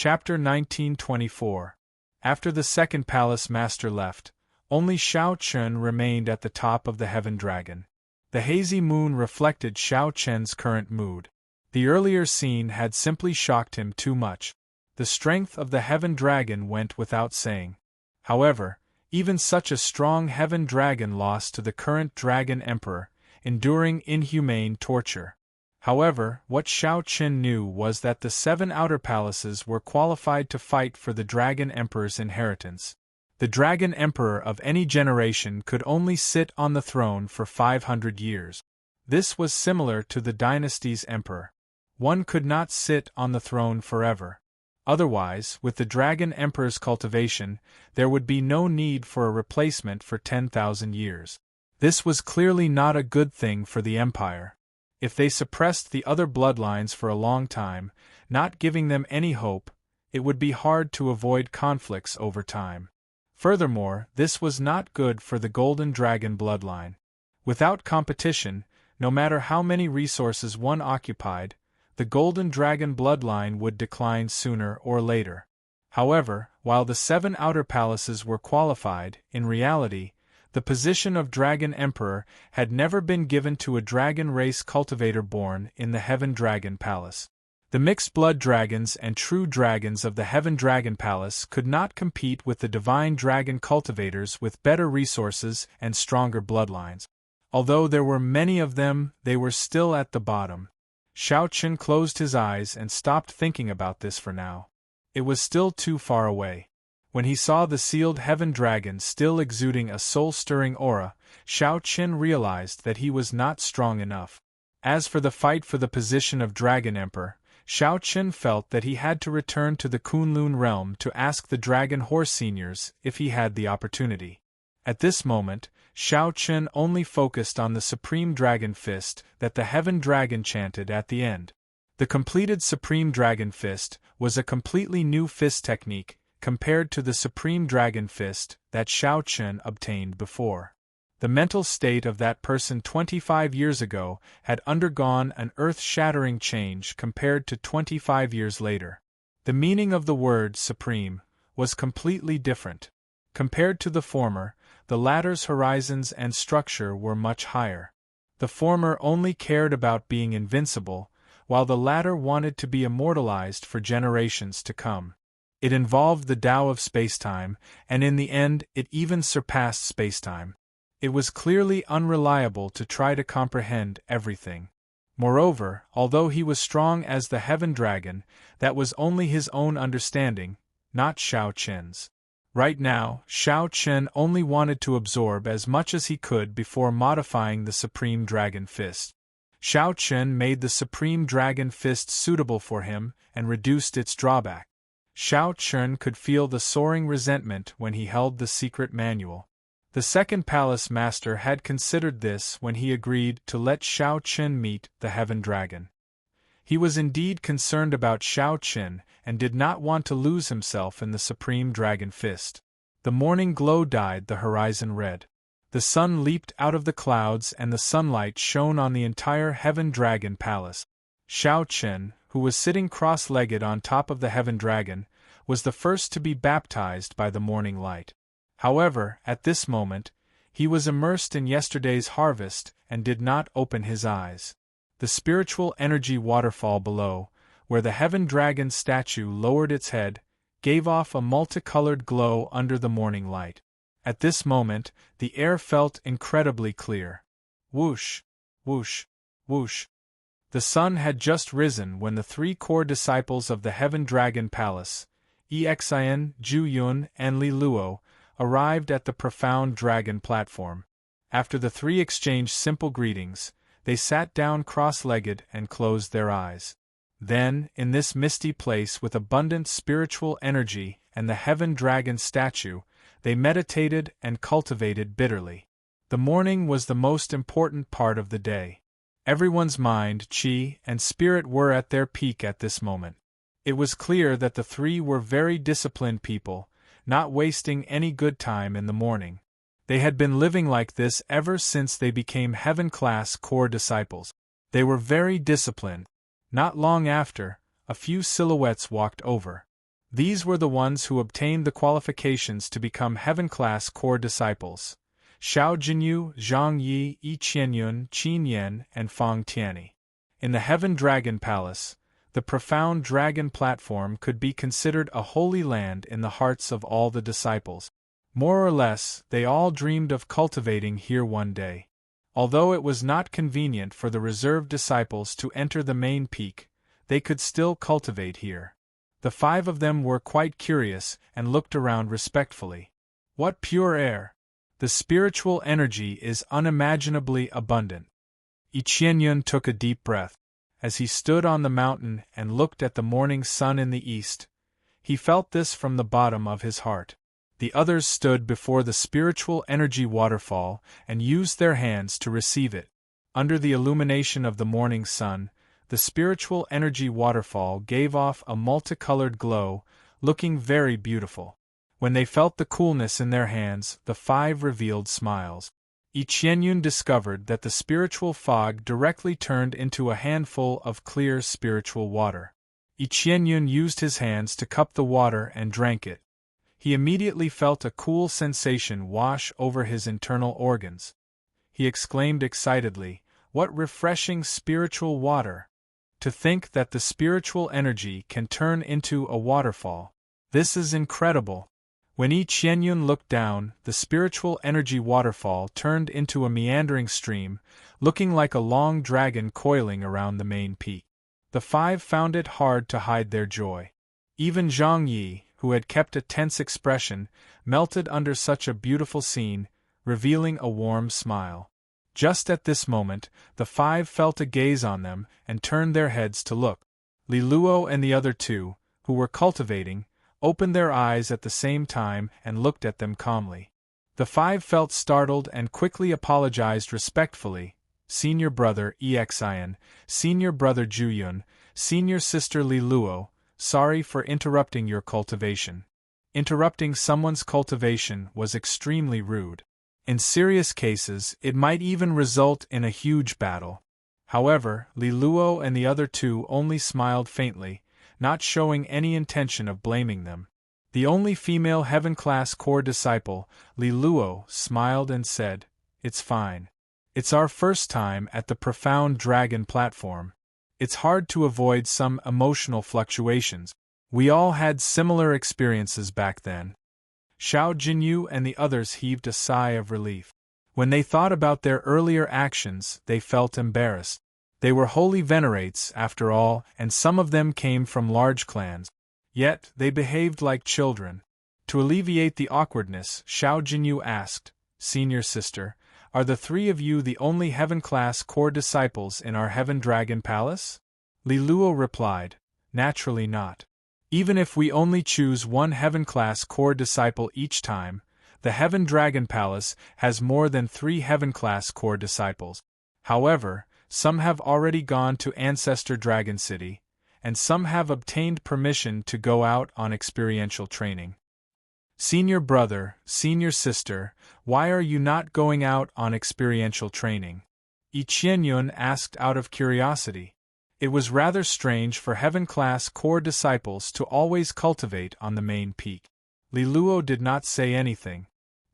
Chapter 1924. After the second palace master left, only Shao Chun remained at the top of the Heaven Dragon. The hazy moon reflected Shao Chun's current mood. The earlier scene had simply shocked him too much. The strength of the Heaven Dragon went without saying. However, even such a strong Heaven Dragon lost to the current Dragon Emperor, enduring inhumane torture. However, what Shao Chun knew was that the 7 outer palaces were qualified to fight for the Dragon Emperor's inheritance. The Dragon Emperor of any generation could only sit on the throne for 500 years. This was similar to the dynasty's emperor. One could not sit on the throne forever. Otherwise, with the Dragon Emperor's cultivation, there would be no need for a replacement for 10,000 years. This was clearly not a good thing for the Empire. If they suppressed the other bloodlines for a long time, not giving them any hope, it would be hard to avoid conflicts over time. Furthermore, this was not good for the Golden Dragon bloodline. Without competition, no matter how many resources one occupied, the Golden Dragon bloodline would decline sooner or later. However, while the 7 outer palaces were qualified, in reality, the position of Dragon Emperor had never been given to a dragon race cultivator born in the Heaven Dragon Palace. The mixed-blood dragons and true dragons of the Heaven Dragon Palace could not compete with the divine dragon cultivators with better resources and stronger bloodlines. Although there were many of them, they were still at the bottom. Shao Chun closed his eyes and stopped thinking about this for now. It was still too far away. When he saw the sealed Heaven Dragon still exuding a soul-stirring aura, Shao Chun realized that he was not strong enough. As for the fight for the position of Dragon Emperor, Shao Chun felt that he had to return to the Kunlun realm to ask the Dragon Horse Seniors if he had the opportunity. At this moment, Shao Chun only focused on the Supreme Dragon Fist that the Heaven Dragon chanted at the end. The completed Supreme Dragon Fist was a completely new fist technique compared to the Supreme Dragon Fist that Shao Chun obtained before. The mental state of that person 25 years ago had undergone an earth-shattering change compared to 25 years later. The meaning of the word supreme was completely different. Compared to the former, the latter's horizons and structure were much higher. The former only cared about being invincible, while the latter wanted to be immortalized for generations to come. It involved the Tao of spacetime, and in the end it even surpassed spacetime. It was clearly unreliable to try to comprehend everything. Moreover, although he was strong as the Heaven Dragon, that was only his own understanding, not Shao Chun's. Right now, Shao Chun only wanted to absorb as much as he could before modifying the Supreme Dragon Fist. Shao Chun made the Supreme Dragon Fist suitable for him and reduced its drawback. Shao Chun could feel the soaring resentment when he held the secret manual. The second palace master had considered this when he agreed to let Shao Chun meet the Heaven Dragon. He was indeed concerned about Shao Chun and did not want to lose himself in the Supreme Dragon Fist. The morning glow dyed the horizon red. The sun leaped out of the clouds and the sunlight shone on the entire Heaven Dragon Palace. Shao Chun, who was sitting cross-legged on top of the Heaven Dragon, was the first to be baptized by the morning light. However, at this moment, he was immersed in yesterday's harvest and did not open his eyes. The spiritual energy waterfall below, where the Heaven Dragon statue lowered its head, gave off a multicolored glow under the morning light. At this moment, the air felt incredibly clear. Whoosh, whoosh, whoosh. The sun had just risen when the 3 core disciples of the Heaven Dragon Palace, Exin, Ju Yun, and Li Luo, arrived at the profound dragon platform. After the 3 exchanged simple greetings, they sat down cross-legged and closed their eyes. Then, in this misty place with abundant spiritual energy and the Heaven Dragon statue, they meditated and cultivated bitterly. The morning was the most important part of the day. Everyone's mind, chi, and spirit were at their peak at this moment. It was clear that the 3 were very disciplined people, not wasting any good time in the morning. They had been living like this ever since they became Heaven-class core disciples. They were very disciplined. Not long after, a few silhouettes walked over. These were the ones who obtained the qualifications to become heaven-class core disciples: Xiao Jinyu, Zhang Yi, Yi Qianyun, Qin Yan, and Fang Tianyi. In the Heaven Dragon Palace, the profound dragon platform could be considered a holy land in the hearts of all the disciples. More or less, they all dreamed of cultivating here one day. Although it was not convenient for the reserved disciples to enter the main peak, they could still cultivate here. The 5 of them were quite curious and looked around respectfully. What pure air! The spiritual energy is unimaginably abundant. Yi Qianyun took a deep breath. As he stood on the mountain and looked at the morning sun in the east, he felt this from the bottom of his heart. The others stood before the spiritual energy waterfall and used their hands to receive it. Under the illumination of the morning sun, the spiritual energy waterfall gave off a multicolored glow, looking very beautiful. When they felt the coolness in their hands, the 5 revealed smiles. Yi Qianyun discovered that the spiritual fog directly turned into a handful of clear spiritual water. Yi Qianyun used his hands to cup the water and drank it. He immediately felt a cool sensation wash over his internal organs. He exclaimed excitedly, "What refreshing spiritual water! To think that the spiritual energy can turn into a waterfall. This is incredible." When Yi Qianyun looked down, the spiritual energy waterfall turned into a meandering stream, looking like a long dragon coiling around the main peak. The 5 found it hard to hide their joy. Even Zhang Yi, who had kept a tense expression, melted under such a beautiful scene, revealing a warm smile. Just at this moment, the 5 felt a gaze on them and turned their heads to look. Li Luo and the other 2, who were cultivating, opened their eyes at the same time and looked at them calmly. The 5 felt startled and quickly apologized respectfully. "Senior brother Exian, senior brother Juyun, senior sister Li Luo, sorry for interrupting your cultivation." Interrupting someone's cultivation was extremely rude. In serious cases, it might even result in a huge battle. However, Li Luo and the other 2 only smiled faintly, not showing any intention of blaming them. The only female heaven-class core disciple, Li Luo, smiled and said, "It's fine. It's our first time at the profound dragon platform. It's hard to avoid some emotional fluctuations. We all had similar experiences back then." Xiao Jinyu and the others heaved a sigh of relief. When they thought about their earlier actions, they felt embarrassed. They were holy venerates, after all, and some of them came from large clans. Yet, they behaved like children. To alleviate the awkwardness, Xiao Jinyu asked, "Senior sister, are the 3 of you the only heaven-class core disciples in our Heaven Dragon Palace?" Li Luo replied, "Naturally not. Even if we only choose one heaven-class core disciple each time, the Heaven Dragon Palace has more than 3 heaven-class core disciples. However, some have already gone to Ancestor Dragon City, and some have obtained permission to go out on experiential training." "Senior brother, senior sister, why are you not going out on experiential training?" Yi Qianyun asked out of curiosity. It was rather strange for heaven-class core disciples to always cultivate on the main peak. Li Luo did not say anything.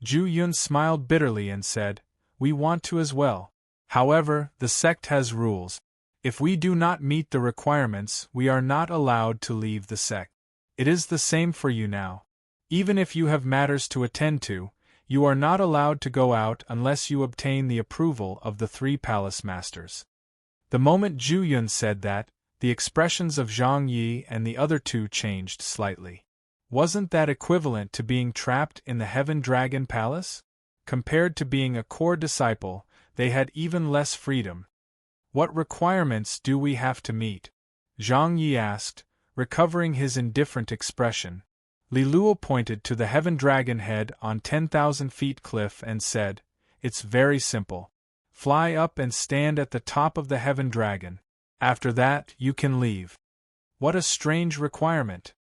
Juyun smiled bitterly and said, "We want to as well. However, the sect has rules. If we do not meet the requirements, we are not allowed to leave the sect. It is the same for you now. Even if you have matters to attend to, you are not allowed to go out unless you obtain the approval of the 3 palace masters." The moment Juyun said that, the expressions of Zhang Yi and the other 2 changed slightly. Wasn't that equivalent to being trapped in the Heaven Dragon Palace? Compared to being a core disciple, they had even less freedom. "What requirements do we have to meet?" Zhang Yi asked, recovering his indifferent expression. Li Luo pointed to the Heaven Dragon head on 10,000 feet cliff and said, "It's very simple. Fly up and stand at the top of the Heaven Dragon. After that, you can leave." What a strange requirement!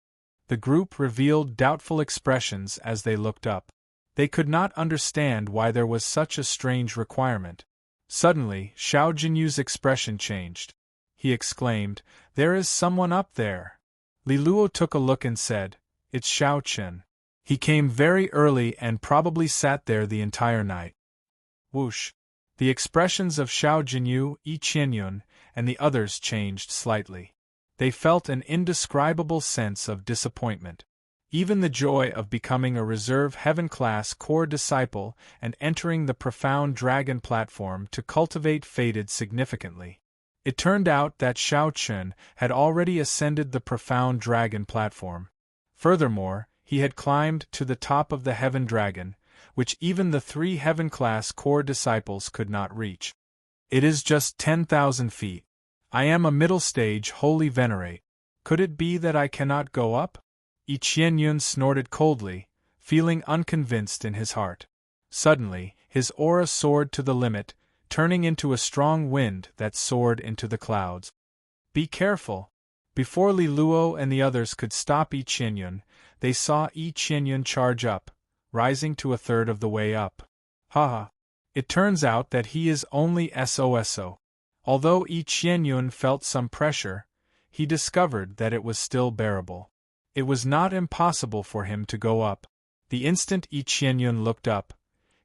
The group revealed doubtful expressions as they looked up. They could not understand why there was such a strange requirement. Suddenly, Xiao Jinyu's expression changed. He exclaimed, "There is someone up there." Li Luo took a look and said, It's Xiao Chen. He came very early and probably sat there the entire night. Whoosh. The expressions of Xiao Jinyu, Yi Qianyun, and the others changed slightly. They felt an indescribable sense of disappointment. Even the joy of becoming a reserve heaven-class core disciple and entering the profound dragon platform to cultivate faded significantly. It turned out that Xiao Chen had already ascended the profound dragon platform. Furthermore, he had climbed to the top of the heaven dragon, which even the 3 heaven-class core disciples could not reach. It is just 10,000 feet. I am a middle-stage holy venerate. Could it be that I cannot go up? Yi Qianyun snorted coldly, feeling unconvinced in his heart. Suddenly, his aura soared to the limit, turning into a strong wind that soared into the clouds. Be careful! Before Li Luo and the others could stop Yi Qianyun, they saw Yi Qianyun charge up, rising to a third of the way up. Haha! It turns out that he is only SOSO. Although Yi Qianyun felt some pressure, he discovered that it was still bearable. It was not impossible for him to go up. The instant Yi Qianyun looked up,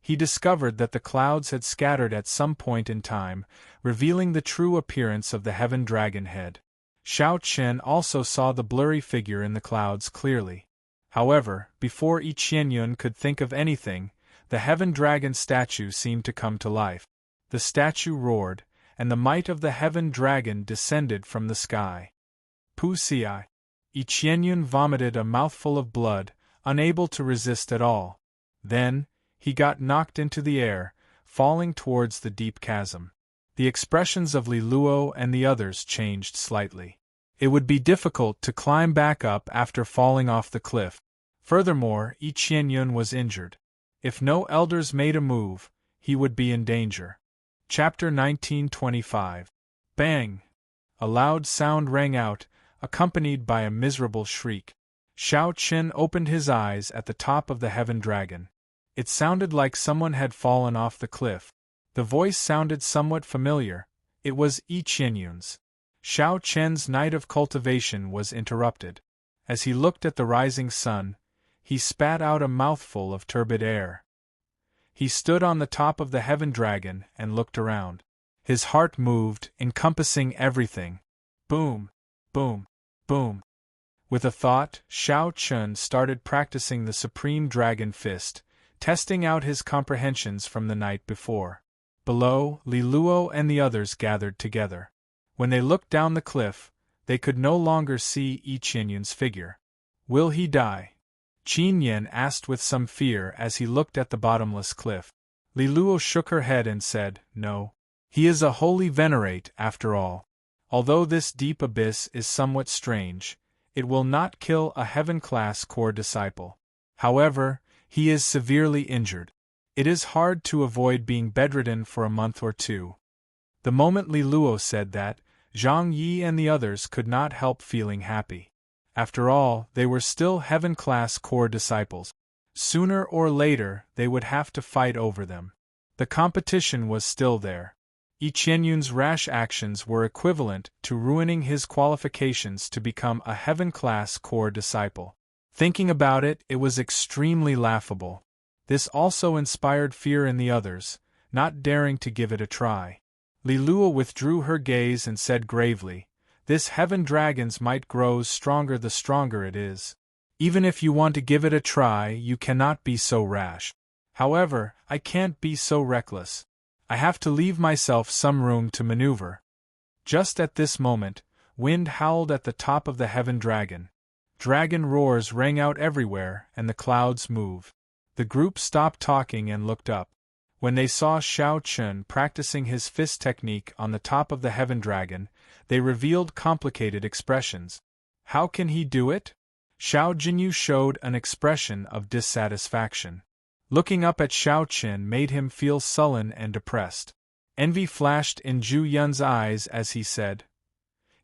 he discovered that the clouds had scattered at some point in time, revealing the true appearance of the heaven dragon head. Xiao Chen also saw the blurry figure in the clouds clearly. However, before Yi Qianyun could think of anything, the heaven dragon statue seemed to come to life. The statue roared, and the might of the heaven dragon descended from the sky. Pu-si-I. Yi Qianyun vomited a mouthful of blood, unable to resist at all. Then, he got knocked into the air, falling towards the deep chasm. The expressions of Li Luo and the others changed slightly. It would be difficult to climb back up after falling off the cliff. Furthermore, Yi Qianyun was injured. If no elders made a move, he would be in danger. Chapter 1925. Bang! A loud sound rang out, accompanied by a miserable shriek. Xiao Chen opened his eyes at the top of the heaven dragon. It sounded like someone had fallen off the cliff. The voice sounded somewhat familiar. It was Yi Qianyun's. Xiao Chen's night of cultivation was interrupted. As he looked at the rising sun, he spat out a mouthful of turbid air. He stood on the top of the heaven dragon and looked around. His heart moved, encompassing everything. Boom! Boom! Boom! With a thought, Xiao Chen started practicing the Supreme Dragon Fist, testing out his comprehensions from the night before. Below, Li Luo and the others gathered together. When they looked down the cliff, they could no longer see Yi Qianyun's figure. Will he die? Qin Yan asked with some fear as he looked at the bottomless cliff. Li Luo shook her head and said, No. He is a holy venerate, after all. Although this deep abyss is somewhat strange, it will not kill a heaven-class core disciple. However, he is severely injured. It is hard to avoid being bedridden for a month or two. The moment Li Luo said that, Zhang Yi and the others could not help feeling happy. After all, they were still heaven-class core disciples. Sooner or later, they would have to fight over them. The competition was still there. Yi Qianyun's rash actions were equivalent to ruining his qualifications to become a heaven-class core disciple. Thinking about it, it was extremely laughable. This also inspired fear in the others, not daring to give it a try. Li Luo withdrew her gaze and said gravely, This heaven dragon's might grows stronger the stronger it is. Even if you want to give it a try, you cannot be so rash. However, I can't be so reckless. I have to leave myself some room to maneuver. Just at this moment, wind howled at the top of the heaven dragon. Dragon roars rang out everywhere, and the clouds moved. The group stopped talking and looked up. When they saw Xiao Chen practicing his fist technique on the top of the heaven dragon, they revealed complicated expressions. How can he do it? Xiao Jinyu showed an expression of dissatisfaction. Looking up at Xiao Chen made him feel sullen and depressed. Envy flashed in Zhu Yun's eyes as he said,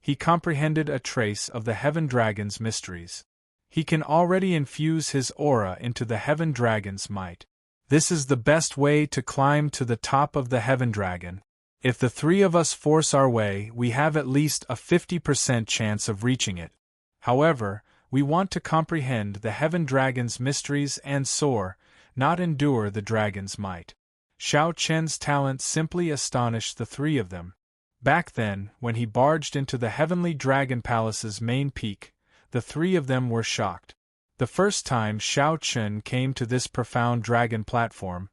He comprehended a trace of the heaven dragon's mysteries. He can already infuse his aura into the heaven dragon's might. This is the best way to climb to the top of the heaven dragon. If the 3 of us force our way, we have at least a 50% chance of reaching it. However, We want to comprehend the heaven dragon's mysteries and soar, not endure the dragon's might. Xiao Chen's talent simply astonished the three of them. Back then, when he barged into the heavenly dragon palace's main peak, the three of them were shocked. The first time Xiao Chen came to this profound dragon platform,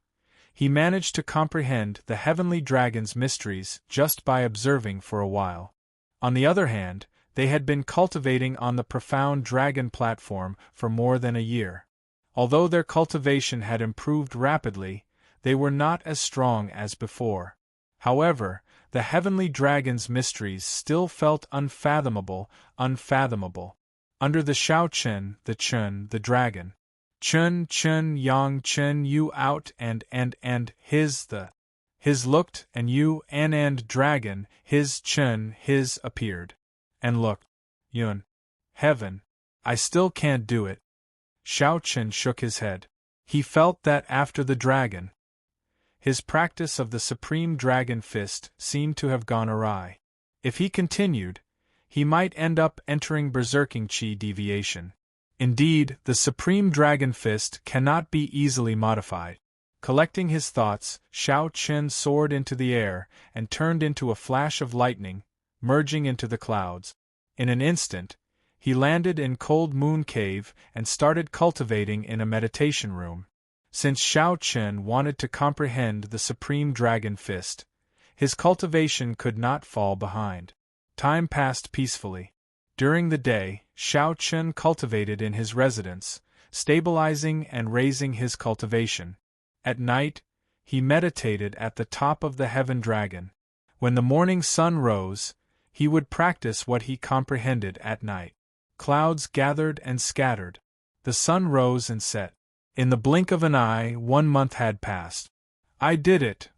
he managed to comprehend the heavenly dragon's mysteries just by observing for a while. On the other hand, they had been cultivating on the profound dragon platform for more than a year. Although their cultivation had improved rapidly, they were not as strong as before. However, the heavenly dragon's mysteries still felt unfathomable. Under the Xiao Chen, the dragon. Chen yang chen yu out and his looked and yu and dragon his chen his appeared. And looked. Yun. Heaven. I still can't do it. Xiao Chen shook his head. He felt that after the dragon, his practice of the supreme dragon fist seemed to have gone awry. If he continued, he might end up entering berserking qi deviation. Indeed, the supreme dragon fist cannot be easily modified. Collecting his thoughts, Xiao Chen soared into the air and turned into a flash of lightning, merging into the clouds. In an instant, he landed in Cold Moon Cave and started cultivating in a meditation room. Since Xiao Chen wanted to comprehend the supreme dragon fist, his cultivation could not fall behind. Time passed peacefully. During the day, Xiao Chen cultivated in his residence, stabilizing and raising his cultivation. At night, he meditated at the top of the heaven dragon. When the morning sun rose, he would practice what he comprehended at night. Clouds gathered and scattered. The sun rose and set. In the blink of an eye, 1 month had passed. I did it!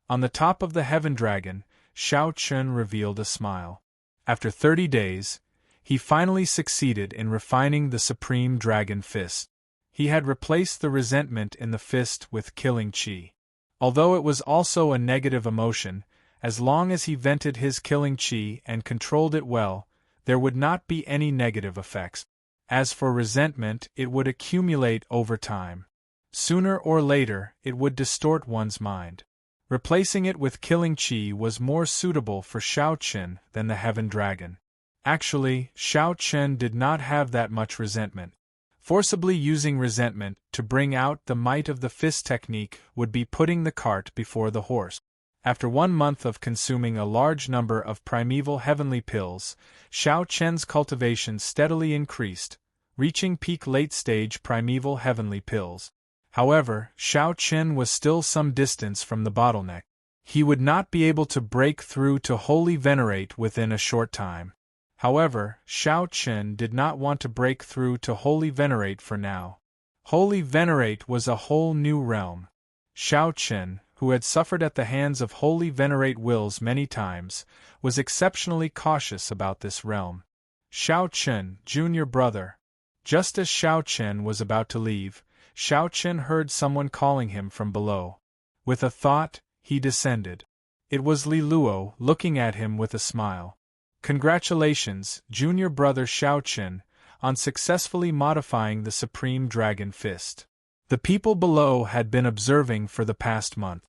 On the top of the heaven dragon, Xiao Chen revealed a smile. After 30 days, he finally succeeded in refining the supreme dragon fist. He had replaced the resentment in the fist with killing qi. Although it was also a negative emotion, as long as he vented his killing qi and controlled it well, there would not be any negative effects. As for resentment, it would accumulate over time. Sooner or later, it would distort one's mind. Replacing it with killing qi was more suitable for Xiao Chen than the heaven dragon. Actually, Xiao Chen did not have that much resentment. Forcibly using resentment to bring out the might of the fist technique would be putting the cart before the horse. After 1 month of consuming a large number of primeval heavenly pills, Xiao Chen's cultivation steadily increased, reaching peak late-stage primeval heavenly pills. However, Xiao Chen was still some distance from the bottleneck. He would not be able to break through to Holy Venerate within a short time. However, Xiao Chen did not want to break through to Holy Venerate for now. Holy Venerate was a whole new realm. Xiao Chen, who had suffered at the hands of Holy Venerate wills many times, was exceptionally cautious about this realm. Xiao Chen, junior brother. Just as Xiao Chen was about to leave, Xiao Chen heard someone calling him from below. With a thought, he descended. It was Li Luo, looking at him with a smile. Congratulations, junior brother Xiao Chen, on successfully modifying the Supreme Dragon Fist. The people below had been observing for the past month.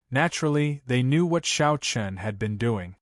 Naturally, they knew what Xiao Chen had been doing.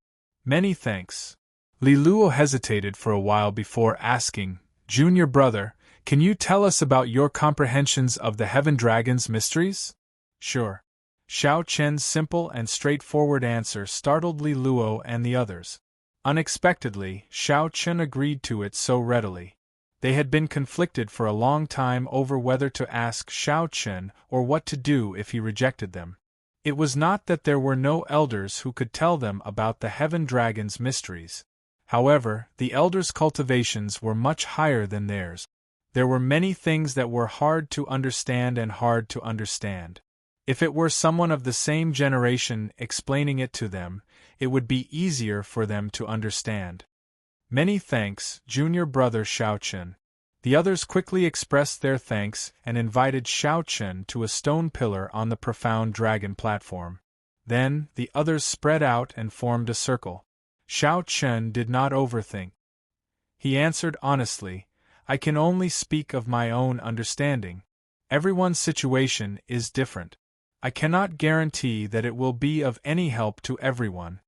Many thanks. Li Luo hesitated for a while before asking, Junior brother, can you tell us about your comprehensions of the Heaven Dragon's mysteries? Sure. Xiao Chen's simple and straightforward answer startled Li Luo and the others. Unexpectedly, Xiao Chen agreed to it so readily. They had been conflicted for a long time over whether to ask Xiao Chen or what to do if he rejected them. It was not that there were no elders who could tell them about the Heaven Dragon's mysteries. However, the elders' cultivations were much higher than theirs. There were many things that were hard to understand and hard to understand. If it were someone of the same generation explaining it to them, it would be easier for them to understand. Many thanks, junior brother Xiao Chen. The others quickly expressed their thanks and invited Xiao Chen to a stone pillar on the profound dragon platform. Then, the others spread out and formed a circle. Xiao Chen did not overthink. He answered honestly, I can only speak of my own understanding. Everyone's situation is different. I cannot guarantee that it will be of any help to everyone.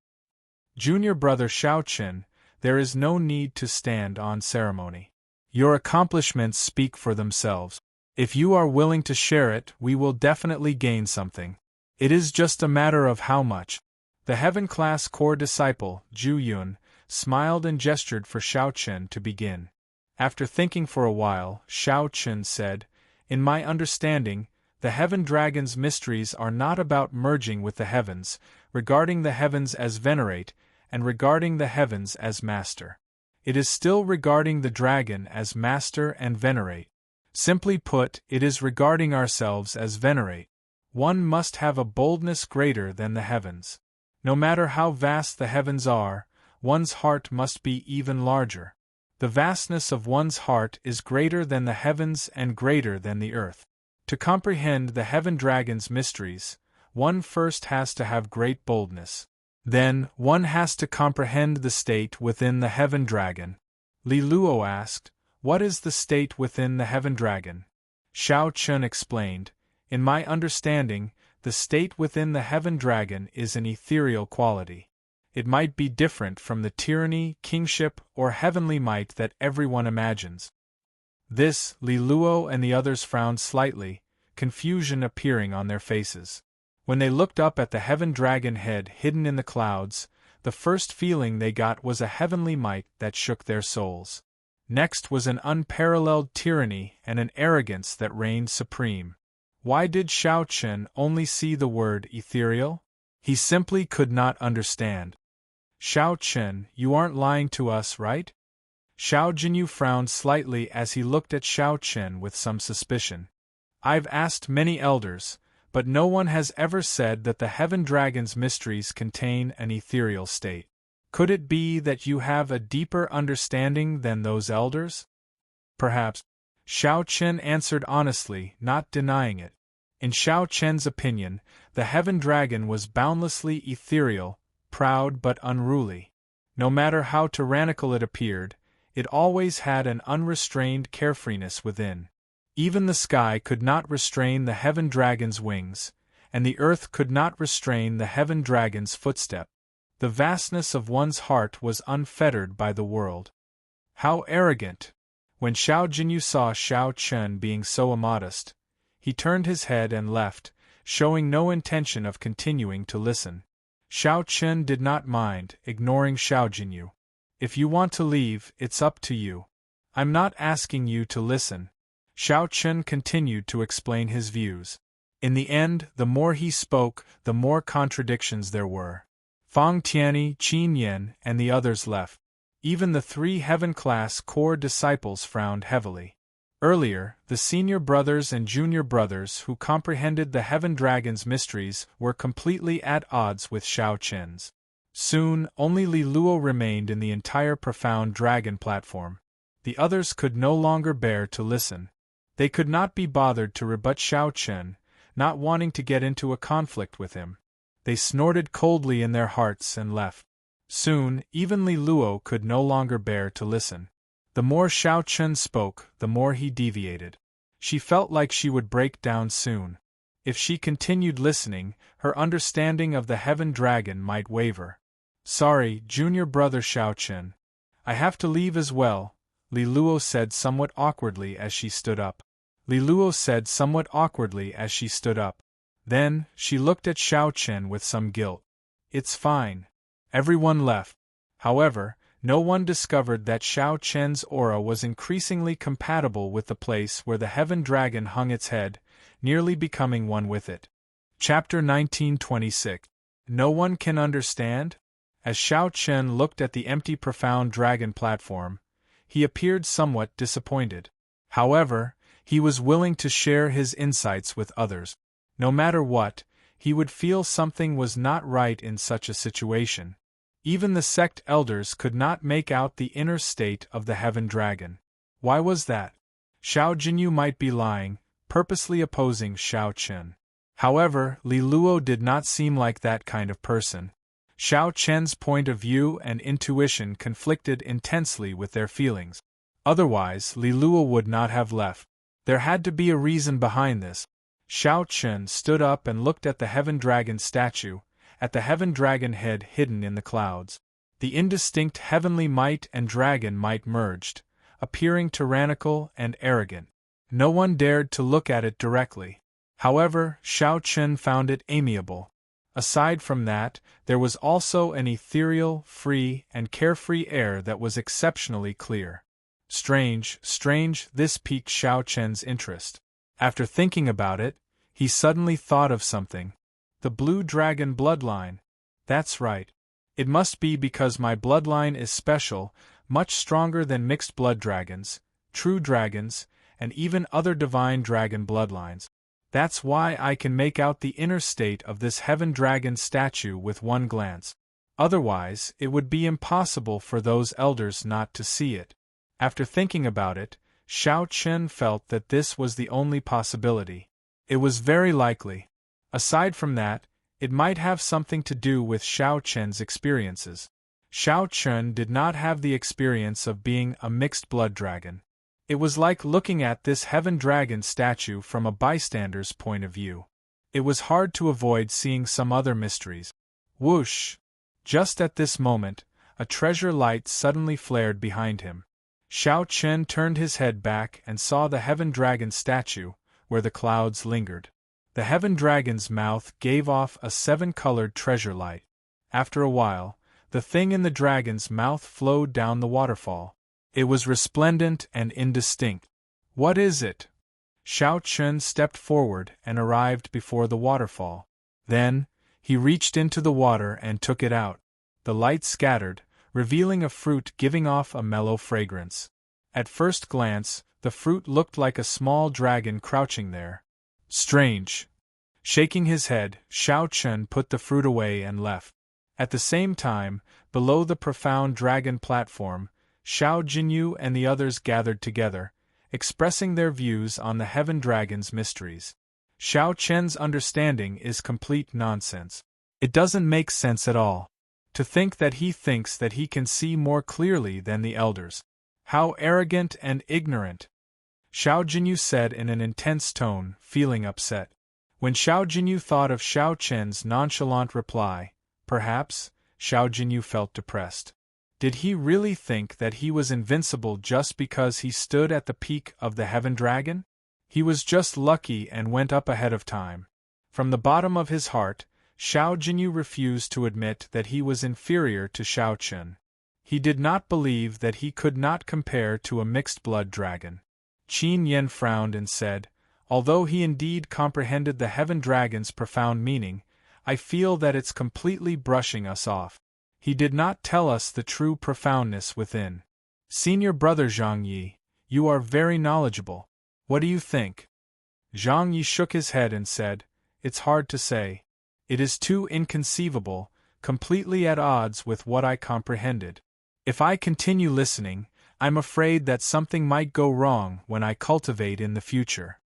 Junior brother Xiaochen, there is no need to stand on ceremony. Your accomplishments speak for themselves. If you are willing to share it, we will definitely gain something. It is just a matter of how much. The Heaven-class core disciple, Zhu Yun, smiled and gestured for Xiaochen to begin. After thinking for a while, Xiaochen said, "In my understanding, the Heaven Dragon's mysteries are not about merging with the heavens, regarding the heavens as venerate, and regarding the heavens as master. It is still regarding the dragon as master and venerate. Simply put, it is regarding ourselves as venerate. One must have a boldness greater than the heavens. No matter how vast the heavens are, one's heart must be even larger. The vastness of one's heart is greater than the heavens and greater than the earth. To comprehend the Heaven Dragon's mysteries, one first has to have great boldness. Then, one has to comprehend the state within the Heaven Dragon." Li Luo asked, "What is the state within the Heaven Dragon?" Xiaochen explained, "In my understanding, the state within the Heaven Dragon is an ethereal quality. It might be different from the tyranny, kingship, or heavenly might that everyone imagines." This, Li Luo and the others frowned slightly, confusion appearing on their faces. When they looked up at the Heaven Dragon head hidden in the clouds, the first feeling they got was a heavenly might that shook their souls. Next was an unparalleled tyranny and an arrogance that reigned supreme. Why did Xiaochen only see the word ethereal? He simply could not understand. "Xiaochen, you aren't lying to us, right?" Xiao Jinyu frowned slightly as he looked at Xiaochen with some suspicion. "I've asked many elders, but no one has ever said that the Heaven Dragon's mysteries contain an ethereal state. Could it be that you have a deeper understanding than those elders?" "Perhaps." Xiaochen answered honestly, not denying it. In Xiaochen's opinion, the Heaven Dragon was boundlessly ethereal, proud but unruly. No matter how tyrannical it appeared, it always had an unrestrained carefreeness within. Even the sky could not restrain the Heaven Dragon's wings, and the earth could not restrain the Heaven Dragon's footstep. The vastness of one's heart was unfettered by the world. How arrogant! When Xiao Jinyu saw Xiaochen being so immodest, he turned his head and left, showing no intention of continuing to listen. Xiaochen did not mind, ignoring Xiao Jinyu. "If you want to leave, it's up to you. I'm not asking you to listen." Xiaochen continued to explain his views. In the end, the more he spoke, the more contradictions there were. Fang Tianyi, Qin Yan, and the others left. Even the 3 Heaven-class core disciples frowned heavily. Earlier, the senior brothers and junior brothers who comprehended the Heaven Dragon's mysteries were completely at odds with Xiaochen's. Soon, only Li Luo remained in the entire profound dragon platform. The others could no longer bear to listen. They could not be bothered to rebut Xiaochen, not wanting to get into a conflict with him. They snorted coldly in their hearts and left. Soon, even Li Luo could no longer bear to listen. The more Xiaochen spoke, the more he deviated. She felt like she would break down soon. If she continued listening, her understanding of the Heaven Dragon might waver. "Sorry, junior brother Xiaochen. I have to leave as well," Li Luo said somewhat awkwardly as she stood up. Then, she looked at Xiaochen with some guilt. "It's fine." Everyone left. However, no one discovered that Xiaochen's aura was increasingly compatible with the place where the Heaven Dragon hung its head, nearly becoming one with it. Chapter 1926. No one can understand? As Xiaochen looked at the empty profound dragon platform, he appeared somewhat disappointed. However, he was willing to share his insights with others. No matter what, he would feel something was not right in such a situation. Even the sect elders could not make out the inner state of the Heaven Dragon. Why was that? Xiao Jinyu might be lying, purposely opposing Xiaochen. However, Li Luo did not seem like that kind of person. Xiaochen's point of view and intuition conflicted intensely with their feelings. Otherwise, Li Luo would not have left. There had to be a reason behind this. Xiao Chen stood up and looked at the Heaven Dragon statue, at the Heaven Dragon head hidden in the clouds. The indistinct heavenly might and dragon might merged, appearing tyrannical and arrogant. No one dared to look at it directly. However, Xiao Chen found it amiable. Aside from that, there was also an ethereal, free, and carefree air that was exceptionally clear. Strange, this piqued Xiao Chen's interest. After thinking about it, he suddenly thought of something. The blue dragon bloodline. That's right. It must be because my bloodline is special, much stronger than mixed blood dragons, true dragons, and even other divine dragon bloodlines. That's why I can make out the inner state of this Heaven Dragon statue with one glance. Otherwise, it would be impossible for those elders not to see it. After thinking about it, Xiao Chen felt that this was the only possibility. It was very likely. Aside from that, it might have something to do with Xiao Chen's experiences. Xiao Chen did not have the experience of being a mixed blood dragon. It was like looking at this Heaven Dragon statue from a bystander's point of view. It was hard to avoid seeing some other mysteries. Whoosh! Just at this moment, a treasure light suddenly flared behind him. Xiao Chen turned his head back and saw the Heaven Dragon statue, where the clouds lingered. The Heaven Dragon's mouth gave off a 7-colored treasure light. After a while, the thing in the dragon's mouth flowed down the waterfall. It was resplendent and indistinct. What is it? Xiao Chen stepped forward and arrived before the waterfall. Then, he reached into the water and took it out. The light scattered, revealing a fruit giving off a mellow fragrance. At first glance, the fruit looked like a small dragon crouching there. Strange. Shaking his head, Xiao Chen put the fruit away and left. At the same time, below the profound dragon platform, Xiao Jinyu and the others gathered together, expressing their views on the Heaven Dragon's mysteries. Xiao Chen's understanding is complete nonsense. It doesn't make sense at all. To think that he thinks that he can see more clearly than the elders. How arrogant and ignorant! Xiao Jinyu said in an intense tone, feeling upset. When Xiao Jinyu thought of Xiao Chen's nonchalant reply, perhaps, Xiao Jinyu felt depressed. Did he really think that he was invincible just because he stood at the peak of the Heaven Dragon? He was just lucky and went up ahead of time. From the bottom of his heart, Xiao Jinyu refused to admit that he was inferior to Xiao Chen. He did not believe that he could not compare to a mixed-blood dragon. Qin Yen frowned and said, although he indeed comprehended the Heaven Dragon's profound meaning, I feel that it's completely brushing us off. He did not tell us the true profoundness within. Senior brother Zhang Yi, you are very knowledgeable. What do you think? Zhang Yi shook his head and said, it's hard to say. It is too inconceivable, completely at odds with what I comprehended. If I continue listening, I'm afraid that something might go wrong when I cultivate in the future.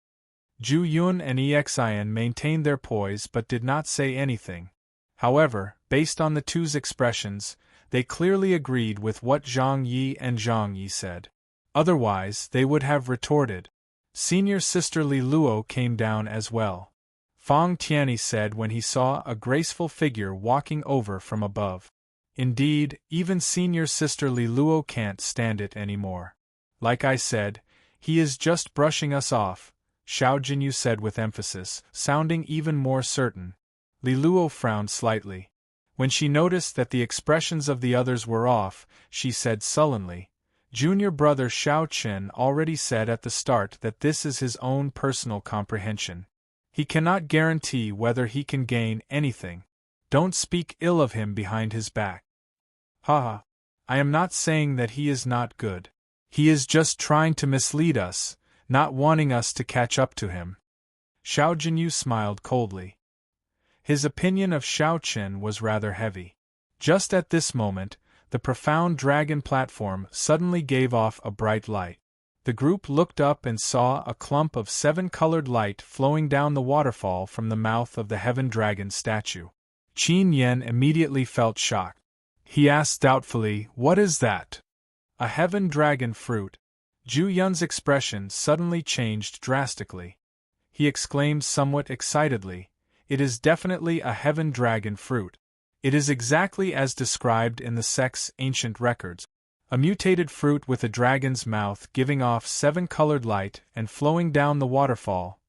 Zhu Yun and Exin maintained their poise but did not say anything. However, based on the two's expressions, they clearly agreed with what Zhang Yi and Zhang Yi said. Otherwise, they would have retorted. Senior sister Li Luo came down as well. Fang Tianyi said when he saw a graceful figure walking over from above. Indeed, even senior sister Li Luo can't stand it anymore. Like I said, he is just brushing us off, Xiao Jinyu said with emphasis, sounding even more certain. Li Luo frowned slightly. When she noticed that the expressions of the others were off, she said sullenly, Junior brother Xiao Chen already said at the start that this is his own personal comprehension. He cannot guarantee whether he can gain anything. Don't speak ill of him behind his back. Haha. I am not saying that he is not good. He is just trying to mislead us, not wanting us to catch up to him. Xiao Jinyu smiled coldly. His opinion of Xiao Chen was rather heavy. Just at this moment, the profound dragon platform suddenly gave off a bright light. The group looked up and saw a clump of 7-colored light flowing down the waterfall from the mouth of the Heaven Dragon statue. Qin Yen immediately felt shocked. He asked doubtfully, what is that? A Heaven Dragon fruit. Zhu Yun's expression suddenly changed drastically. He exclaimed somewhat excitedly, "It is definitely a heaven dragon fruit. It is exactly as described in the sect's ancient records. A mutated fruit with a dragon's mouth giving off 7-colored light and flowing down the waterfall."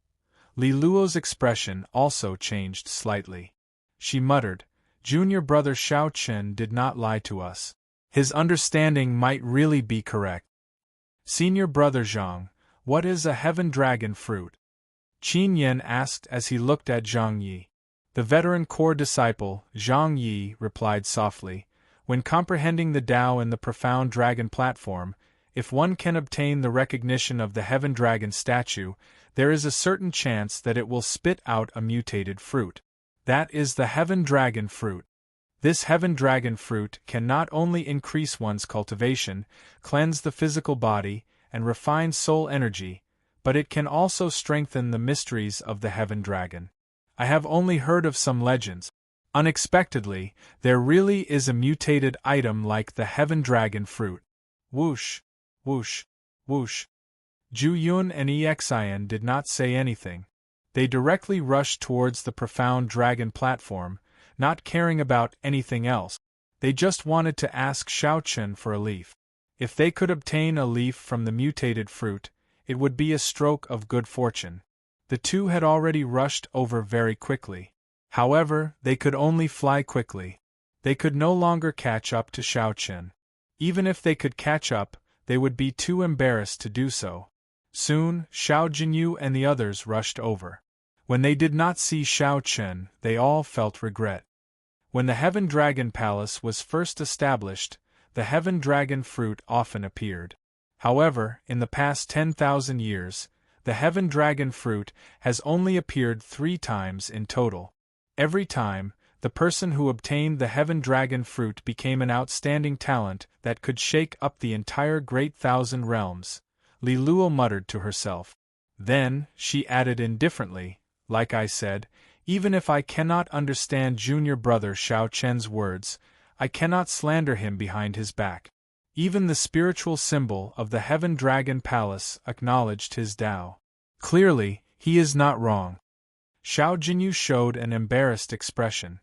Li Luo's expression also changed slightly. She muttered, "Junior brother Shao Chen did not lie to us. His understanding might really be correct." "Senior brother Zhang, what is a heaven dragon fruit?" Qin Yan asked as he looked at Zhang Yi. The veteran core disciple, Zhang Yi, replied softly, "When comprehending the Tao and the profound dragon platform, if one can obtain the recognition of the heaven dragon statue, there is a certain chance that it will spit out a mutated fruit. That is the heaven dragon fruit. This heaven dragon fruit can not only increase one's cultivation, cleanse the physical body, and refine soul energy, but it can also strengthen the mysteries of the heaven dragon. I have only heard of some legends. Unexpectedly, there really is a mutated item like the heaven dragon fruit." Whoosh, whoosh, whoosh. Zhu Yun and Exian did not say anything. They directly rushed towards the profound dragon platform, not caring about anything else. They just wanted to ask Shao Chen for a leaf. If they could obtain a leaf from the mutated fruit, it would be a stroke of good fortune. The two had already rushed over very quickly. However, they could only fly quickly. They could no longer catch up to Shao Chen. Even if they could catch up, they would be too embarrassed to do so. Soon, Shao Jinyu and the others rushed over. When they did not see Shao Chen, they all felt regret. When the Heaven Dragon Palace was first established, the Heaven Dragon fruit often appeared. However, in the past 10,000 years, the Heaven Dragon fruit has only appeared 3 times in total. Every time, the person who obtained the Heaven Dragon fruit became an outstanding talent that could shake up the entire Great Thousand Realms, Li Luo muttered to herself. Then, she added indifferently, "Like I said, even if I cannot understand junior brother Shao Chen's words, I cannot slander him behind his back." Even the spiritual symbol of the Heaven Dragon Palace acknowledged his Tao. Clearly, he is not wrong. Shao Jinyu showed an embarrassed expression.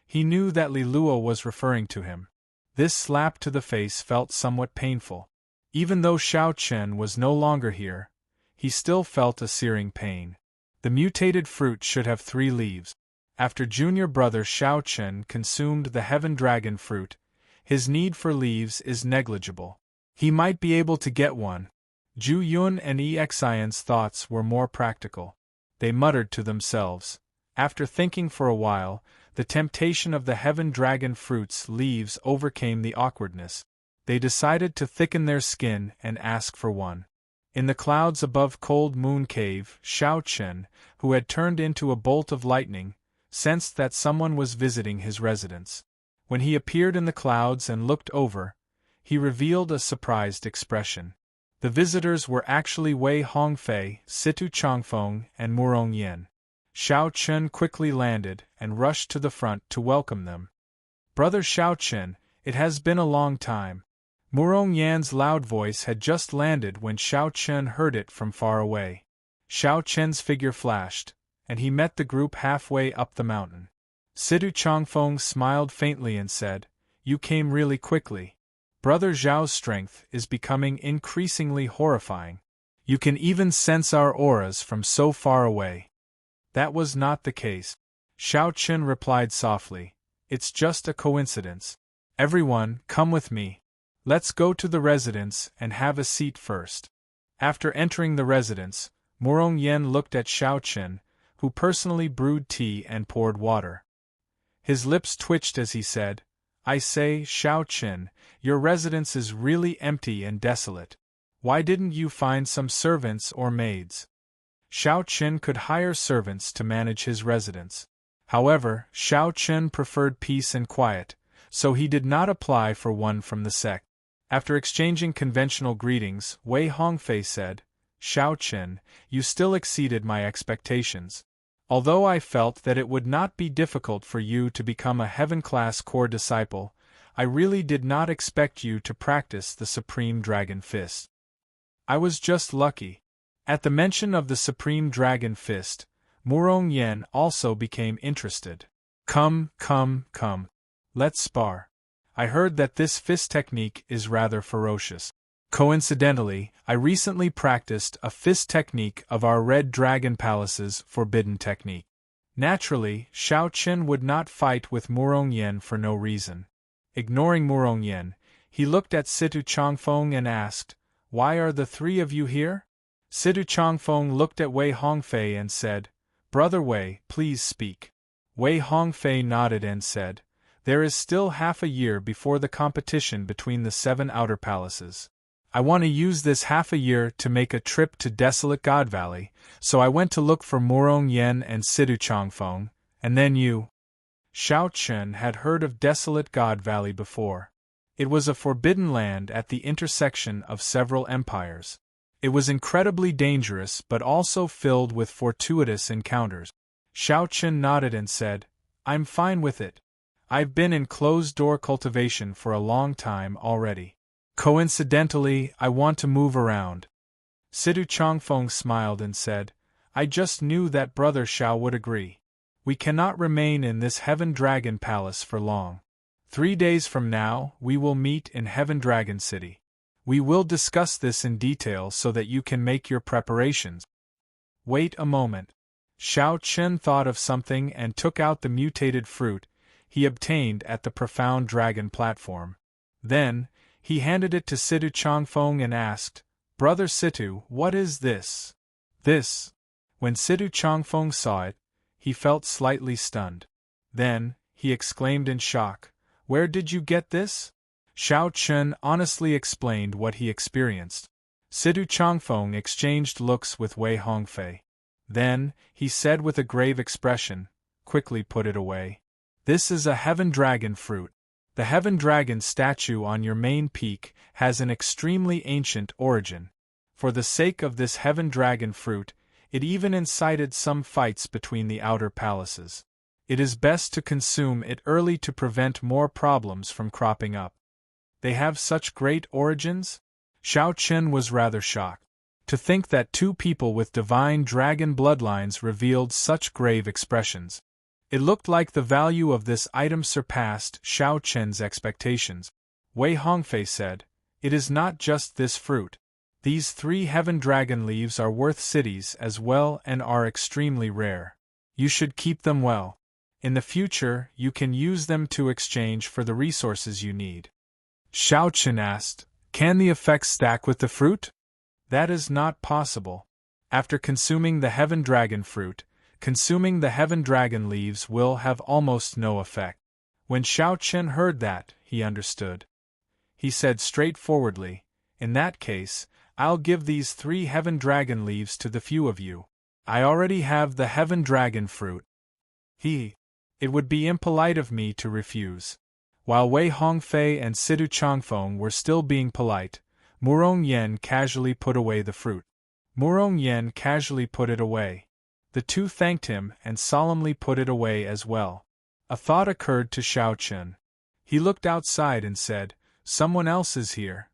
He knew that Li Luo was referring to him. This slap to the face felt somewhat painful. Even though Shao Chen was no longer here, he still felt a searing pain. The mutated fruit should have 3 leaves. After junior brother Shao Chen consumed the Heaven Dragon fruit, his need for leaves is negligible. He might be able to get one. Zhu Yun and Exian's thoughts were more practical. They muttered to themselves. After thinking for a while, the temptation of the Heaven Dragon fruit's leaves overcame the awkwardness. They decided to thicken their skin and ask for one. In the clouds above Cold Moon Cave, Shao Chen, who had turned into a bolt of lightning, sensed that someone was visiting his residence. When he appeared in the clouds and looked over, he revealed a surprised expression. The visitors were actually Wei Hongfei, Situ Changfeng, and Murong Yan. Shao Chen quickly landed and rushed to the front to welcome them. "Brother Shao Chen, it has been a long time." Murong Yan's loud voice had just landed when Shao Chen heard it from far away. Shao Chen's figure flashed, and he met the group halfway up the mountain. Situ Changfeng smiled faintly and said, "You came really quickly. Brother Zhao's strength is becoming increasingly horrifying. You can even sense our auras from so far away." "That was not the case," Shao Chen replied softly. "It's just a coincidence. Everyone, come with me. Let's go to the residence and have a seat first." After entering the residence, Murong Yan looked at Shao Chen, who personally brewed tea and poured water. His lips twitched as he said, "I say, Shao Chen, your residence is really empty and desolate. Why didn't you find some servants or maids?" Shao Chen could hire servants to manage his residence. However, Shao Chen preferred peace and quiet, so he did not apply for one from the sect. After exchanging conventional greetings, Wei Hongfei said, "Shao Chen, you still exceeded my expectations. Although I felt that it would not be difficult for you to become a heaven-class core disciple, I really did not expect you to practice the Supreme Dragon Fist." I was just lucky. At the mention of the Supreme Dragon Fist, Murong Yen also became interested. Come, come, come. Let's spar. I heard that this fist technique is rather ferocious. Coincidentally, I recently practiced a fist technique of our Red Dragon Palace's forbidden technique. Naturally, Xiao Chen would not fight with Murong Yen for no reason. Ignoring Murong Yen, he looked at Situ Changfeng and asked, "Why are the three of you here?" Situ Changfeng looked at Wei Hongfei and said, "Brother Wei, please speak." Wei Hongfei nodded and said, "There is still half a year before the competition between the 7 outer palaces. I want to use this half a year to make a trip to Desolate God Valley, so I went to look for Murong Yen and Situ Changfeng, and then you." Xiao Chen had heard of Desolate God Valley before. It was a forbidden land at the intersection of several empires. It was incredibly dangerous but also filled with fortuitous encounters. Xiao Chen nodded and said, "I'm fine with it. I've been in closed-door cultivation for a long time already. Coincidentally, I want to move around." Situ Changfeng smiled and said, "I just knew that Brother Xiao would agree. We cannot remain in this Heaven Dragon Palace for long. 3 days from now, we will meet in Heaven Dragon City. We will discuss this in detail so that you can make your preparations." Wait a moment. Xiao Chen thought of something and took out the mutated fruit he obtained at the Profound Dragon platform. Then, he handed it to Situ Changfeng and asked, "Brother Situ, what is this?" "This." When Situ Changfeng saw it, he felt slightly stunned. Then, he exclaimed in shock, "Where did you get this?" Xiao Chen honestly explained what he experienced. Situ Changfeng exchanged looks with Wei Hongfei. Then, he said with a grave expression, "Quickly put it away. This is a Heaven Dragon fruit. The Heaven Dragon statue on your main peak has an extremely ancient origin. For the sake of this Heaven Dragon fruit, it even incited some fights between the outer palaces. It is best to consume it early to prevent more problems from cropping up." "They have such great origins?" Xiao Chen was rather shocked. To think that 2 people with divine dragon bloodlines revealed such grave expressions. It looked like the value of this item surpassed Xiao Chen's expectations. Wei Hongfei said, "It is not just this fruit. These 3 Heaven Dragon leaves are worth cities as well and are extremely rare. You should keep them well. In the future, you can use them to exchange for the resources you need." Xiao Chen asked, "Can the effects stack with the fruit?" "That is not possible. After consuming the Heaven Dragon fruit, consuming the Heaven Dragon leaves will have almost no effect." When Xiao Chen heard that, he understood. He said straightforwardly, "In that case, I'll give these 3 Heaven Dragon leaves to the few of you. I already have the Heaven Dragon fruit." It would be impolite of me to refuse. While Wei Hongfei and Situ Changfeng were still being polite, Murong Yen casually put away the fruit. Murong Yen casually put it away. The 2 thanked him and solemnly put it away as well. A thought occurred to Xiao Chen. He looked outside and said, "Someone else is here."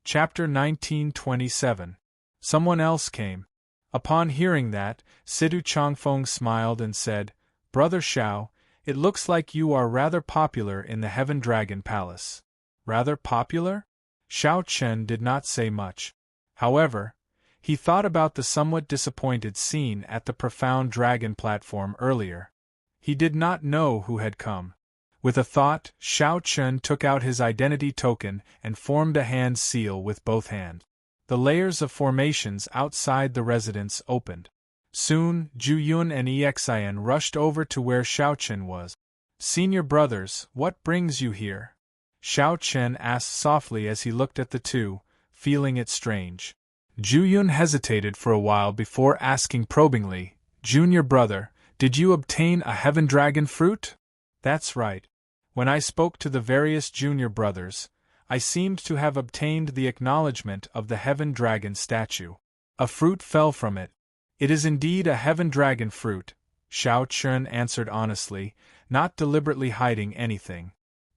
Chapter 1927. Someone else came. Upon hearing that, Situ Changfeng smiled and said, "Brother Xiao, it looks like you are rather popular in the Heaven Dragon Palace." "Rather popular?" Xiao Chen did not say much. However, he thought about the somewhat disappointed scene at the Profound Dragon platform earlier. He did not know who had come. With a thought, Xiao Chen took out his identity token and formed a hand seal with both hands. The layers of formations outside the residence opened. Soon, Zhu Yun and Exin rushed over to where Xiao Chen was. "Senior brothers, what brings you here?" Xiao Chen asked softly as he looked at the 2, feeling it strange. Zhu Yun hesitated for a while before asking probingly, "Junior brother, did you obtain a Heaven Dragon fruit?" "That's right. When I spoke to the various junior brothers, I seemed to have obtained the acknowledgement of the Heaven Dragon statue. A fruit fell from it. It is indeed a Heaven Dragon fruit," Xiao Chen answered honestly, not deliberately hiding anything.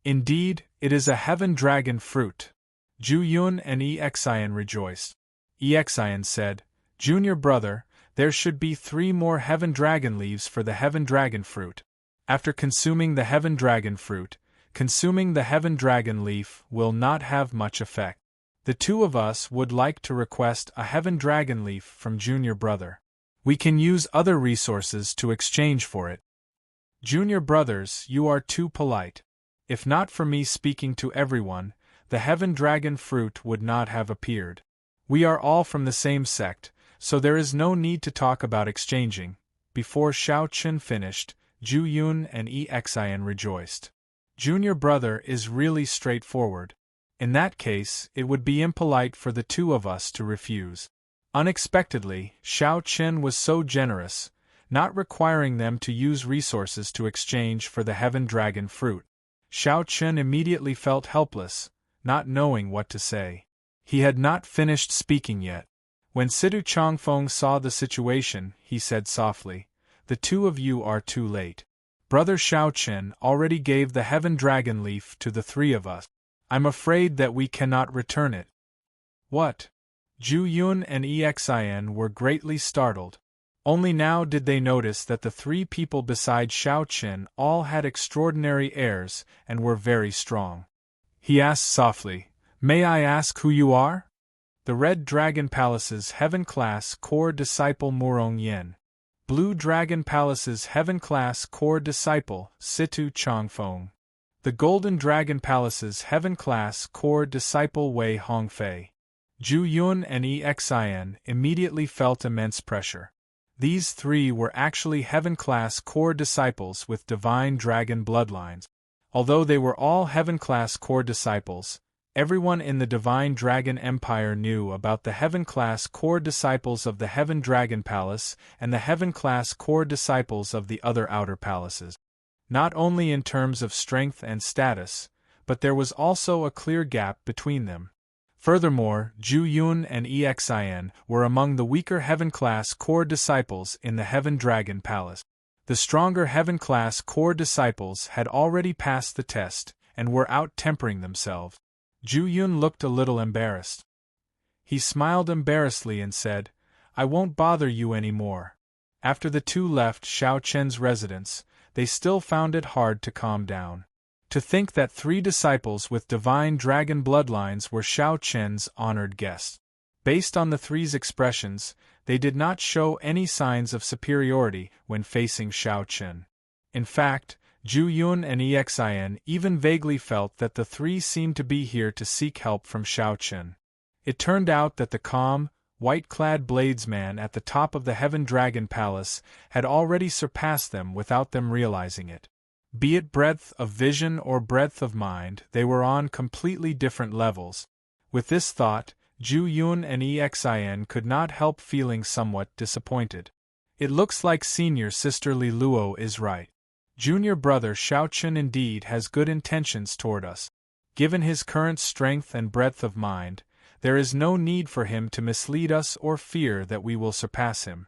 "Indeed, it is a Heaven Dragon fruit." Zhu Yun and Exin rejoiced. Exian said, "Junior brother, there should be 3 more heaven dragon leaves for the heaven dragon fruit. After consuming the heaven dragon fruit, consuming the heaven dragon leaf will not have much effect. The 2 of us would like to request a heaven dragon leaf from junior brother. We can use other resources to exchange for it." "Junior brothers, you are too polite. If not for me speaking to everyone, the heaven dragon fruit would not have appeared. We are all from the same sect, so there is no need to talk about exchanging." Before Shao Chen finished, Zhu Yun and Exian rejoiced. "Junior brother is really straightforward. In that case, it would be impolite for the 2 of us to refuse." Unexpectedly, Shao Chen was so generous, not requiring them to use resources to exchange for the heaven dragon fruit. Shao Chen immediately felt helpless, not knowing what to say. He had not finished speaking yet. When Situ Changfeng saw the situation, he said softly, "The 2 of you are too late. Brother Shao Chen already gave the heaven dragon leaf to the 3 of us. I'm afraid that we cannot return it." "What?" Zhu Yun and Exian were greatly startled. Only now did they notice that the 3 people beside Shao Chen all had extraordinary airs and were very strong. He asked softly, "May I ask who you are?" "The Red Dragon Palace's Heaven Class Core Disciple Murong Yen. Blue Dragon Palace's Heaven Class Core Disciple Situ Changfeng. The Golden Dragon Palace's Heaven Class Core Disciple Wei Hongfei." Zhu Yun and Exian immediately felt immense pressure. These 3 were actually Heaven-class core disciples with divine dragon bloodlines. Although they were all Heaven-class core disciples, everyone in the Divine Dragon Empire knew about the Heaven-class core disciples of the Heaven Dragon Palace and the Heaven-class core disciples of the other outer palaces. Not only in terms of strength and status, but there was also a clear gap between them. Furthermore, Zhu Yun and Exian were among the weaker Heaven-class core disciples in the Heaven Dragon Palace. The stronger Heaven-class core disciples had already passed the test and were out-tempering themselves. Zhu Yun looked a little embarrassed. He smiled embarrassedly and said, "I won't bother you any more." After the 2 left Shao Chen's residence, they still found it hard to calm down. To think that 3 disciples with divine dragon bloodlines were Shao Chen's honored guests. Based on the 3's expressions, they did not show any signs of superiority when facing Shao Chen. In fact, Zhu Yun and Exian even vaguely felt that the 3 seemed to be here to seek help from Shao Chen. It turned out that the calm, white-clad bladesman at the top of the Heaven Dragon Palace had already surpassed them without them realizing it. Be it breadth of vision or breadth of mind, they were on completely different levels. With this thought, Zhu Yun and Exian could not help feeling somewhat disappointed. It looks like senior sister Li Luo is right. Junior brother Shao Chen indeed has good intentions toward us. Given his current strength and breadth of mind, there is no need for him to mislead us or fear that we will surpass him.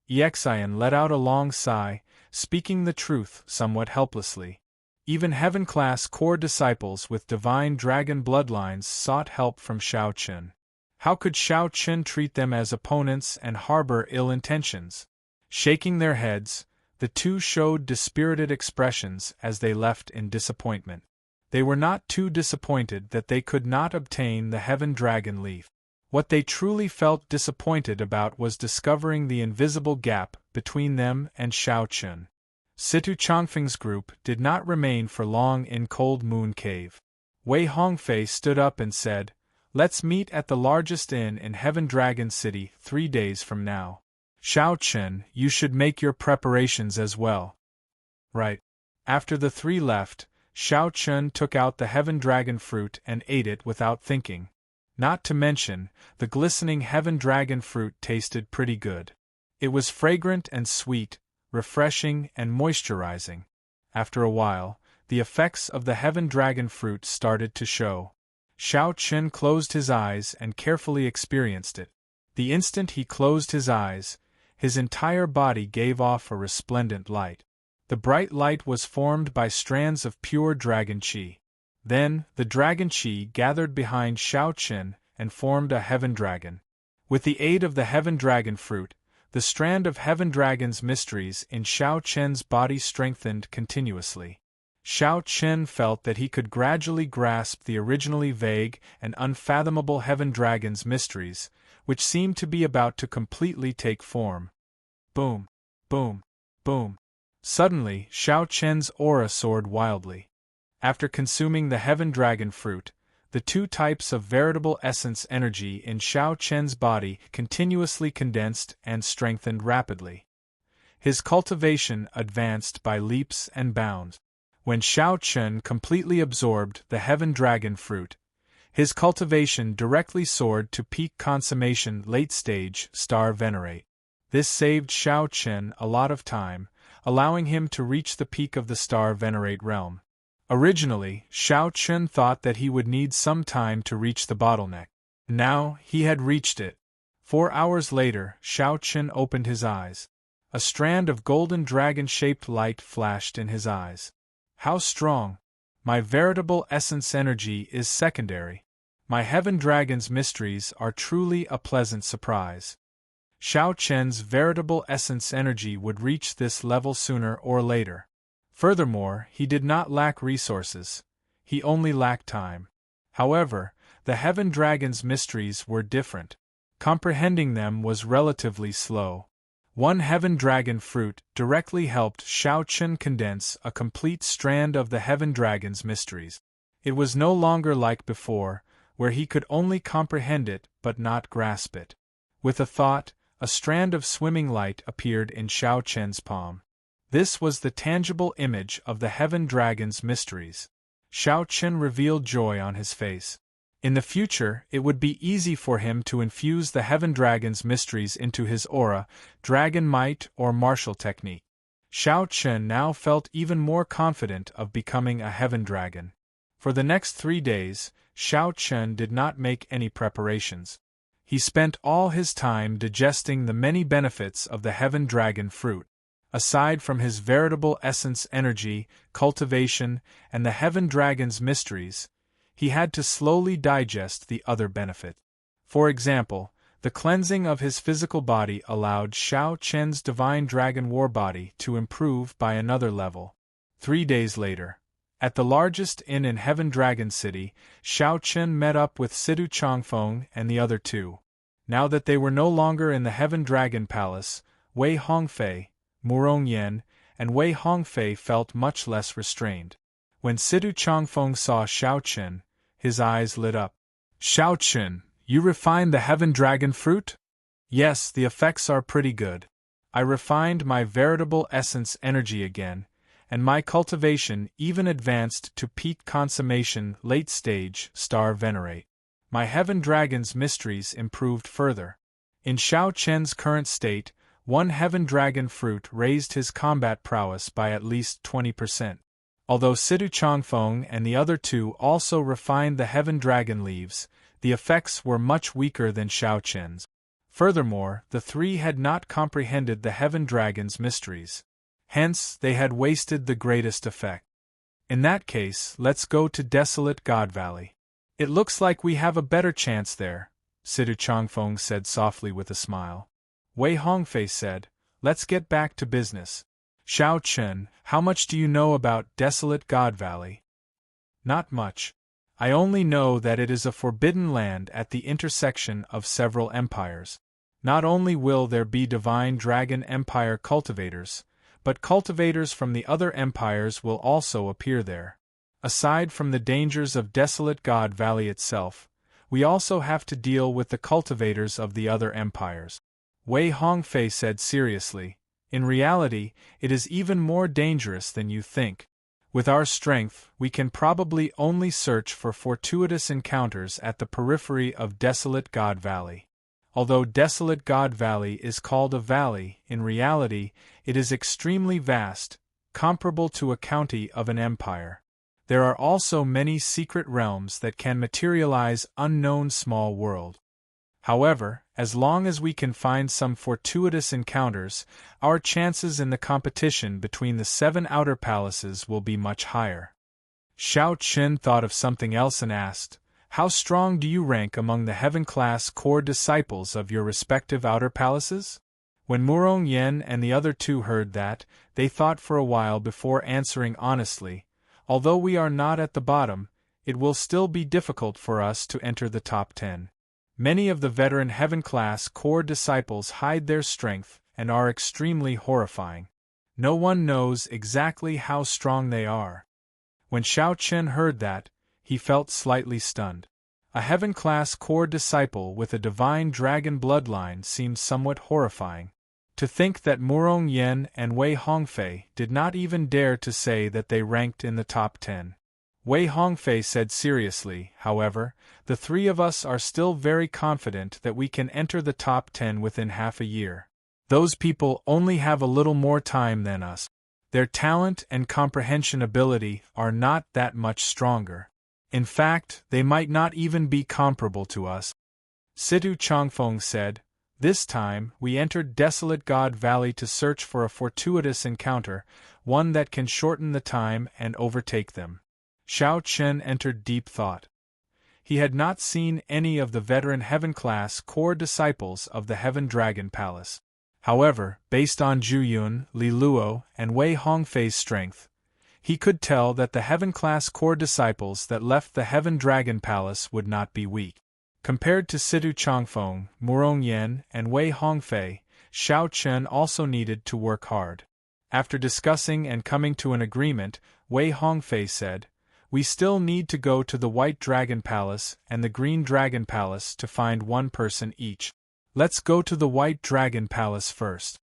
Exian let out a long sigh, speaking the truth somewhat helplessly. Even Heaven-class core disciples with divine dragon bloodlines sought help from Shao Chen. How could Shao Chen treat them as opponents and harbor ill intentions? Shaking their heads, the 2 showed dispirited expressions as they left in disappointment. They were not too disappointed that they could not obtain the Heaven Dragon Leaf. What they truly felt disappointed about was discovering the invisible gap between them and Shao Chen. Situ Changfeng's group did not remain for long in Cold Moon Cave. Wei Hongfei stood up and said, "Let's meet at the largest inn in Heaven Dragon City 3 days from now. Shao Chen, you should make your preparations as well." "Right." After the 3 left, Shao Chen took out the Heaven Dragon fruit and ate it without thinking. Not to mention, the glistening Heaven Dragon fruit tasted pretty good. It was fragrant and sweet, refreshing and moisturizing. After a while, the effects of the Heaven Dragon fruit started to show. Shao Chen closed his eyes and carefully experienced it. The instant he closed his eyes, his entire body gave off a resplendent light. The bright light was formed by strands of pure dragon qi. Then, the dragon qi gathered behind Shao Chen and formed a heaven dragon. With the aid of the Heaven Dragon Fruit, the strand of Heaven Dragon's mysteries in Xiao Chen's body strengthened continuously. Xiao Chen felt that he could gradually grasp the originally vague and unfathomable Heaven Dragon's mysteries, which seemed to be about to completely take form. Boom! Boom! Boom! Suddenly, Xiao Chen's aura soared wildly. After consuming the Heaven Dragon Fruit, the two types of veritable essence energy in Xiao Chen's body continuously condensed and strengthened rapidly. His cultivation advanced by leaps and bounds. When Xiao Chen completely absorbed the Heaven Dragon Fruit, his cultivation directly soared to peak consummation late-stage star venerate. This saved Xiao Chen a lot of time, allowing him to reach the peak of the star venerate realm. Originally, Xiao Chen thought that he would need some time to reach the bottleneck. Now, he had reached it. 4 hours later, Xiao Chen opened his eyes. A strand of golden dragon-shaped light flashed in his eyes. How strong! My veritable essence energy is secondary. My Heaven Dragon's mysteries are truly a pleasant surprise. Xiao Chen's veritable essence energy would reach this level sooner or later. Furthermore, he did not lack resources. He only lacked time. However, the Heaven Dragon's mysteries were different. Comprehending them was relatively slow. One Heaven Dragon Fruit directly helped Xiao Chen condense a complete strand of the Heaven Dragon's mysteries. It was no longer like before, where he could only comprehend it but not grasp it. With a thought, a strand of swimming light appeared in Xiao Chen's palm. This was the tangible image of the Heaven Dragon's mysteries. Xiao Chen revealed joy on his face. In the future, it would be easy for him to infuse the Heaven Dragon's mysteries into his aura, dragon might, or martial technique. Xiao Chen now felt even more confident of becoming a Heaven Dragon. For the next 3 days, Xiao Chen did not make any preparations. He spent all his time digesting the many benefits of the Heaven Dragon Fruit. Aside from his veritable essence energy, cultivation, and the Heaven Dragon's mysteries, he had to slowly digest the other benefits. For example, the cleansing of his physical body allowed Xiao Chen's Divine Dragon War body to improve by another level. 3 days later, at the largest inn in Heaven Dragon City, Xiao Chen met up with Sidu Changfeng and the other two. Now that they were no longer in the Heaven Dragon Palace, Wei Hongfei, Murong Yan, and Wei Hongfei felt much less restrained. When Sidu Changfeng saw Xiao Chen, his eyes lit up. Xiao Chen, you refined the Heaven Dragon Fruit? Yes, the effects are pretty good. I refined my veritable essence energy again, and my cultivation even advanced to peak consummation late stage star venerate. My Heaven Dragon's mysteries improved further. In Xiao Chen's current state, one Heaven Dragon Fruit raised his combat prowess by at least 20%. Although Sidu Changfeng and the other two also refined the Heaven Dragon leaves, the effects were much weaker than Xiao Chen's. Furthermore, the three had not comprehended the Heaven Dragon's mysteries. Hence, they had wasted the greatest effect. In that case, let's go to Desolate God Valley. It looks like we have a better chance there, Sidu Changfeng said softly with a smile. Wei Hongfei said, let's get back to business. Xiao Chen, how much do you know about Desolate God Valley? Not much. I only know that it is a forbidden land at the intersection of several empires. Not only will there be Divine Dragon Empire cultivators, but cultivators from the other empires will also appear there. Aside from the dangers of Desolate God Valley itself, we also have to deal with the cultivators of the other empires. Wei Hongfei said seriously, in reality, it is even more dangerous than you think. With our strength, we can probably only search for fortuitous encounters at the periphery of Desolate God Valley. Although Desolate God Valley is called a valley, in reality, it is extremely vast, comparable to a county of an empire. There are also many secret realms that can materialize unknown small world. However, as long as we can find some fortuitous encounters, our chances in the competition between the 7 outer palaces will be much higher. Xiao Chen thought of something else and asked, How strong do you rank among the heaven-class core disciples of your respective outer palaces? When Murong Yen and the other two heard that, they thought for a while before answering honestly, although we are not at the bottom, it will still be difficult for us to enter the top 10. Many of the veteran heaven-class core disciples hide their strength and are extremely horrifying. No one knows exactly how strong they are. When Xiao Chen heard that, he felt slightly stunned. A heaven-class core disciple with a divine dragon bloodline seemed somewhat horrifying. To think that Murong Yen and Wei Hongfei did not even dare to say that they ranked in the top 10. Wei Hongfei said seriously, however, the three of us are still very confident that we can enter the top 10 within half a year. Those people only have a little more time than us. Their talent and comprehension ability are not that much stronger. In fact, they might not even be comparable to us. Situ Changfeng said, this time, we entered Desolate God Valley to search for a fortuitous encounter, one that can shorten the time and overtake them. Xiao Chen entered deep thought. He had not seen any of the veteran heaven-class core disciples of the Heaven Dragon Palace. However, based on Zhu Yun, Li Luo, and Wei Hongfei's strength, he could tell that the heaven-class core disciples that left the Heaven Dragon Palace would not be weak. Compared to Situ Changfeng, Murong Yen, and Wei Hongfei, Xiao Chen also needed to work hard. After discussing and coming to an agreement, Wei Hongfei said, we still need to go to the White Dragon Palace and the Green Dragon Palace to find one person each. Let's go to the White Dragon Palace first.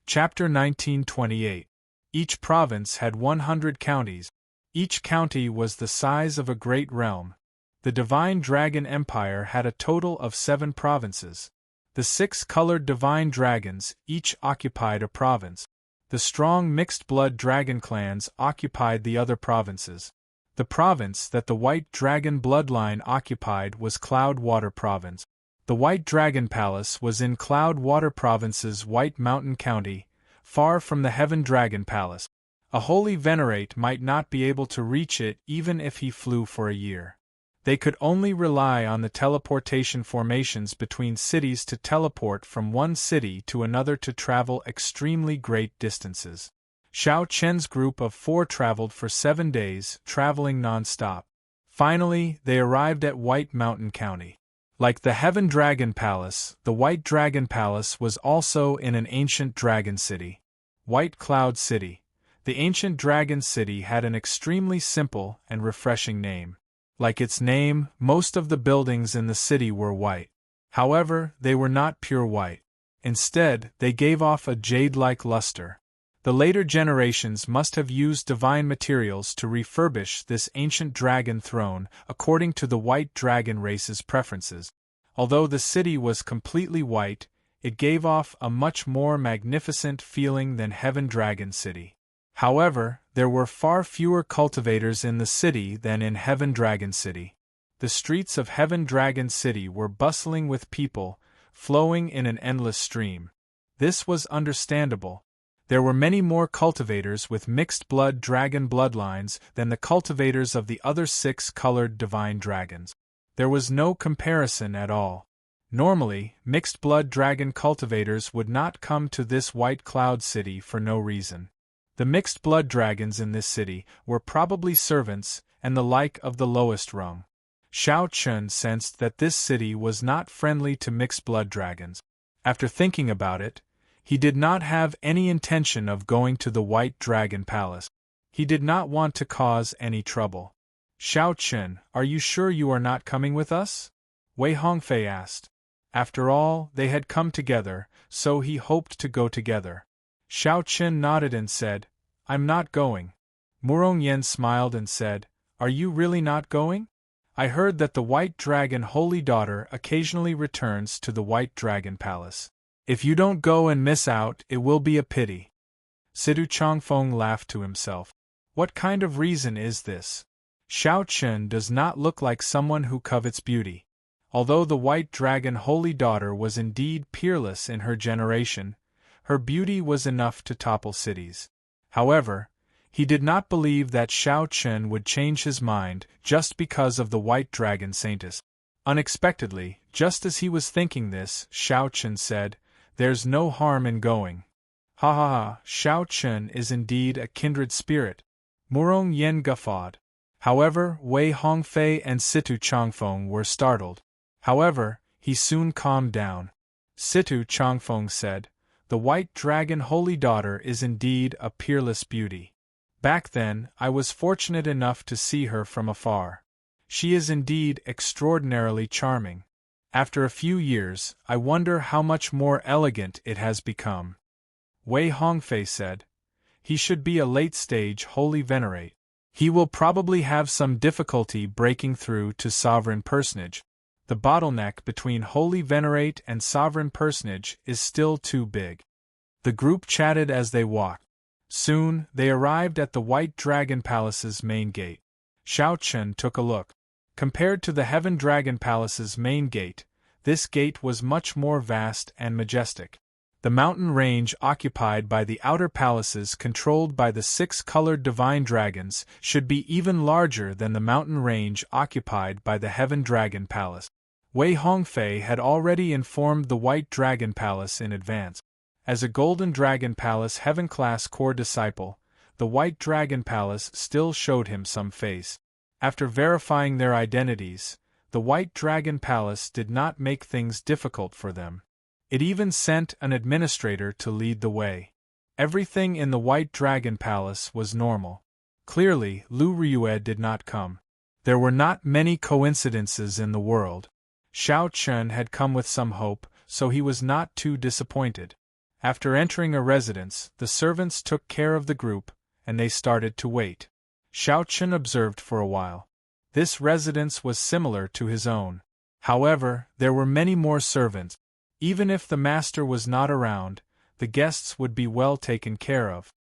Chapter 1928. Each province had 100 counties. Each county was the size of a great realm. The Divine Dragon Empire had a total of 7 provinces. The 6 colored divine dragons each occupied a province. The strong mixed-blood dragon clans occupied the other provinces. The province that the White Dragon bloodline occupied was Cloudwater Province. The White Dragon Palace was in Cloudwater Province's White Mountain County, far from the Heaven Dragon Palace. A holy venerate might not be able to reach it even if he flew for a year. They could only rely on the teleportation formations between cities to teleport from one city to another to travel extremely great distances. Xiao Chen's group of 4 traveled for 7 days, traveling non-stop. Finally, they arrived at White Mountain County. Like the Heaven Dragon Palace, the White Dragon Palace was also in an ancient dragon city. White Cloud City. The ancient dragon city had an extremely simple and refreshing name. Like its name, most of the buildings in the city were white. However, they were not pure white. Instead, they gave off a jade-like luster. The later generations must have used divine materials to refurbish this ancient dragon throne according to the white dragon race's preferences. Although the city was completely white, it gave off a much more magnificent feeling than Heaven Dragon City. However, there were far fewer cultivators in the city than in Heaven Dragon City. The streets of Heaven Dragon City were bustling with people, flowing in an endless stream. This was understandable. There were many more cultivators with mixed-blood dragon bloodlines than the cultivators of the other 6 colored divine dragons. There was no comparison at all. Normally, mixed-blood dragon cultivators would not come to this White Cloud City for no reason. The mixed-blood dragons in this city were probably servants and the like of the lowest rung. Xiao Chen sensed that this city was not friendly to mixed-blood dragons. After thinking about it, he did not have any intention of going to the White Dragon Palace. He did not want to cause any trouble. Xiao Chen, are you sure you are not coming with us? Wei Hongfei asked. After all, they had come together, so he hoped to go together. Xiao Chen nodded and said, I'm not going. Murong Yen smiled and said, Are you really not going? I heard that the White Dragon Holy Daughter occasionally returns to the White Dragon Palace. If you don't go and miss out, it will be a pity. Situ Changfeng laughed to himself. What kind of reason is this? Xiao Chen does not look like someone who covets beauty. Although the White Dragon Holy Daughter was indeed peerless in her generation, her beauty was enough to topple cities. However, He did not believe that Xiao Chen would change his mind just because of the White Dragon Saintess. Unexpectedly, just as he was thinking this, Xiao Chen said, "There's no harm in going." Ha ha ha, Xiao Chen is indeed a kindred spirit. Murong Yen guffawed. However, Wei Hongfei and Situ Changfeng were startled. However, he soon calmed down. Situ Changfeng said, "The White Dragon Holy Daughter is indeed a peerless beauty. Back then, I was fortunate enough to see her from afar. She is indeed extraordinarily charming. After a few years, I wonder how much more elegant it has become." Wei Hongfei said, "He should be a late-stage Holy Venerate. He will probably have some difficulty breaking through to Sovereign Personage. The bottleneck between Holy Venerate and Sovereign Personage is still too big." The group chatted as they walked. Soon, they arrived at the White Dragon Palace's main gate. Xiao Chen took a look. Compared to the Heaven Dragon Palace's main gate, this gate was much more vast and majestic. The mountain range occupied by the outer palaces controlled by the 6-colored divine dragons should be even larger than the mountain range occupied by the Heaven Dragon Palace. Wei Hongfei had already informed the White Dragon Palace in advance. As a Golden Dragon Palace Heaven-class core disciple, the White Dragon Palace still showed him some face. After verifying their identities, the White Dragon Palace did not make things difficult for them. It even sent an administrator to lead the way. Everything in the White Dragon Palace was normal. Clearly, Lu Ryue did not come. There were not many coincidences in the world. Xiao Chen had come with some hope, so he was not too disappointed. After entering a residence, the servants took care of the group, and they started to wait. Xiao Chen observed for a while. This residence was similar to his own. However, there were many more servants. Even if the master was not around, the guests would be well taken care of.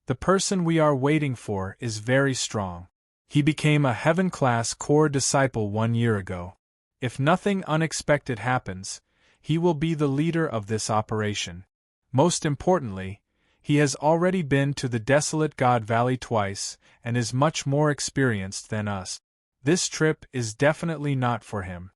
The person we are waiting for is very strong. He became a Heaven-class core disciple 1 year ago. If nothing unexpected happens, he will be the leader of this operation. Most importantly, he has already been to the Desolate God Valley twice and is much more experienced than us. This trip is definitely not for him.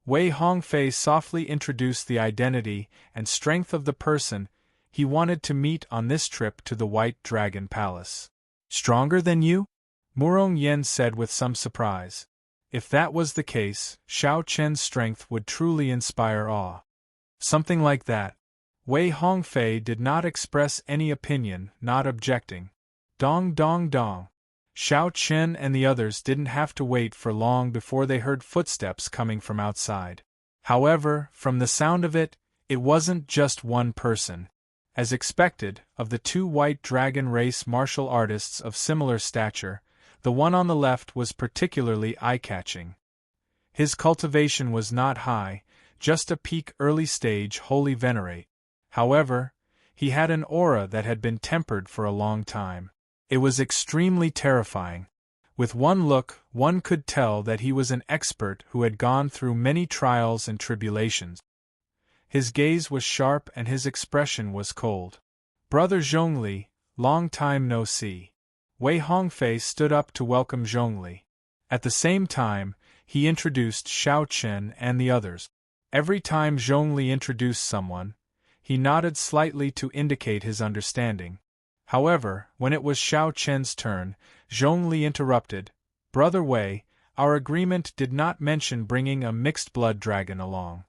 Wei Hongfei softly introduced the identity and strength of the person he wanted to meet on this trip to the White Dragon Palace. "Stronger than you?" Murong Yen said with some surprise. If that was the case, Xiao Chen's strength would truly inspire awe. Something like that. Wei Hongfei did not express any opinion, not objecting. Dong dong dong. Xiao Chen and the others didn't have to wait for long before they heard footsteps coming from outside. However, from the sound of it, it wasn't just one person. As expected, of the 2 White Dragon race martial artists of similar stature, the one on the left was particularly eye-catching. His cultivation was not high, just a peak early-stage Holy Venerate. However, he had an aura that had been tempered for a long time. It was extremely terrifying. With one look, one could tell that he was an expert who had gone through many trials and tribulations. His gaze was sharp and his expression was cold. "Brother Zhongli, long time no see." Wei Hongfei stood up to welcome Zhongli. At the same time, he introduced Xiao Chen and the others. Every time Zhongli introduced someone, he nodded slightly to indicate his understanding. However, when it was Xiao Chen's turn, Zhongli interrupted, "Brother Wei, our agreement did not mention bringing a mixed-blood dragon along."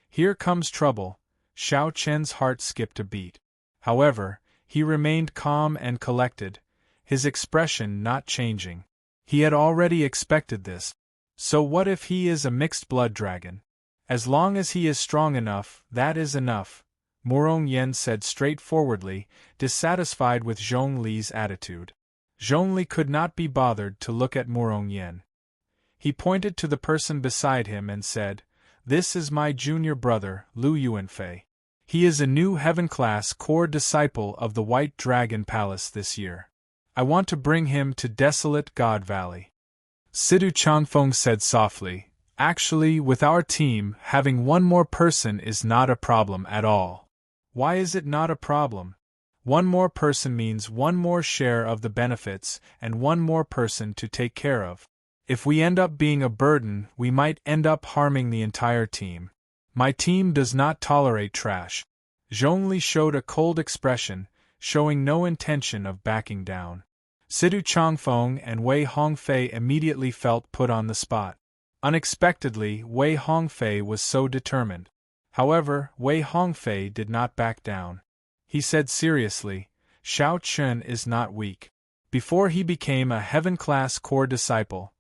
Here comes trouble. Xiao Chen's heart skipped a beat. However, he remained calm and collected, his expression not changing. He had already expected this. So what if he is a mixed-blood dragon? As long as he is strong enough, that is enough, Murong Yen said straightforwardly, dissatisfied with Zhongli's attitude. Zhongli could not be bothered to look at Murong Yen. He pointed to the person beside him and said, "This is my junior brother, Lu Yuanfei. He is a new Heaven-class core disciple of the White Dragon Palace this year. I want to bring him to Desolate God Valley." Sidu Changfeng said softly, "Actually, with our team, having one more person is not a problem at all." "Why is it not a problem?" One more person means one more share of the benefits and one more person to take care of. If we end up being a burden, we might end up harming the entire team. My team does not tolerate trash. Zhongli showed a cold expression, showing no intention of backing down. Sidu Changfeng and Wei Hongfei immediately felt put on the spot. Unexpectedly, Wei Hongfei was so determined. However, Wei Hongfei did not back down. He said seriously, Xiao Chun is not weak. Before he became a heaven-class core disciple,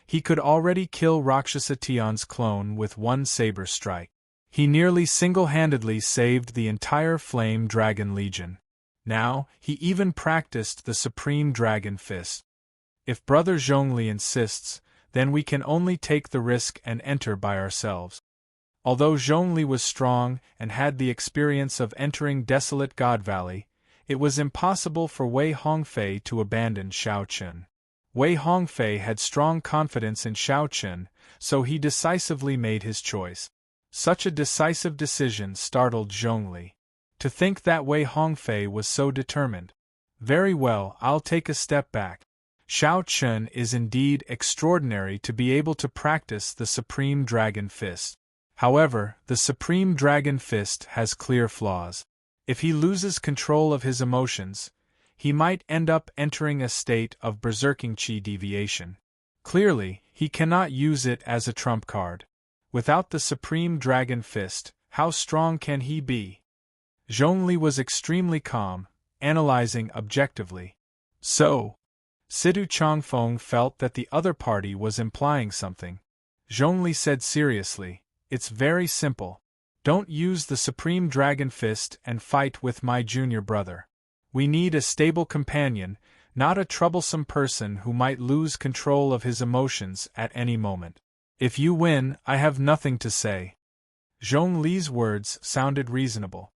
he could already kill Rakshasa Tion's clone with one saber strike. He nearly single-handedly saved the entire Flame Dragon Legion. Now, he even practiced the Supreme Dragon Fist. If Brother Zhongli insists, then we can only take the risk and enter by ourselves. Although Zhongli was strong and had the experience of entering desolate God Valley, it was impossible for Wei Hongfei to abandon Xiao Chun. Wei Hongfei had strong confidence in Xiao Chun, so he decisively made his choice. Such a decisive decision startled Zhongli. To think that Wei Hongfei was so determined. Very well, I'll take a step back. Xiao Chun is indeed extraordinary to be able to practice the Supreme Dragon Fist. However, the Supreme Dragon Fist has clear flaws. If he loses control of his emotions, he might end up entering a state of berserking chi deviation. Clearly, he cannot use it as a trump card. Without the Supreme Dragon Fist, how strong can he be? Zhongli was extremely calm, analyzing objectively. So, Sidu Changfeng felt that the other party was implying something. Zhongli said seriously, it's very simple. Don't use the Supreme Dragon Fist and fight with my junior brother. We need a stable companion, not a troublesome person who might lose control of his emotions at any moment. If you win, I have nothing to say. Zhongli's words sounded reasonable.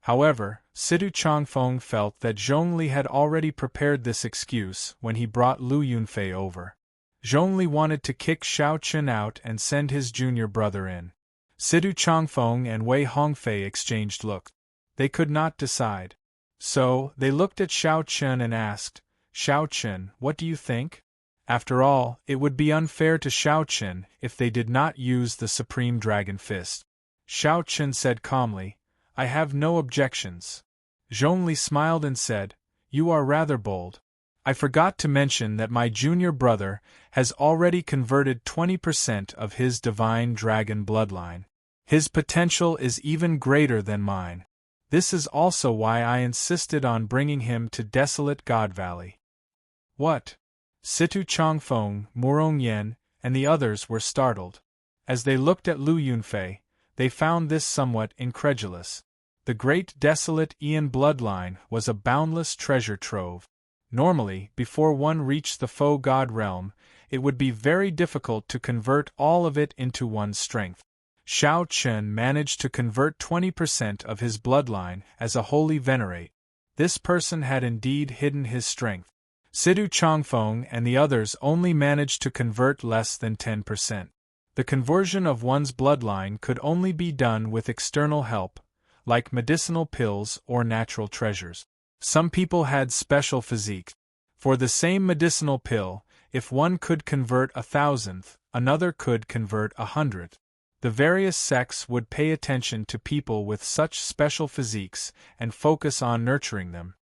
However, Sidu Changfeng felt that Zhongli had already prepared this excuse when he brought Lu Yunfei over. Zhongli wanted to kick Xiao Chun out and send his junior brother in. Sidu Changfeng and Wei Hongfei exchanged looks. They could not decide. So, they looked at Xiao Chun and asked, Xiao Chun, what do you think? After all, it would be unfair to Xiao Chun if they did not use the Supreme Dragon Fist. Xiao Chun said calmly, I have no objections. Zhongli smiled and said, You are rather bold. I forgot to mention that my junior brother has already converted 20% of his divine dragon bloodline. His potential is even greater than mine. This is also why I insisted on bringing him to desolate God Valley. What? Situ Changfeng, Murong Yen, and the others were startled. As they looked at Lu Yunfei, they found this somewhat incredulous. The great desolate Ian bloodline was a boundless treasure trove. Normally, before one reached the faux god realm, it would be very difficult to convert all of it into one's strength. Xiao Chun managed to convert 20% of his bloodline as a holy venerate. This person had indeed hidden his strength. Sidu Changfeng and the others only managed to convert less than 10%. The conversion of one's bloodline could only be done with external help, like medicinal pills or natural treasures. Some people had special physiques. For the same medicinal pill, if one could convert 1,000th, another could convert 100th. The various sects would pay attention to people with such special physiques and focus on nurturing them.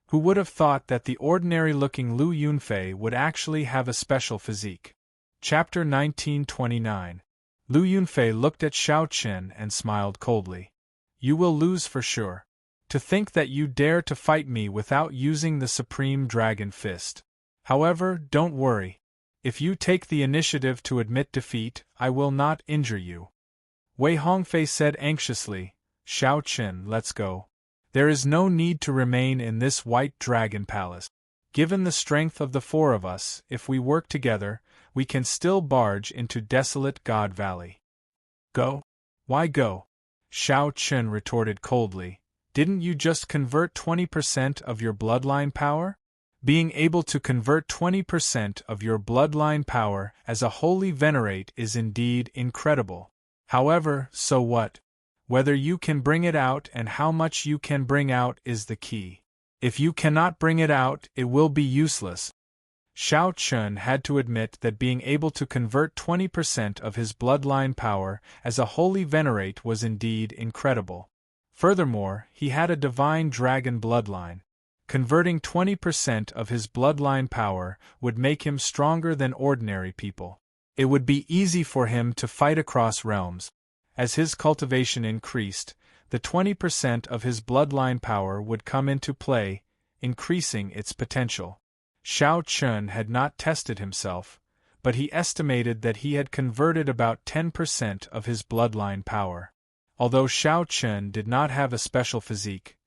Who would have thought that the ordinary-looking Lu Yunfei would actually have a special physique? Chapter 1929. Lu Yunfei looked at Xiao Chun and smiled coldly. You will lose for sure. To think that you dare to fight me without using the Supreme Dragon Fist. However, don't worry. If you take the initiative to admit defeat, I will not injure you. Wei Hongfei said anxiously, Xiao Chun, let's go. There is no need to remain in this white dragon palace. Given the strength of the four of us, if we work together, we can still barge into desolate God Valley. Go? Why go? Xiao Chun retorted coldly. Didn't you just convert 20% of your bloodline power? Being able to convert 20% of your bloodline power as a holy venerate is indeed incredible. However, so what? Whether you can bring it out and how much you can bring out is the key. If you cannot bring it out, it will be useless. Xiao Chun had to admit that being able to convert 20% of his bloodline power as a holy venerate was indeed incredible. Furthermore, he had a divine dragon bloodline. Converting 20% of his bloodline power would make him stronger than ordinary people. It would be easy for him to fight across realms. As his cultivation increased, the 20% of his bloodline power would come into play, increasing its potential. Xiao Chun had not tested himself, but he estimated that he had converted about 10% of his bloodline power. Although Xiao Chun did not have a special physique,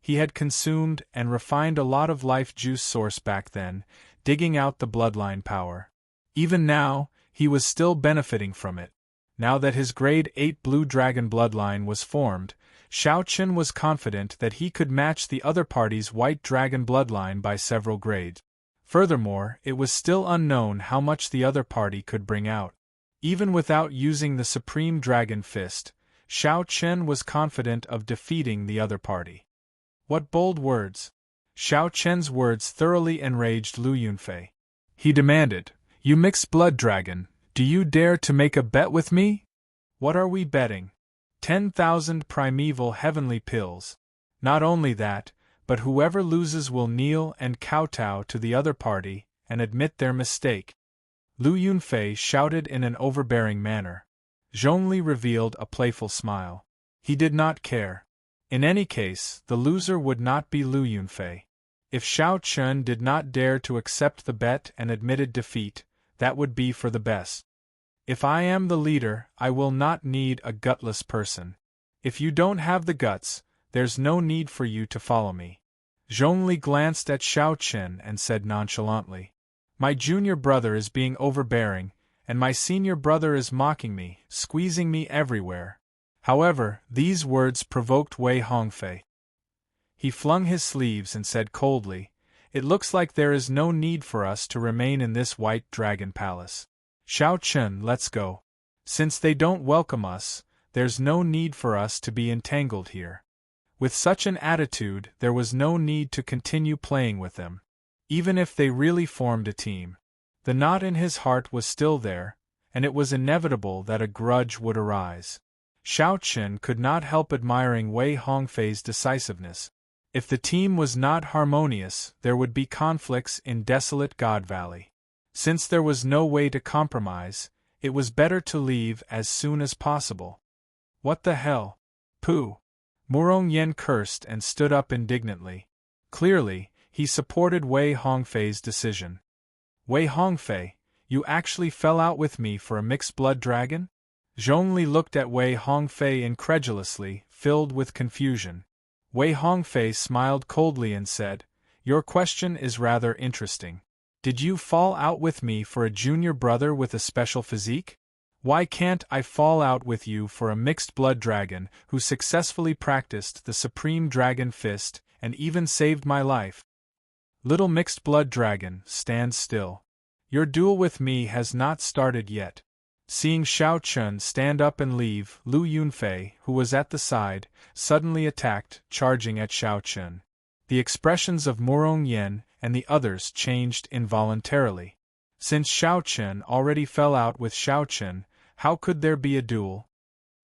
he had consumed and refined a lot of life juice source back then, digging out the bloodline power. Even now, he was still benefiting from it. Now that his grade 8 blue dragon bloodline was formed, Xiao Chun was confident that he could match the other party's white dragon bloodline by several grades. Furthermore, it was still unknown how much the other party could bring out. Even without using the Supreme Dragon Fist, Xiao Chun was confident of defeating the other party. What bold words! Xiao Chun's words thoroughly enraged Lu Yunfei. He demanded, "You mixed blood dragon, do you dare to make a bet with me?" "What are we betting?" 10,000 primeval heavenly pills. Not only that, but whoever loses will kneel and kowtow to the other party and admit their mistake. Lu Yunfei shouted in an overbearing manner. Zhongli revealed a playful smile. He did not care. In any case, the loser would not be Lu Yunfei. If Xiao Chun did not dare to accept the bet and admitted defeat, that would be for the best. If I am the leader, I will not need a gutless person. If you don't have the guts, there's no need for you to follow me. Zhongli glanced at Xiao Chun and said nonchalantly, "My junior brother is being overbearing, and my senior brother is mocking me, squeezing me everywhere." However, these words provoked Wei Hongfei. He flung his sleeves and said coldly, "It looks like there is no need for us to remain in this white dragon palace. Xiao Chun, let's go. Since they don't welcome us, there's no need for us to be entangled here." With such an attitude, there was no need to continue playing with them. Even if they really formed a team. The knot in his heart was still there, and it was inevitable that a grudge would arise. Xiao Chun could not help admiring Wei Hongfei's decisiveness. If the team was not harmonious, there would be conflicts in desolate God Valley. Since there was no way to compromise, it was better to leave as soon as possible. What the hell? Pooh! Murong Yen cursed and stood up indignantly. Clearly, he supported Wei Hongfei's decision. "Wei Hongfei, you actually fell out with me for a mixed blood dragon?" Zhongli looked at Wei Hongfei incredulously, filled with confusion. Wei Hongfei smiled coldly and said, "Your question is rather interesting. Did you fall out with me for a junior brother with a special physique? Why can't I fall out with you for a mixed blood dragon who successfully practiced the Supreme Dragon Fist and even saved my life? Little mixed blood dragon, stand still. Your duel with me has not started yet." Seeing Xiao Chun stand up and leave, Lu Yunfei, who was at the side, suddenly attacked, charging at Xiao Chun. The expressions of Murong Yen and the others changed involuntarily. Since Xiao Chun already fell out with Xiao Chun, how could there be a duel?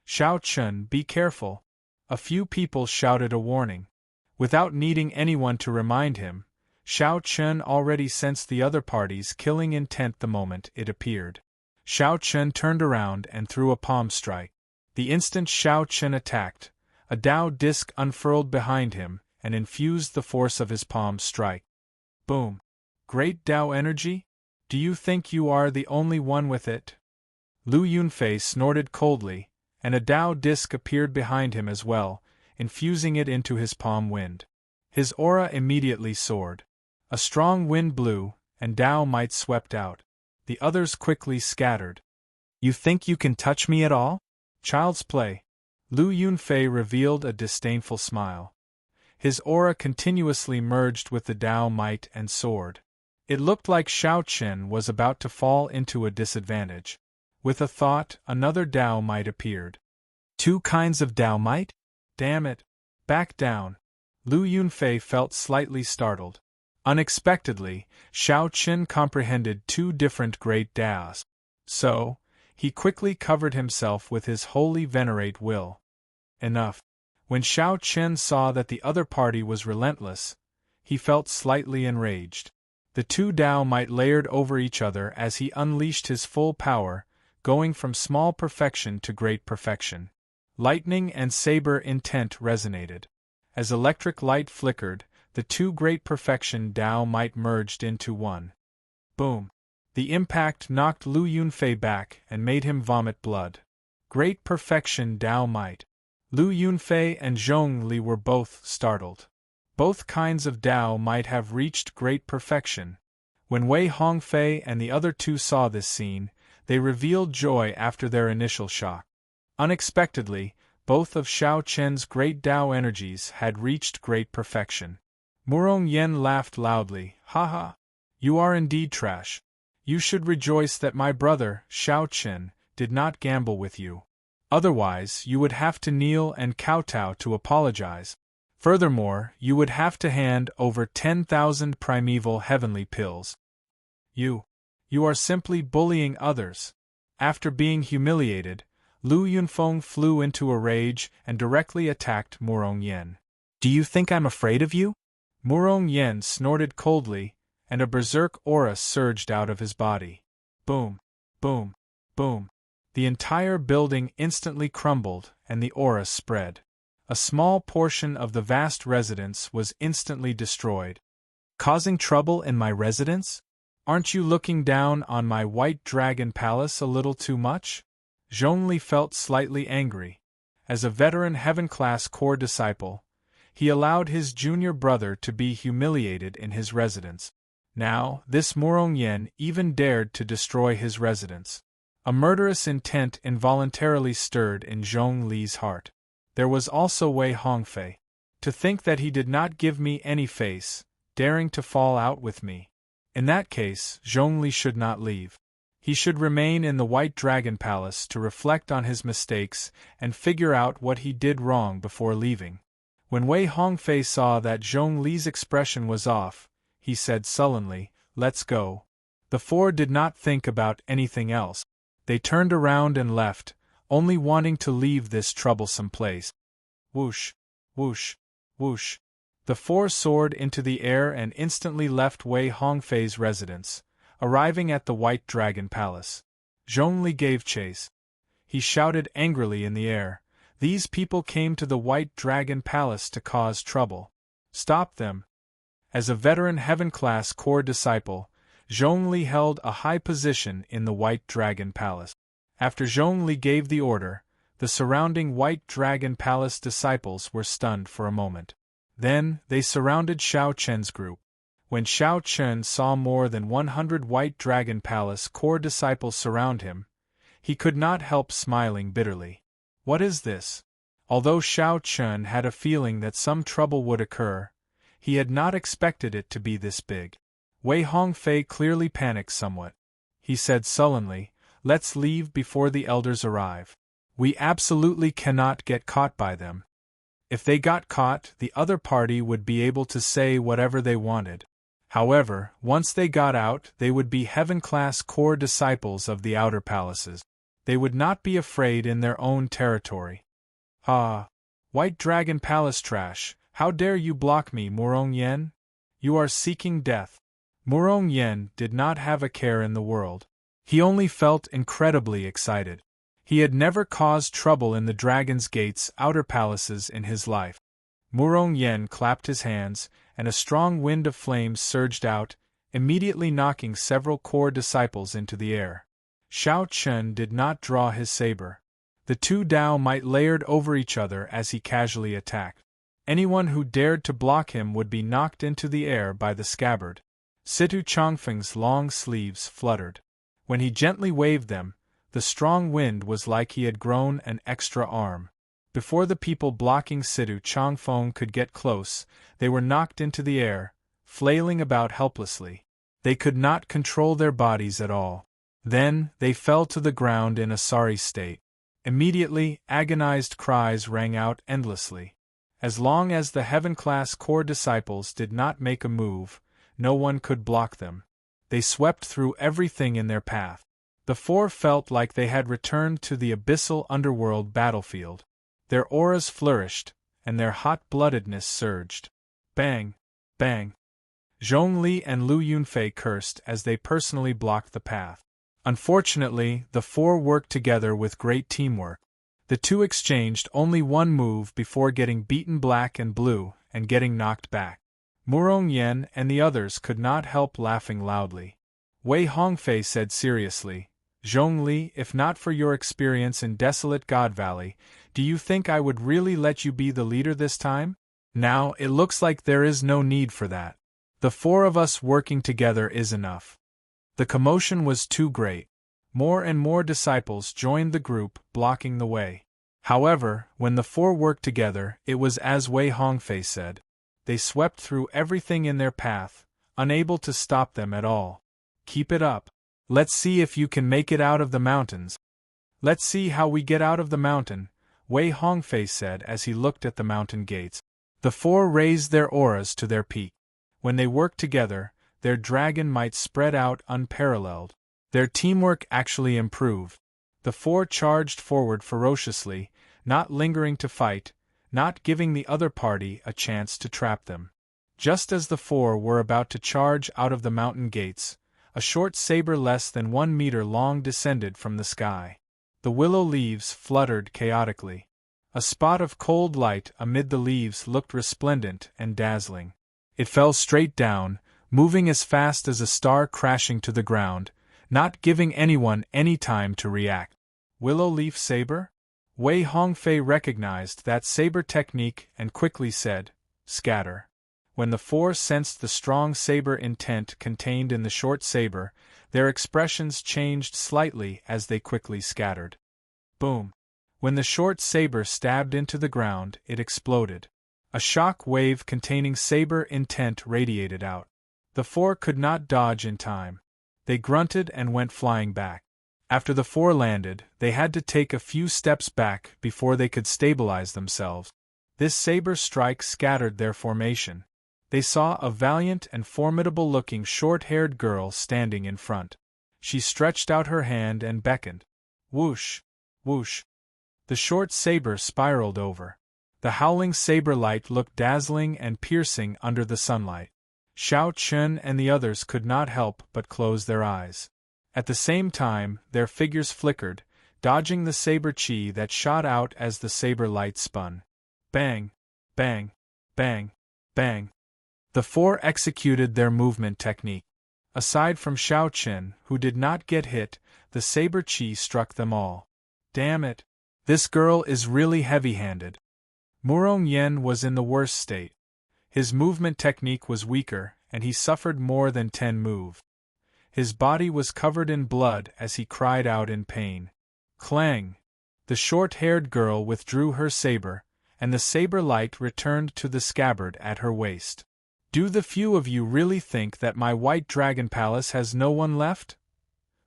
"Xiao Chun, be careful!" A few people shouted a warning. Without needing anyone to remind him, Xiao Chun already sensed the other party's killing intent the moment it appeared. Xiao Chun turned around and threw a palm strike. The instant Xiao Chun attacked, a Tao disc unfurled behind him and infused the force of his palm strike. Boom! Great Tao energy? Do you think you are the only one with it? Lu Yunfei snorted coldly, and a Tao disc appeared behind him as well, infusing it into his palm wind. His aura immediately soared. A strong wind blew, and Tao might swept out. The others quickly scattered. "You think you can touch me at all? Child's play." Lu Yunfei revealed a disdainful smile. His aura continuously merged with the Tao might and soared. It looked like Xiao Chun was about to fall into a disadvantage. With a thought, another Tao might appeared. "Two kinds of Tao might? Damn it! Back down!" Lu Yunfei felt slightly startled. Unexpectedly, Shao Chen comprehended two different great Daos. So, he quickly covered himself with his holy venerate will. Enough. When Shao Chen saw that the other party was relentless, he felt slightly enraged. The two Dao might layered over each other as he unleashed his full power, going from small perfection to great perfection. Lightning and saber intent resonated. As electric light flickered, the two great perfection Dao might merged into one. Boom! The impact knocked Lu Yunfei back and made him vomit blood. Great perfection Dao might. Lu Yunfei and Zhong Li were both startled. Both kinds of Dao might have reached great perfection. When Wei Hongfei and the other two saw this scene, they revealed joy after their initial shock. Unexpectedly, both of Shao Chen's great Dao energies had reached great perfection. Murong Yen laughed loudly. "Haha! You are indeed trash. You should rejoice that my brother, Shao Chen, did not gamble with you. Otherwise, you would have to kneel and kowtow to apologize. Furthermore, you would have to hand over 10,000 primeval heavenly pills. You are simply bullying others." After being humiliated, Lu Yunfeng flew into a rage and directly attacked Murong Yen. "Do you think I'm afraid of you?" Murong Yen snorted coldly, and a berserk aura surged out of his body. Boom! Boom! Boom! The entire building instantly crumbled and the aura spread. A small portion of the vast residence was instantly destroyed. "Causing trouble in my residence? Aren't you looking down on my White Dragon Palace a little too much?" Zhongli felt slightly angry. As a veteran Heaven-class core disciple, he allowed his junior brother to be humiliated in his residence. Now, this Murong Yen even dared to destroy his residence. A murderous intent involuntarily stirred in Zhong Li's heart. There was also Wei Hongfei. To think that he did not give me any face, daring to fall out with me. In that case, Zhongli should not leave. He should remain in the White Dragon Palace to reflect on his mistakes and figure out what he did wrong before leaving. When Wei Hongfei saw that Zhongli's expression was off, he said sullenly, "Let's go." The four did not think about anything else. They turned around and left, only wanting to leave this troublesome place. Whoosh! Whoosh! Whoosh! The four soared into the air and instantly left Wei Hongfei's residence, arriving at the White Dragon Palace. Zhongli gave chase. He shouted angrily in the air, "These people came to the White Dragon Palace to cause trouble. Stop them!" As a veteran Heaven-class core disciple, Zhongli held a high position in the White Dragon Palace. After Zhongli gave the order, the surrounding White Dragon Palace disciples were stunned for a moment. Then, they surrounded Shao Chen's group. When Shao Chen saw more than 100 White Dragon Palace core disciples surround him, he could not help smiling bitterly. What is this? Although Shao Chen had a feeling that some trouble would occur, he had not expected it to be this big. Wei Hongfei clearly panicked somewhat. He said sullenly, "Let's leave before the elders arrive. We absolutely cannot get caught by them. If they got caught, the other party would be able to say whatever they wanted. However, once they got out, they would be Heaven-class core disciples of the outer palaces. They would not be afraid in their own territory." "Ah! White Dragon Palace trash, how dare you block me, Murong Yen? You are seeking death." Murong Yen did not have a care in the world. He only felt incredibly excited. He had never caused trouble in the Dragon's Gate's outer palaces in his life. Murong Yen clapped his hands, and a strong wind of flames surged out, immediately knocking several core disciples into the air. Shao Chen did not draw his saber. The two Dao might layered over each other as he casually attacked. Anyone who dared to block him would be knocked into the air by the scabbard. Situ Changfeng's long sleeves fluttered. When he gently waved them, the strong wind was like he had grown an extra arm. Before the people blocking Situ Changfeng could get close, they were knocked into the air, flailing about helplessly. They could not control their bodies at all. Then, they fell to the ground in a sorry state. Immediately, agonized cries rang out endlessly. As long as the heaven-class core disciples did not make a move, no one could block them. They swept through everything in their path. The four felt like they had returned to the abyssal underworld battlefield. Their auras flourished, and their hot-bloodedness surged. Bang! Bang! Zhongli and Lu Yunfei cursed as they personally blocked the path. Unfortunately, the four worked together with great teamwork. The two exchanged only one move before getting beaten black and blue and getting knocked back. Murong Yen and the others could not help laughing loudly. Wei Hongfei said seriously, "Zhongli, if not for your experience in Desolate God Valley, do you think I would really let you be the leader this time? Now, it looks like there is no need for that. The four of us working together is enough." The commotion was too great. More and more disciples joined the group, blocking the way. However, when the four worked together, it was as Wei Hongfei said. They swept through everything in their path, unable to stop them at all. "Keep it up. Let's see if you can make it out of the mountains." "Let's see how we get out of the mountain," Wei Hongfei said as he looked at the mountain gates. The four raised their auras to their peak. When they worked together, their dragon might spread out unparalleled. Their teamwork actually improved. The four charged forward ferociously, not lingering to fight, not giving the other party a chance to trap them. Just as the four were about to charge out of the mountain gates, a short saber less than 1 meter long descended from the sky. The willow leaves fluttered chaotically. A spot of cold light amid the leaves looked resplendent and dazzling. It fell straight down, moving as fast as a star crashing to the ground, not giving anyone any time to react. Willow leaf saber? Wei Hongfei recognized that saber technique and quickly said, "Scatter." When the four sensed the strong saber intent contained in the short saber, their expressions changed slightly as they quickly scattered. Boom! When the short saber stabbed into the ground, it exploded. A shock wave containing saber intent radiated out. The four could not dodge in time. They grunted and went flying back. After the four landed, they had to take a few steps back before they could stabilize themselves. This saber strike scattered their formation. They saw a valiant and formidable-looking short-haired girl standing in front. She stretched out her hand and beckoned. Whoosh! Whoosh! The short saber spiraled over. The howling saber light looked dazzling and piercing under the sunlight. Xiao Chun and the others could not help but close their eyes. At the same time, their figures flickered, dodging the saber chi that shot out as the saber light spun. Bang! Bang! Bang! Bang! The four executed their movement technique. Aside from Xiao Chun, who did not get hit, the saber chi struck them all. Damn it! This girl is really heavy-handed. Murong Yen was in the worst state. His movement technique was weaker, and he suffered more than 10 moves. His body was covered in blood as he cried out in pain. Clang! The short-haired girl withdrew her saber, and the saber light returned to the scabbard at her waist. "Do the few of you really think that my white dragon palace has no one left?"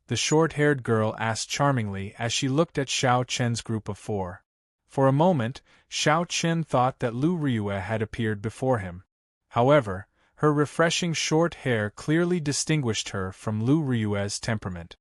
the short-haired girl asked charmingly as she looked at Xiao Chen's group of four. For a moment, Xiao Chen thought that Lu Ryue had appeared before him. However, her refreshing short hair clearly distinguished her from Lu Ryue's temperament.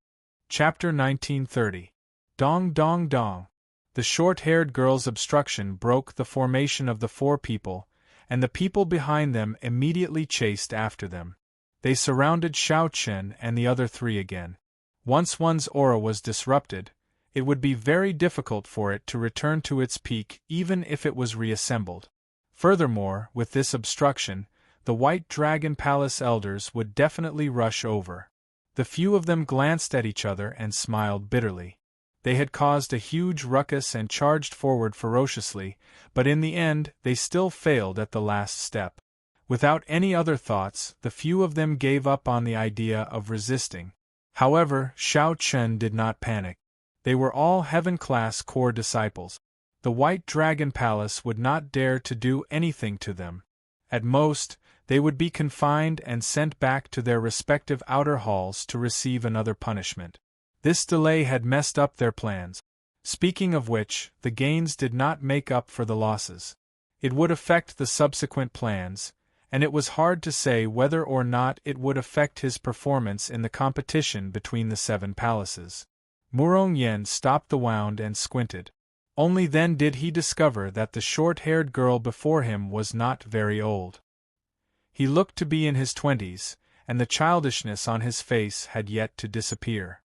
Chapter 1930. Dong Dong Dong. The short-haired girl's obstruction broke the formation of the four people, and the people behind them immediately chased after them. They surrounded Xiao Chen and the other three again. Once one's aura was disrupted, it would be very difficult for it to return to its peak even if it was reassembled. Furthermore, with this obstruction, the White Dragon Palace elders would definitely rush over. The few of them glanced at each other and smiled bitterly. They had caused a huge ruckus and charged forward ferociously, but in the end they still failed at the last step. Without any other thoughts, the few of them gave up on the idea of resisting. However, Xiao Chen did not panic. They were all heaven-class core disciples. The White Dragon Palace would not dare to do anything to them. At most, they would be confined and sent back to their respective outer halls to receive another punishment. This delay had messed up their plans. Speaking of which, the gains did not make up for the losses. It would affect the subsequent plans, and it was hard to say whether or not it would affect his performance in the competition between the 7 palaces. Murong Yen stopped the wound and squinted. Only then did he discover that the short-haired girl before him was not very old. He looked to be in his 20s, and the childishness on his face had yet to disappear.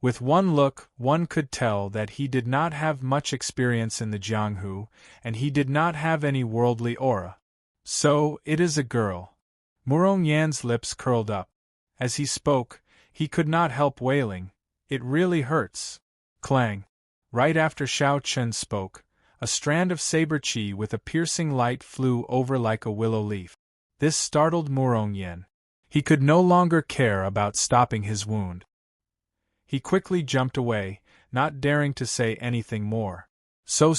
With one look, one could tell that he did not have much experience in the Jianghu, and he did not have any worldly aura. So, it is a girl. Murong Yan's lips curled up. As he spoke, he could not help wailing, "It really hurts." Clang! Right after Xiao Chen spoke, a strand of saber chi with a piercing light flew over like a willow leaf. This startled Murong Yen. He could no longer care about stopping his wound. He quickly jumped away, not daring to say anything more. So.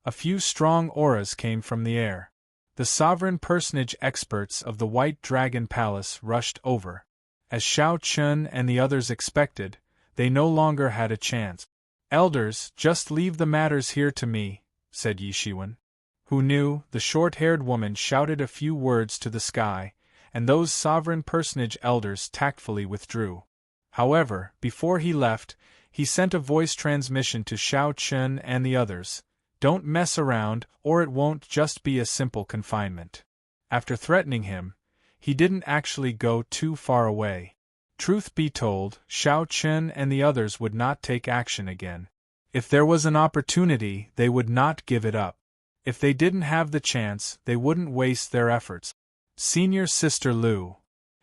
A few strong auras came from the air. The sovereign personage experts of the White Dragon Palace rushed over. As Xiao Chun and the others expected, they no longer had a chance. "Elders, just leave the matters here to me," said Yi Shiwen. Who knew, the short-haired woman shouted a few words to the sky, and those sovereign personage elders tactfully withdrew. However, before he left, he sent a voice transmission to Xiao Chun and the others. "Don't mess around, or it won't just be a simple confinement." After threatening him, he didn't actually go too far away. Truth be told, Xiao Chun and the others would not take action again. If there was an opportunity, they would not give it up. If they didn't have the chance, they wouldn't waste their efforts. Senior Sister Lu.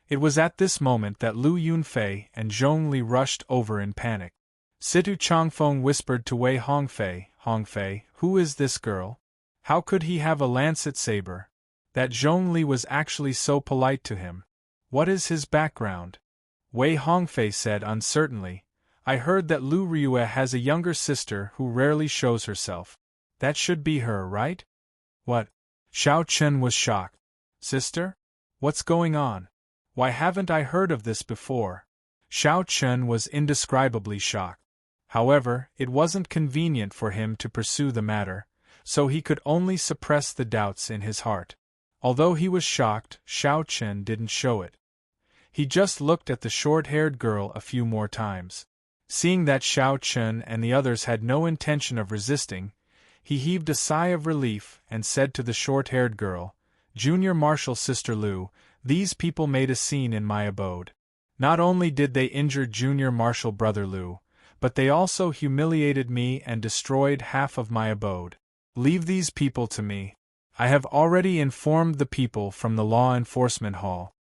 It was at this moment that Lu Yunfei and Zhongli rushed over in panic. Situ Changfeng whispered to Wei Hongfei, "Hongfei, who is this girl? How could he have a lancet saber?" That Zhongli was actually so polite to him. What is his background? Wei Hongfei said uncertainly, "I heard that Lu Ryue has a younger sister who rarely shows herself. That should be her, right?" "What?" Xiao Chen was shocked. "Sister? What's going on? Why haven't I heard of this before?" Xiao Chen was indescribably shocked. However, it wasn't convenient for him to pursue the matter, so he could only suppress the doubts in his heart. Although he was shocked, Xiao Chen didn't show it. He just looked at the short-haired girl a few more times. Seeing that Xiao Chen and the others had no intention of resisting, he heaved a sigh of relief and said to the short-haired girl, "Junior Marshal Sister Lu, these people made a scene in my abode. Not only did they injure Junior Marshal Brother Lu, but they also humiliated me and destroyed half of my abode. Leave these people to me. I have already informed the people from the Law Enforcement Hall."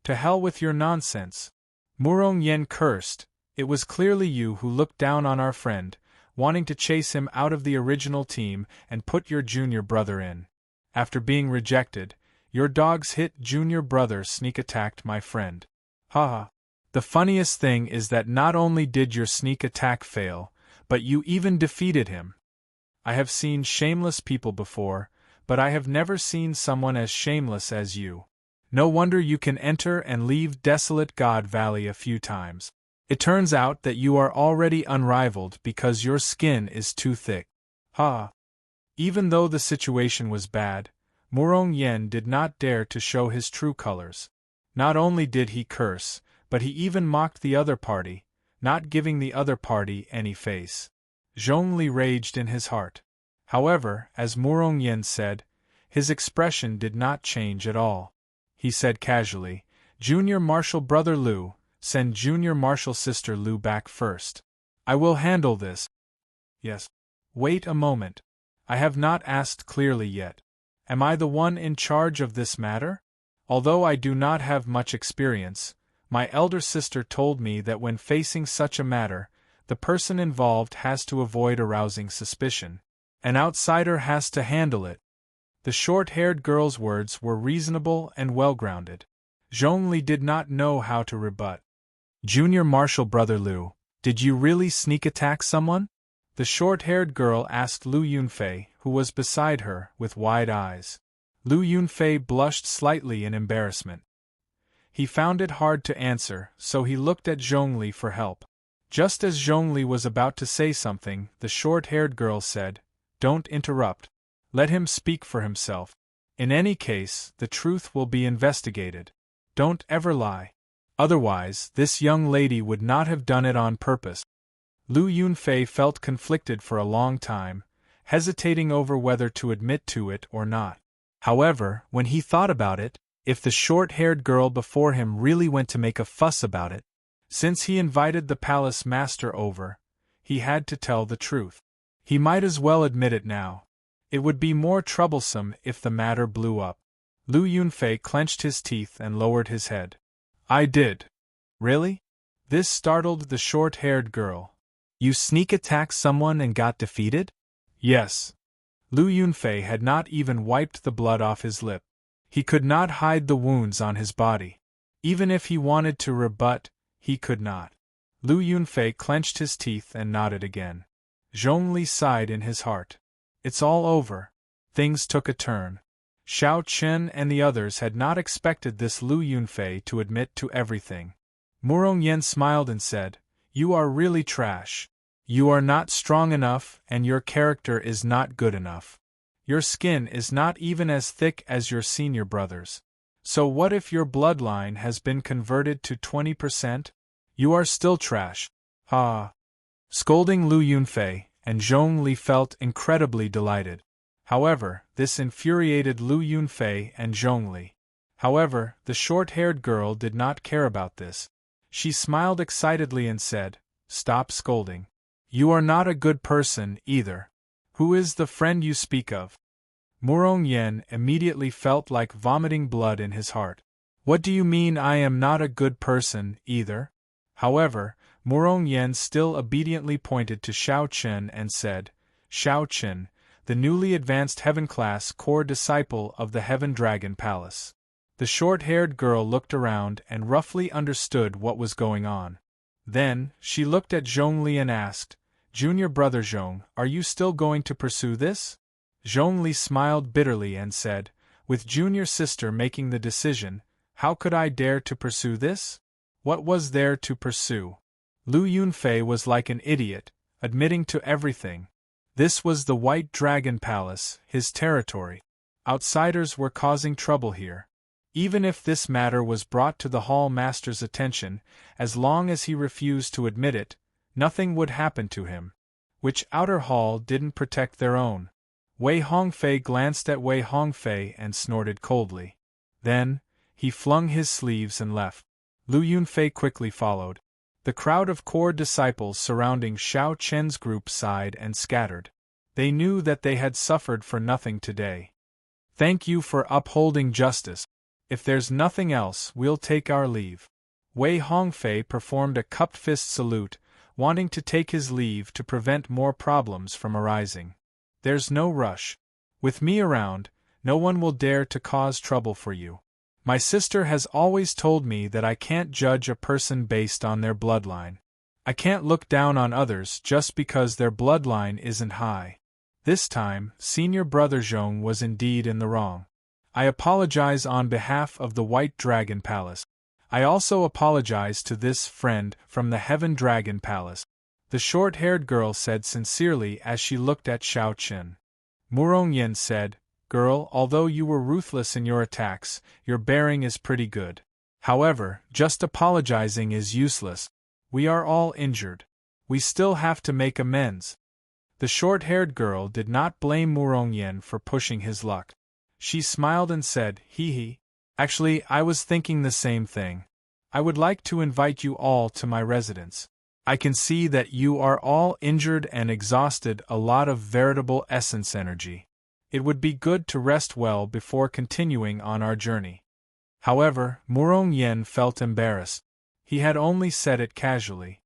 "To hell with your nonsense." Murong Yen cursed. "It was clearly you who looked down on our friend, wanting to chase him out of the original team and put your junior brother in. After being rejected, your dogs hit junior brother sneak attacked my friend. Haha. The funniest thing is that not only did your sneak attack fail, but you even defeated him. I have seen shameless people before, but I have never seen someone as shameless as you. No wonder you can enter and leave desolate God Valley a few times. It turns out that you are already unrivaled because your skin is too thick. Ha!" Even though the situation was bad, Murong Yen did not dare to show his true colors. Not only did he curse, but he even mocked the other party, not giving the other party any face. Zhongli raged in his heart. However, as Murong Yen said, his expression did not change at all. He said casually, "Junior Marshal Brother Lu, send Junior Marshal Sister Lu back first. I will handle this." "Yes. Wait a moment. I have not asked clearly yet. Am I the one in charge of this matter? Although I do not have much experience, my elder sister told me that when facing such a matter, the person involved has to avoid arousing suspicion. An outsider has to handle it." The short-haired girl's words were reasonable and well-grounded. Zhongli did not know how to rebut. "Junior Marshal Brother Lu, did you really sneak attack someone?" The short-haired girl asked Lu Yunfei, who was beside her, with wide eyes. Lu Yunfei blushed slightly in embarrassment. He found it hard to answer, so he looked at Zhongli for help. Just as Zhongli was about to say something, the short-haired girl said, "Don't interrupt. Let him speak for himself. In any case, the truth will be investigated. Don't ever lie. Otherwise, this young lady would not have done it on purpose. Lu Yunfei felt conflicted for a long time, hesitating over whether to admit to it or not. However, when he thought about it, if the short-haired girl before him really went to make a fuss about it, since he invited the palace master over, he had to tell the truth. He might as well admit it now. It would be more troublesome if the matter blew up. Lu Yunfei clenched his teeth and lowered his head. I did. Really? This startled the short-haired girl. You sneak-attacked someone and got defeated? Yes. Lu Yunfei had not even wiped the blood off his lip. He could not hide the wounds on his body. Even if he wanted to rebut, he could not. Lu Yunfei clenched his teeth and nodded again. Zhongli sighed in his heart. It's all over. Things took a turn. Xiao Chen and the others had not expected this Lu Yunfei to admit to everything. Murong Yen smiled and said, You are really trash. You are not strong enough and your character is not good enough. Your skin is not even as thick as your senior brother's. So what if your bloodline has been converted to 20%? You are still trash. Ah. Scolding Lu Yunfei, and Zhongli felt incredibly delighted. However, this infuriated Lu Yunfei and Zhongli. However, the short-haired girl did not care about this. She smiled excitedly and said, Stop scolding. You are not a good person, either. Who is the friend you speak of? Murong Yen immediately felt like vomiting blood in his heart. What do you mean I am not a good person, either? However, Murong Yen still obediently pointed to Xiao Chen and said, Xiao Chen, the newly advanced Heaven-class core disciple of the Heaven Dragon Palace. The short-haired girl looked around and roughly understood what was going on. Then, she looked at Zhongli and asked, Junior brother Zhong, are you still going to pursue this? Zhongli smiled bitterly and said, With junior sister making the decision, how could I dare to pursue this? What was there to pursue? Lu Yunfei was like an idiot, admitting to everything. This was the White Dragon Palace, his territory. Outsiders were causing trouble here. Even if this matter was brought to the Hall Master's attention, as long as he refused to admit it, nothing would happen to him. Which outer hall didn't protect their own? Wei Hongfei glanced at Wei Hongfei and snorted coldly. Then, he flung his sleeves and left. Lu Yunfei quickly followed. The crowd of core disciples surrounding Xiao Chen's group sighed and scattered. They knew that they had suffered for nothing today. Thank you for upholding justice. If there's nothing else, we'll take our leave. Wei Hongfei performed a cupped fist salute, wanting to take his leave to prevent more problems from arising. There's no rush. With me around, no one will dare to cause trouble for you. My sister has always told me that I can't judge a person based on their bloodline. I can't look down on others just because their bloodline isn't high. This time, senior brother Zhong was indeed in the wrong. I apologize on behalf of the White Dragon Palace. I also apologize to this friend from the Heaven Dragon Palace, the short-haired girl said sincerely as she looked at Xiao Chen. Murong Yen said, Girl, although you were ruthless in your attacks, your bearing is pretty good. However, just apologizing is useless. We are all injured. We still have to make amends. The short-haired girl did not blame Murong Yen for pushing his luck. She smiled and said, Hee hee. Actually, I was thinking the same thing. I would like to invite you all to my residence. I can see that you are all injured and exhausted, a lot of veritable essence energy. It would be good to rest well before continuing on our journey. However, Murong Yen felt embarrassed. He had only said it casually.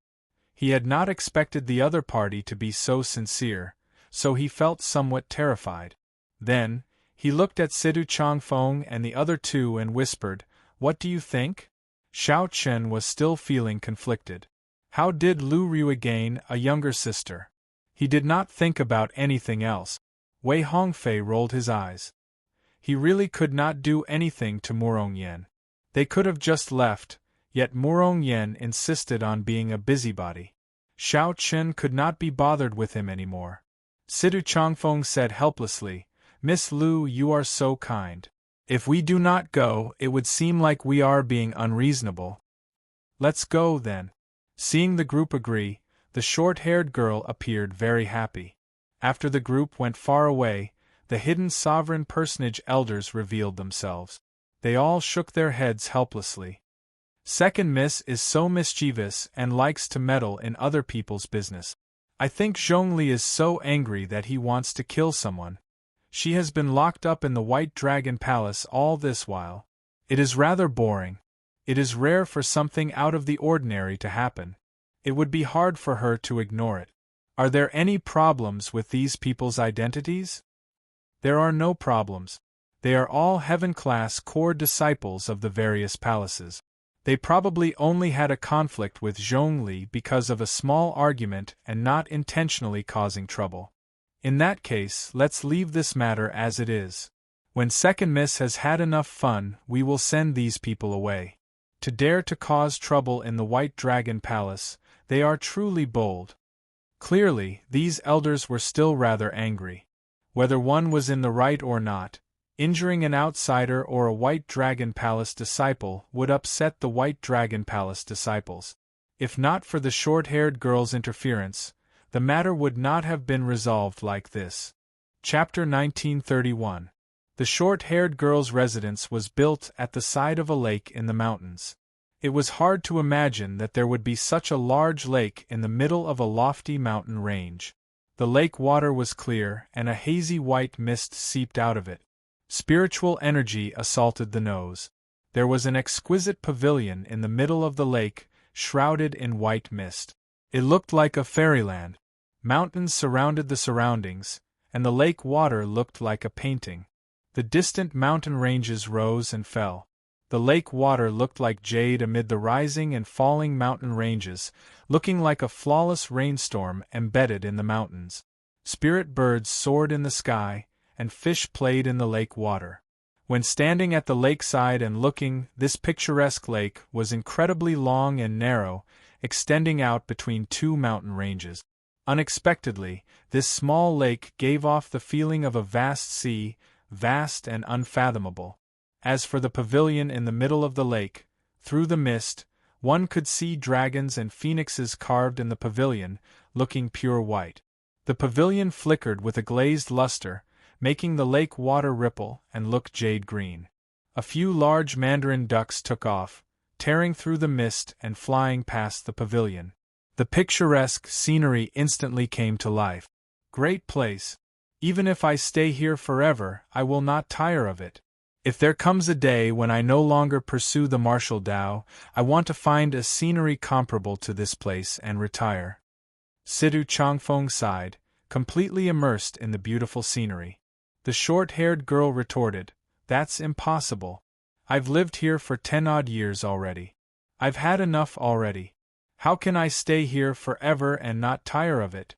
He had not expected the other party to be so sincere, so he felt somewhat terrified. Then, he looked at Sidu Changfeng and the other two and whispered, What do you think? Xiao Chen was still feeling conflicted. How did Lu Rui gain a younger sister? He did not think about anything else. Wei Hongfei rolled his eyes. He really could not do anything to Murong Yen. They could have just left, yet Murong Yen insisted on being a busybody. Xiao Chen could not be bothered with him anymore. Sidu Changfeng said helplessly, Miss Lu, you are so kind. If we do not go, it would seem like we are being unreasonable. Let's go, then. Seeing the group agree, the short-haired girl appeared very happy. After the group went far away, the hidden sovereign personage elders revealed themselves. They all shook their heads helplessly. Second Miss is so mischievous and likes to meddle in other people's business. I think Zhongli is so angry that he wants to kill someone. She has been locked up in the White Dragon Palace all this while. It is rather boring. It is rare for something out of the ordinary to happen. It would be hard for her to ignore it. Are there any problems with these people's identities? There are no problems. They are all heaven-class core disciples of the various palaces. They probably only had a conflict with Zhongli because of a small argument and not intentionally causing trouble. In that case, let's leave this matter as it is. When Second Miss has had enough fun, we will send these people away. To dare to cause trouble in the White Dragon Palace, they are truly bold. Clearly, these elders were still rather angry. Whether one was in the right or not, injuring an outsider or a White Dragon Palace disciple would upset the White Dragon Palace disciples. If not for the short-haired girl's interference, the matter would not have been resolved like this. Chapter 1931. The short-haired girl's residence was built at the side of a lake in the mountains. It was hard to imagine that there would be such a large lake in the middle of a lofty mountain range. The lake water was clear, and a hazy white mist seeped out of it. Spiritual energy assaulted the nose. There was an exquisite pavilion in the middle of the lake, shrouded in white mist. It looked like a fairyland. Mountains surrounded the surroundings, and the lake water looked like a painting. The distant mountain ranges rose and fell. The lake water looked like jade amid the rising and falling mountain ranges, looking like a flawless rainstorm embedded in the mountains. Spirit birds soared in the sky, and fish played in the lake water. When standing at the lakeside and looking, this picturesque lake was incredibly long and narrow, extending out between two mountain ranges. Unexpectedly, this small lake gave off the feeling of a vast sea, vast and unfathomable. As for the pavilion in the middle of the lake, through the mist, one could see dragons and phoenixes carved in the pavilion, looking pure white. The pavilion flickered with a glazed luster, making the lake water ripple and look jade green. A few large mandarin ducks took off, tearing through the mist and flying past the pavilion. The picturesque scenery instantly came to life. Great place. Even if I stay here forever, I will not tire of it. If there comes a day when I no longer pursue the martial Tao, I want to find a scenery comparable to this place and retire. Sidu Changfeng sighed, completely immersed in the beautiful scenery. The short-haired girl retorted, "That's impossible. I've lived here for 10-odd years already. I've had enough already. How can I stay here forever and not tire of it?"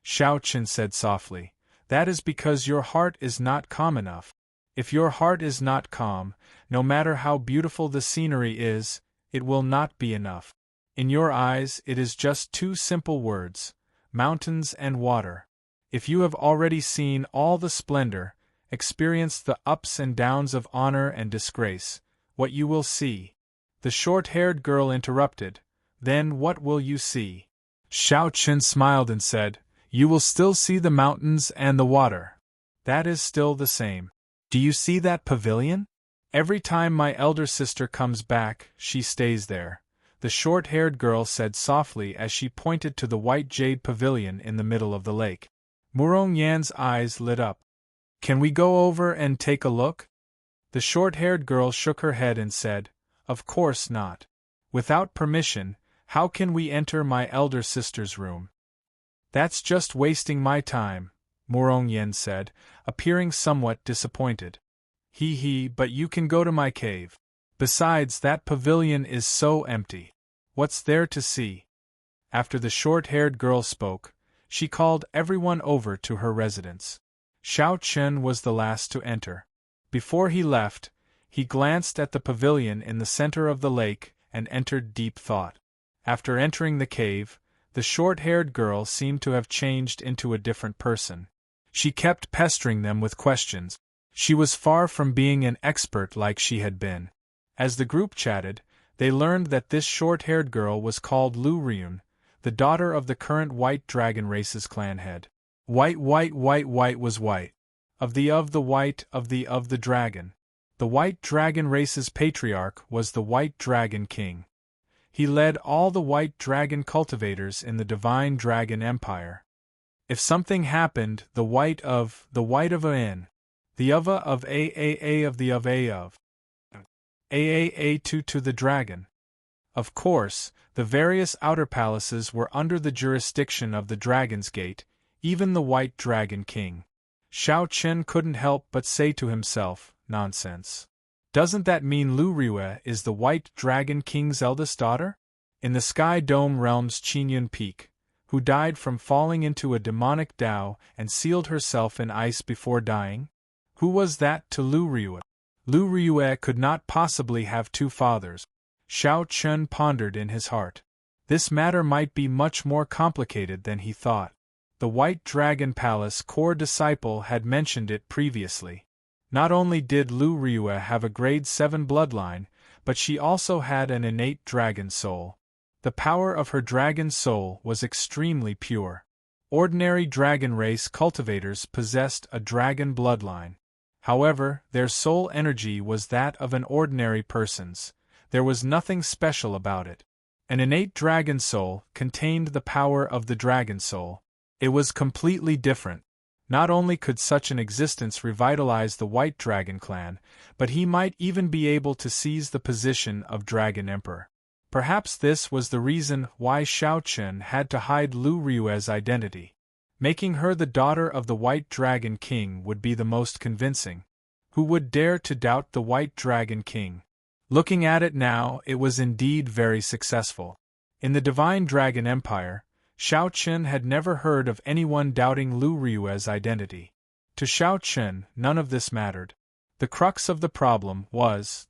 Xiao Chen said softly, "That is because your heart is not calm enough. If your heart is not calm, no matter how beautiful the scenery is, it will not be enough. In your eyes it is just two simple words, mountains and water. If you have already seen all the splendor, experienced the ups and downs of honor and disgrace, what you will see." The short-haired girl interrupted, "Then what will you see?" Xiao Chen smiled and said, "You will still see the mountains and the water. That is still the same. Do you see that pavilion? Every time my elder sister comes back, she stays there," the short-haired girl said softly as she pointed to the white jade pavilion in the middle of the lake. Murong Yan's eyes lit up. "Can we go over and take a look?" The short-haired girl shook her head and said, "Of course not. Without permission, how can we enter my elder sister's room?" "That's just wasting my time," Murong Yan said, appearing somewhat disappointed. But you can go to my cave. Besides, that pavilion is so empty. What's there to see?" After the short-haired girl spoke, she called everyone over to her residence. Xiao Chen was the last to enter. Before he left, he glanced at the pavilion in the center of the lake and entered deep thought. After entering the cave, the short-haired girl seemed to have changed into a different person. She kept pestering them with questions. She was far from being an expert like she had been. As the group chatted, they learned that this short-haired girl was called Lu Ryun, the daughter of the current White Dragon race's clan head. White was white. Of the white of the dragon. The White Dragon race's patriarch was the White Dragon King. He led all the White Dragon cultivators in the Divine Dragon Empire. If something happened, the white of an, the of to the dragon. Of course, the various outer palaces were under the jurisdiction of the Dragon's Gate, even the White Dragon King. Xiao Chen couldn't help but say to himself, nonsense. Doesn't that mean Lu Riyue is the White Dragon King's eldest daughter? In the Sky Dome realm's Qingyun Peak, who died from falling into a demonic Dao and sealed herself in ice before dying? Who was that to Lu Riyue? Lu Riyue could not possibly have two fathers. Xiao Chen pondered in his heart. This matter might be much more complicated than he thought. The White Dragon Palace core disciple had mentioned it previously. Not only did Lu Riyue have a grade 7 bloodline, but she also had an innate dragon soul. The power of her dragon soul was extremely pure. Ordinary dragon race cultivators possessed a dragon bloodline. However, their soul energy was that of an ordinary person's. There was nothing special about it. An innate dragon soul contained the power of the dragon soul. It was completely different. Not only could such an existence revitalize the White Dragon clan, but he might even be able to seize the position of Dragon Emperor. Perhaps this was the reason why Xiao Chen had to hide Lu Riyue's identity. Making her the daughter of the White Dragon King would be the most convincing. Who would dare to doubt the White Dragon King? Looking at it now, it was indeed very successful. In the Divine Dragon Empire, Xiao Chen had never heard of anyone doubting Lu Riyue's identity. To Xiao Chen, none of this mattered. The crux of the problem was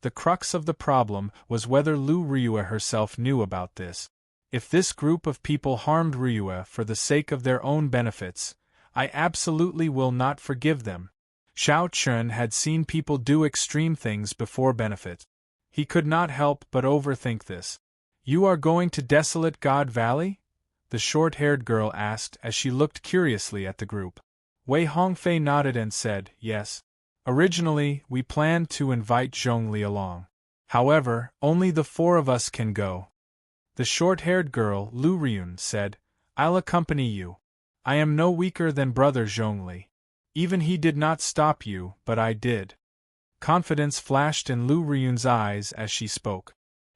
whether Lu Riyue herself knew about this. If this group of people harmed Riyue for the sake of their own benefits, I absolutely will not forgive them. Xiao Chen had seen people do extreme things before benefit. He could not help but overthink this. You are going to Desolate God Valley? The short-haired girl asked as she looked curiously at the group. Wei Hongfei nodded and said, yes. Originally, we planned to invite Zhongli along. However, only the 4 of us can go. The short-haired girl, Lu Ryun, said, I'll accompany you. I am no weaker than brother Zhongli. Even he did not stop you, but I did. Confidence flashed in Lu Ryun's eyes as she spoke.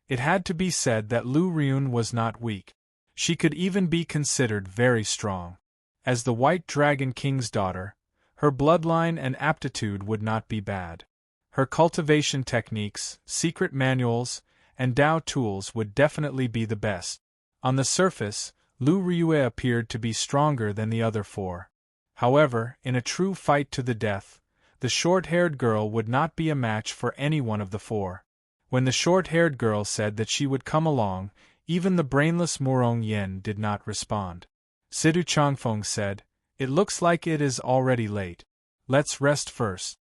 It had to be said that Lu Ryun was not weak. She could even be considered very strong. As the White Dragon King's daughter, her bloodline and aptitude would not be bad. Her cultivation techniques, secret manuals, and Dao tools would definitely be the best. On the surface, Lu Riyue appeared to be stronger than the other 4. However, in a true fight to the death, the short-haired girl would not be a match for any one of the 4. When the short-haired girl said that she would come along, even the brainless Murong Yen did not respond. Sidu Changfeng said, It looks like it is already late. Let's rest first.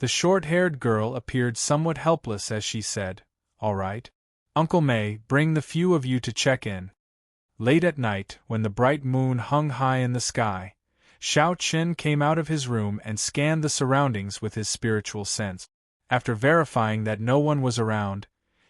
The short-haired girl appeared somewhat helpless as she said, All right. Uncle May, bring the few of you to check in. Late at night, when the bright moon hung high in the sky, Xiao Chen came out of his room and scanned the surroundings with his spiritual sense. After verifying that no one was around,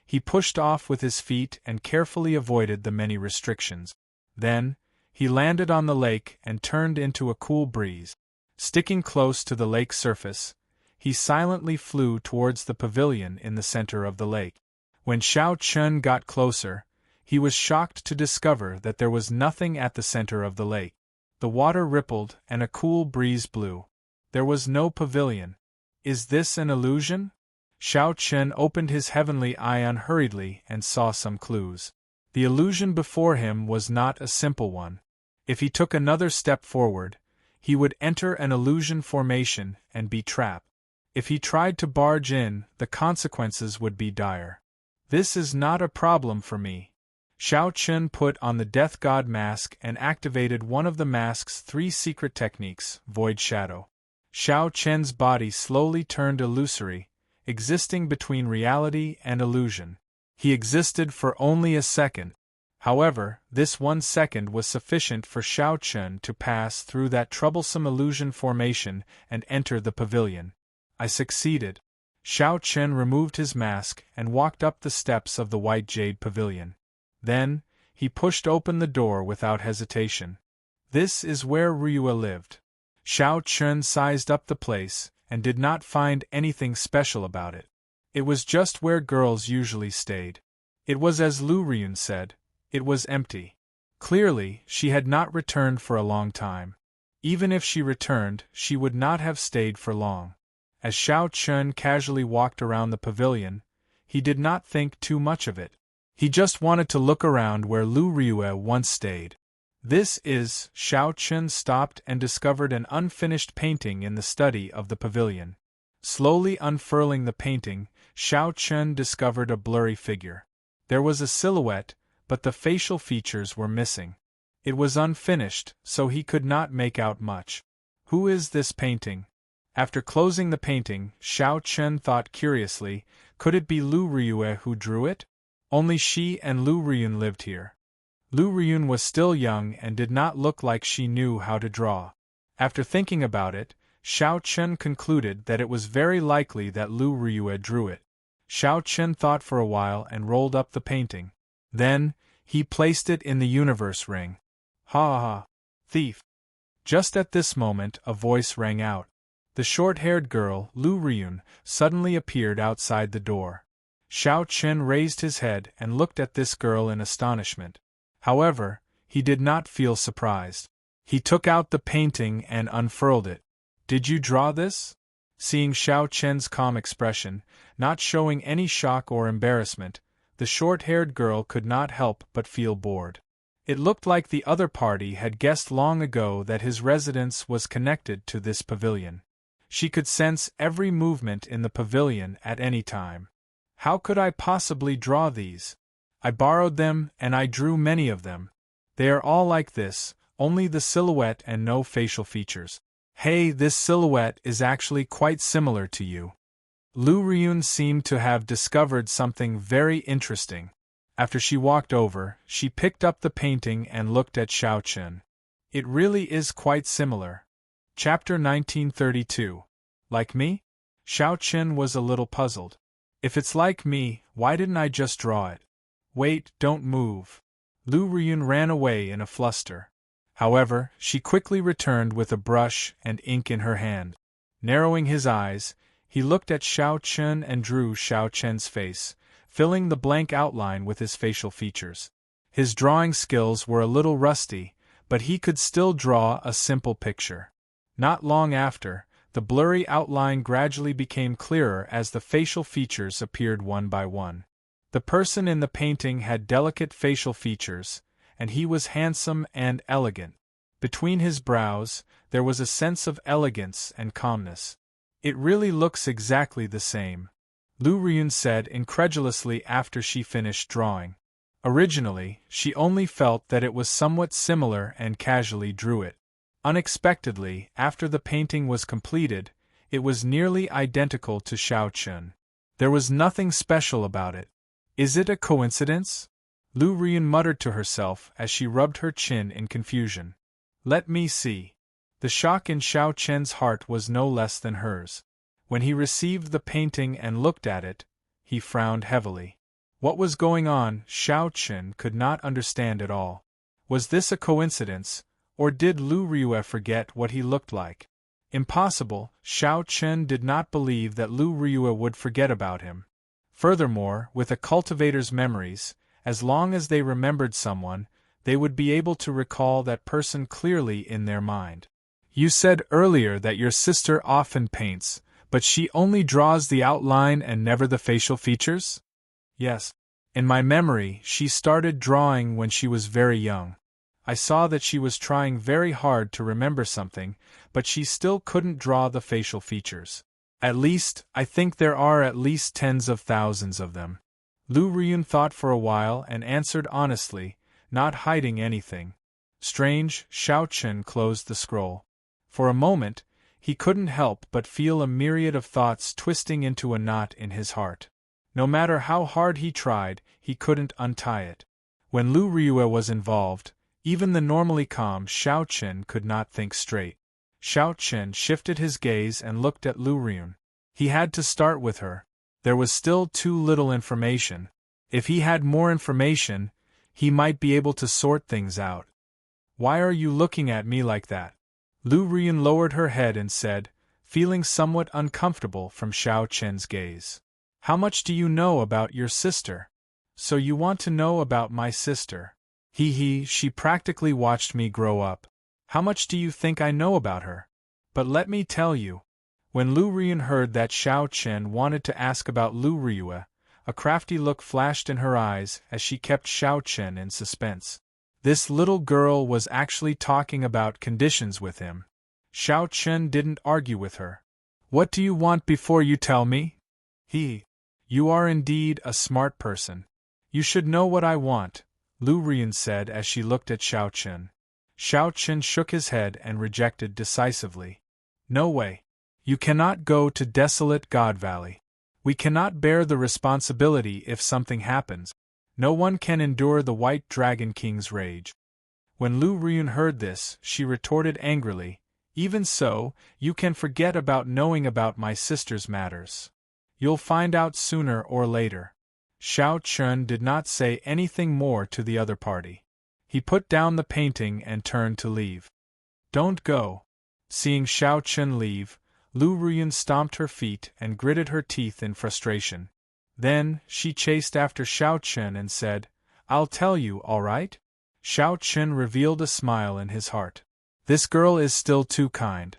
he pushed off with his feet and carefully avoided the many restrictions. Then, he landed on the lake and turned into a cool breeze. Sticking close to the lake surface, he silently flew towards the pavilion in the center of the lake. When Xiao Chen got closer, he was shocked to discover that there was nothing at the center of the lake. The water rippled and a cool breeze blew. There was no pavilion. Is this an illusion? Xiao Chen opened his heavenly eye unhurriedly and saw some clues. The illusion before him was not a simple one. If he took another step forward, he would enter an illusion formation and be trapped. If he tried to barge in, the consequences would be dire. This is not a problem for me. Xiao Chun put on the Death God mask and activated one of the mask's 3 secret techniques, Void Shadow. Xiao Chen's body slowly turned illusory, existing between reality and illusion. He existed for only a second. However, this 1 second was sufficient for Xiao Chun to pass through that troublesome illusion formation and enter the pavilion. I succeeded. Xiao Chun removed his mask and walked up the steps of the White Jade Pavilion. Then, he pushed open the door without hesitation. This is where Ryue lived. Xiao Chun sized up the place and did not find anything special about it. It was just where girls usually stayed. It was as Lu Ryun said, it was empty. Clearly, she had not returned for a long time. Even if she returned, she would not have stayed for long. As Xiao Chun casually walked around the pavilion, he did not think too much of it. He just wanted to look around where Lu Ryue once stayed. Xiao Chun stopped and discovered an unfinished painting in the study of the pavilion. Slowly unfurling the painting, Xiao Chun discovered a blurry figure. There was a silhouette, but the facial features were missing. It was unfinished, so he could not make out much. Who is this painting? After closing the painting, Xiao Chun thought curiously, could it be Lu Ryue who drew it? Only she and Lu Ryun lived here. Lu Ryun was still young and did not look like she knew how to draw. After thinking about it, Xiao Chun concluded that it was very likely that Lu Ryue drew it. Xiao Chun thought for a while and rolled up the painting. Then, he placed it in the universe ring. Ha ha ha! Thief! Just at this moment, a voice rang out. The short-haired girl, Lu Ryun, suddenly appeared outside the door. Xiao Chun raised his head and looked at this girl in astonishment. However, he did not feel surprised. He took out the painting and unfurled it. Did you draw this? Seeing Xiao Chun's calm expression, not showing any shock or embarrassment, the short-haired girl could not help but feel bored. It looked like the other party had guessed long ago that his residence was connected to this pavilion. She could sense every movement in the pavilion at any time. How could I possibly draw these? I borrowed them and I drew many of them. They are all like this, only the silhouette and no facial features. Hey, this silhouette is actually quite similar to you. Lu Ryun seemed to have discovered something very interesting. After she walked over, she picked up the painting and looked at Xiao Chun. It really is quite similar. Chapter 1932. Like me? Xiao Chun was a little puzzled. If it's like me, why didn't I just draw it? Wait, don't move. Lu Ryun ran away in a fluster. However, she quickly returned with a brush and ink in her hand. Narrowing his eyes, he looked at Xiao Chun and drew Xiao Chen's face, filling the blank outline with his facial features. His drawing skills were a little rusty, but he could still draw a simple picture. Not long after, the blurry outline gradually became clearer as the facial features appeared one by one. The person in the painting had delicate facial features, and he was handsome and elegant. Between his brows, there was a sense of elegance and calmness. It really looks exactly the same, Lu Ryun said incredulously after she finished drawing. Originally, she only felt that it was somewhat similar and casually drew it. Unexpectedly, after the painting was completed, it was nearly identical to Xiao Chun. There was nothing special about it. Is it a coincidence? Lu Ryun muttered to herself as she rubbed her chin in confusion. Let me see. The shock in Xiao Chen's heart was no less than hers. When he received the painting and looked at it, he frowned heavily. What was going on, Xiao Chen could not understand at all. Was this a coincidence, or did Lu Ryue forget what he looked like? Impossible, Xiao Chen did not believe that Lu Ryue would forget about him. Furthermore, with a cultivator's memories, as long as they remembered someone, they would be able to recall that person clearly in their mind. You said earlier that your sister often paints, but she only draws the outline and never the facial features? Yes. In my memory, she started drawing when she was very young. I saw that she was trying very hard to remember something, but she still couldn't draw the facial features. At least, I think there are at least tens of thousands of them. Lu Riyun thought for a while and answered honestly, not hiding anything. Strange, Xiao Chen closed the scroll. For a moment, he couldn't help but feel a myriad of thoughts twisting into a knot in his heart. No matter how hard he tried, he couldn't untie it. When Lu Riyue was involved, even the normally calm Xiao Chen could not think straight. Xiao Chen shifted his gaze and looked at Lu Riyun. He had to start with her. There was still too little information. If he had more information, he might be able to sort things out. Why are you looking at me like that? Lu Riyun lowered her head and said, feeling somewhat uncomfortable from Xiao Chen's gaze. How much do you know about your sister? So you want to know about my sister? She practically watched me grow up. How much do you think I know about her? But let me tell you. When Lu Riyun heard that Xiao Chen wanted to ask about Lu Riyue, a crafty look flashed in her eyes as she kept Xiao Chen in suspense. This little girl was actually talking about conditions with him. Xiao Chen didn't argue with her. What do you want before you tell me? You are indeed a smart person. You should know what I want, Lu Riyun said as she looked at Xiao Chen. Xiao Chen shook his head and rejected decisively. No way. You cannot go to desolate God Valley. We cannot bear the responsibility if something happens. No one can endure the White Dragon King's rage. When Lu Riyun heard this, she retorted angrily, even so, you can forget about knowing about my sister's matters. You'll find out sooner or later. Xiao Chen did not say anything more to the other party. He put down the painting and turned to leave. Don't go. Seeing Xiao Chen leave, Lu Riyun stomped her feet and gritted her teeth in frustration. Then, she chased after Xiao Chen and said, I'll tell you, all right? Xiao Chen revealed a smile in his heart. This girl is still too kind.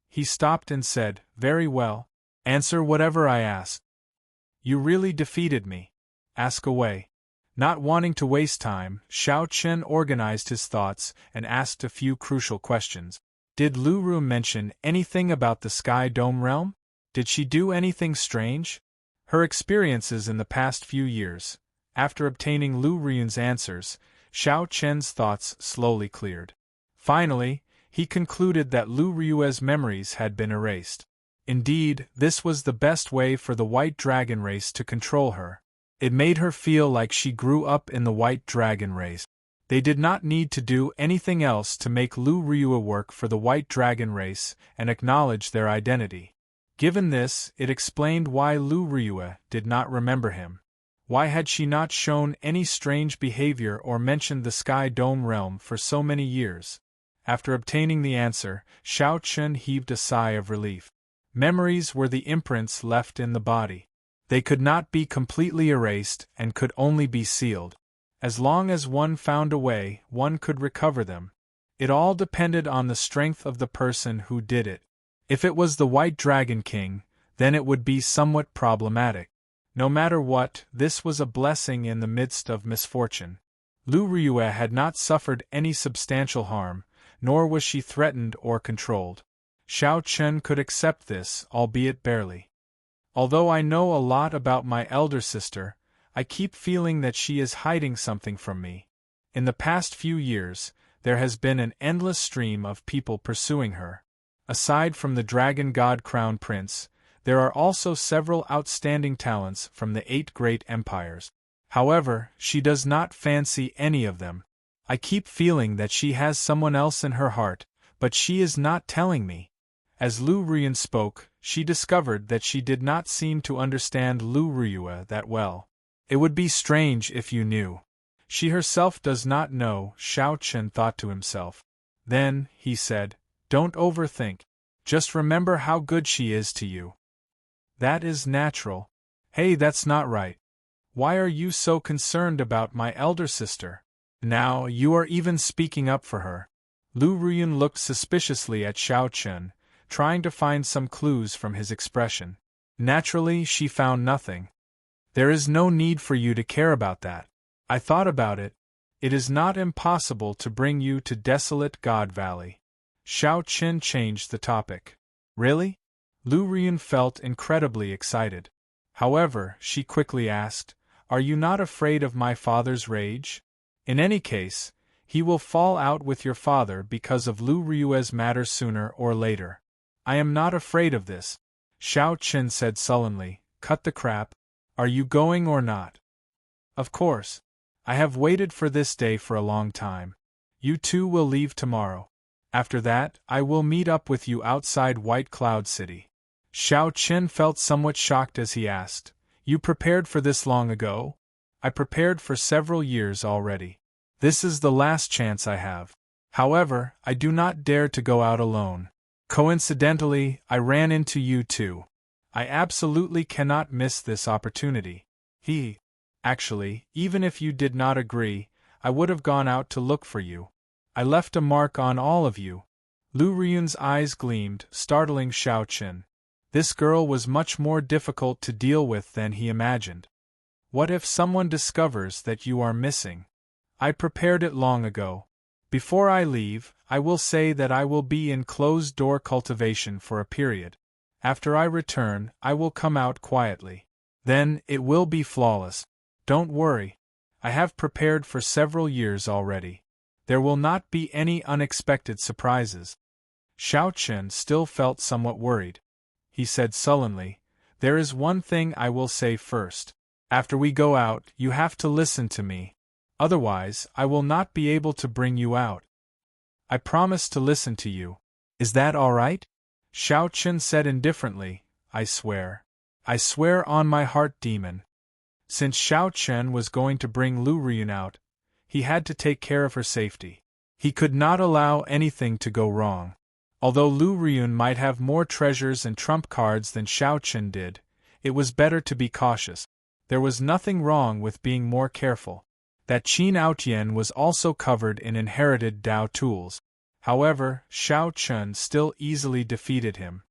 He stopped and said, very well. Answer whatever I ask. You really defeated me. Ask away. Not wanting to waste time, Xiao Chen organized his thoughts and asked a few crucial questions. Did Lu Riyun mention anything about the Sky Dome realm? Did she do anything strange? Her experiences in the past few years. After obtaining Lu Riyun's answers, Xiao Chen's thoughts slowly cleared. Finally, he concluded that Lu Riyue's memories had been erased. Indeed, this was the best way for the White Dragon race to control her. It made her feel like she grew up in the White Dragon race. They did not need to do anything else to make Lu Riyue work for the White Dragon race and acknowledge their identity. Given this, it explained why Lu Riyue did not remember him. Why had she not shown any strange behavior or mentioned the Sky Dome realm for so many years? After obtaining the answer, Xiao Chen heaved a sigh of relief. Memories were the imprints left in the body. They could not be completely erased and could only be sealed. As long as one found a way, one could recover them. It all depended on the strength of the person who did it. If it was the White Dragon King, then it would be somewhat problematic. No matter what, this was a blessing in the midst of misfortune. Lu Riyue had not suffered any substantial harm, nor was she threatened or controlled. Xiao Chen could accept this, albeit barely. Although I know a lot about my elder sister, I keep feeling that she is hiding something from me. In the past few years, there has been an endless stream of people pursuing her. Aside from the Dragon God Crown Prince, there are also several outstanding talents from the 8 great empires. However, she does not fancy any of them. I keep feeling that she has someone else in her heart, but she is not telling me. As Lu Riyun spoke, she discovered that she did not seem to understand Lu Riyue that well. It would be strange if you knew. She herself does not know, Xiao Chen thought to himself. Then, he said, don't overthink. Just remember how good she is to you. That is natural. Hey, that's not right. Why are you so concerned about my elder sister? Now, you are even speaking up for her. Lu Riyun looked suspiciously at Xiao Chen, trying to find some clues from his expression. Naturally, she found nothing. There is no need for you to care about that. I thought about it. It is not impossible to bring you to desolate God Valley. Xiao Chen changed the topic. Really? Lu Riyun felt incredibly excited. However, she quickly asked, Are you not afraid of my father's rage? In any case, he will fall out with your father because of Lu Ryue's matter sooner or later. I am not afraid of this, Xiao Chen said sullenly. Cut the crap. Are you going or not? Of course. I have waited for this day for a long time. You two will leave tomorrow. After that, I will meet up with you outside White Cloud City. Xiao Chen felt somewhat shocked as he asked, You prepared for this long ago? I prepared for several years already. This is the last chance I have. However, I do not dare to go out alone. Coincidentally, I ran into you too. I absolutely cannot miss this opportunity. Actually, even if you did not agree, I would have gone out to look for you. I left a mark on all of you. Lu Ryun's eyes gleamed, startling Xiao Chen. This girl was much more difficult to deal with than he imagined. What if someone discovers that you are missing? I prepared it long ago. Before I leave, I will say that I will be in closed-door cultivation for a period. After I return, I will come out quietly. Then, it will be flawless. Don't worry. I have prepared for several years already. There will not be any unexpected surprises. Xiao Chen still felt somewhat worried. He said sullenly, There is one thing I will say first. After we go out, you have to listen to me. Otherwise, I will not be able to bring you out. I promise to listen to you. Is that all right? Xiao Chen said indifferently, I swear. I swear on my heart demon. Since Xiao Chen was going to bring Lu Ryun out, he had to take care of her safety. He could not allow anything to go wrong. Although Lu Ryun might have more treasures and trump cards than Xiao Chen did, it was better to be cautious. There was nothing wrong with being more careful. That Qin Aotian was also covered in inherited Dao tools. However, Xiao Chen still easily defeated him.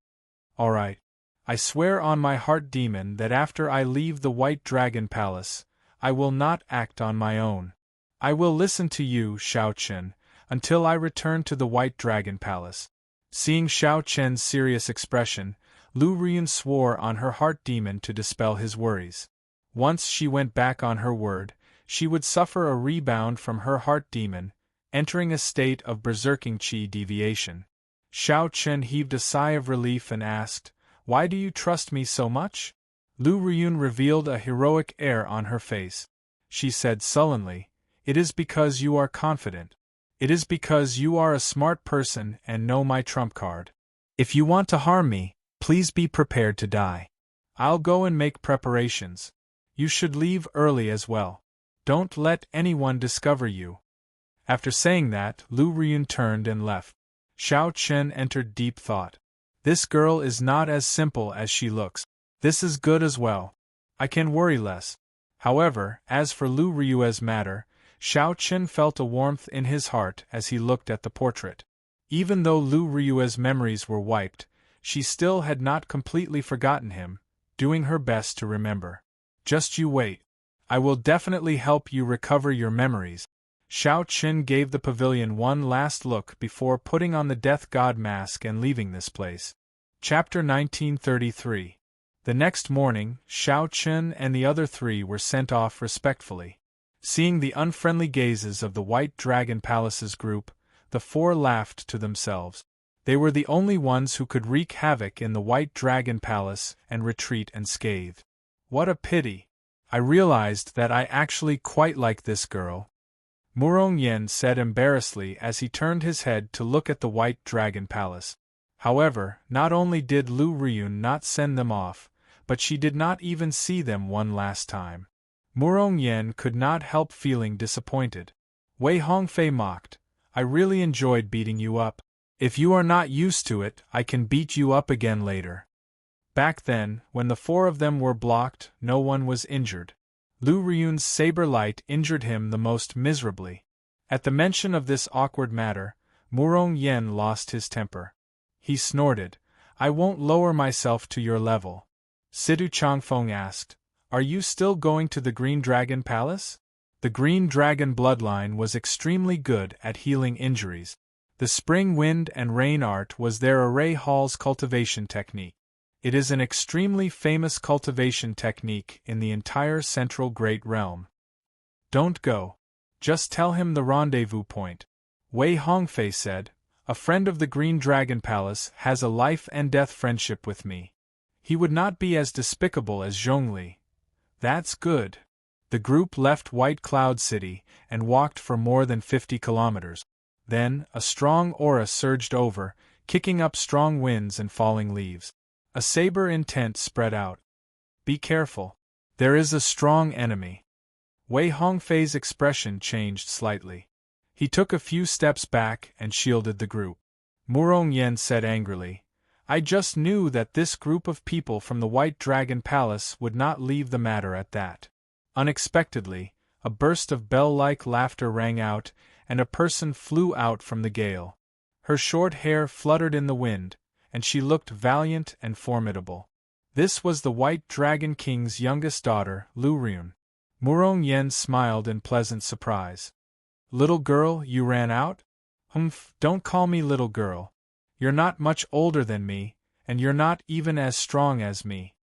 All right. I swear on my heart demon that after I leave the White Dragon Palace, I will not act on my own. I will listen to you, Xiao Chen, until I return to the White Dragon Palace. Seeing Xiao Chen's serious expression, Lu Ryun swore on her heart demon to dispel his worries. Once she went back on her word, she would suffer a rebound from her heart demon, entering a state of berserking qi deviation. Xiao Chen heaved a sigh of relief and asked, Why do you trust me so much? Lu Ryun revealed a heroic air on her face. She said sullenly, It is because you are confident. It is because you are a smart person and know my trump card. If you want to harm me, please be prepared to die. I'll go and make preparations. You should leave early as well. Don't let anyone discover you. After saying that, Lu Ryun turned and left. Xiao Chen entered deep thought. This girl is not as simple as she looks. This is good as well. I can worry less. However, as for Lu Ryue's matter, Xiao Chen felt a warmth in his heart as he looked at the portrait. Even though Lu Ryue's memories were wiped, she still had not completely forgotten him, doing her best to remember. Just you wait. I will definitely help you recover your memories. Xiao Chen gave the pavilion one last look before putting on the Death God mask and leaving this place. Chapter 1933. The next morning, Xiao Chen and the other three were sent off respectfully. Seeing the unfriendly gazes of the White Dragon Palace's group, the four laughed to themselves. They were the only ones who could wreak havoc in the White Dragon Palace and retreat unscathed. What a pity! I realized that I actually quite like this girl. Murong Yen said embarrassedly as he turned his head to look at the White Dragon Palace. However, not only did Lu Ryun not send them off, but she did not even see them one last time. Murong Yen could not help feeling disappointed. Wei Hongfei mocked, I really enjoyed beating you up. If you are not used to it, I can beat you up again later. Back then, when the four of them were blocked, no one was injured. Lu Ryun's saber light injured him the most miserably. At the mention of this awkward matter, Murong Yen lost his temper. He snorted, I won't lower myself to your level. Sidu Changfeng asked, Are you still going to the Green Dragon Palace? The Green Dragon bloodline was extremely good at healing injuries. The spring wind and rain art was their array hall's cultivation technique. It is an extremely famous cultivation technique in the entire Central Great Realm. Don't go. Just tell him the rendezvous point. Wei Hongfei said, a friend of the Green Dragon Palace has a life-and-death friendship with me. He would not be as despicable as Zhongli. That's good. The group left White Cloud City and walked for more than 50 kilometers. Then, a strong aura surged over, kicking up strong winds and falling leaves. A saber intent spread out. Be careful. There is a strong enemy. Wei Hongfei's expression changed slightly. He took a few steps back and shielded the group. Murong Yen said angrily, I just knew that this group of people from the White Dragon Palace would not leave the matter at that. Unexpectedly, a burst of bell-like laughter rang out, and a person flew out from the gale. Her short hair fluttered in the wind, and she looked valiant and formidable. This was the White Dragon King's youngest daughter, Lu Ryun. Murong Yen smiled in pleasant surprise. Little girl, you ran out? Humph, don't call me little girl. You're not much older than me, and you're not even as strong as me.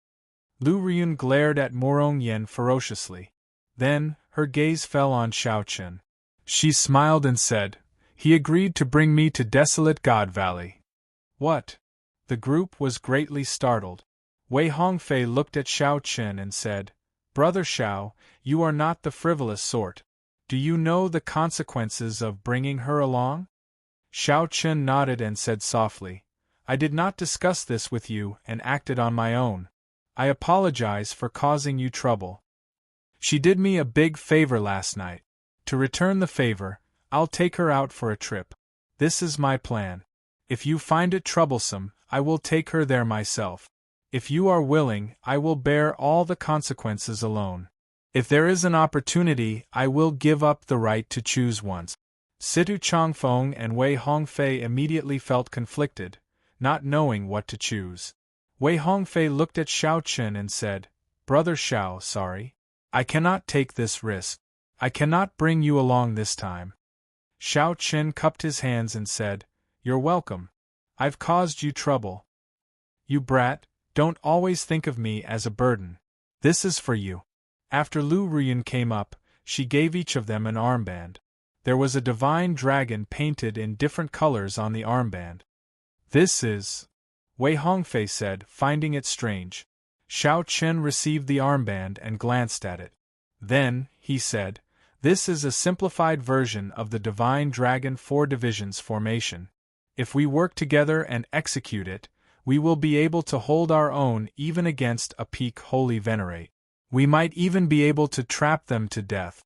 Lu Ryun glared at Murong Yen ferociously. Then, her gaze fell on Xiao Chen. She smiled and said, he agreed to bring me to Desolate God Valley. What? The group was greatly startled. Wei Hongfei looked at Xiao Chen and said, Brother Xiao, you are not the frivolous sort. Do you know the consequences of bringing her along? Xiao Chen nodded and said softly, I did not discuss this with you and acted on my own. I apologize for causing you trouble. She did me a big favor last night. To return the favor, I'll take her out for a trip. This is my plan. If you find it troublesome, I will take her there myself. If you are willing, I will bear all the consequences alone. If there is an opportunity, I will give up the right to choose once. Situ Changfeng and Wei Hongfei immediately felt conflicted, not knowing what to choose. Wei Hongfei looked at Xiao Chen and said, Brother Xiao, sorry. I cannot take this risk. I cannot bring you along this time. Xiao Chen cupped his hands and said, You're welcome. I've caused you trouble. You brat, don't always think of me as a burden. This is for you. After Lu Ryun came up, she gave each of them an armband. There was a divine dragon painted in different colors on the armband. This is... Wei Hongfei said, finding it strange. Xiao Chen received the armband and glanced at it. Then, he said, this is a simplified version of the Divine Dragon 4 Divisions formation. If we work together and execute it, we will be able to hold our own even against a peak Holy Venerate. We might even be able to trap them to death.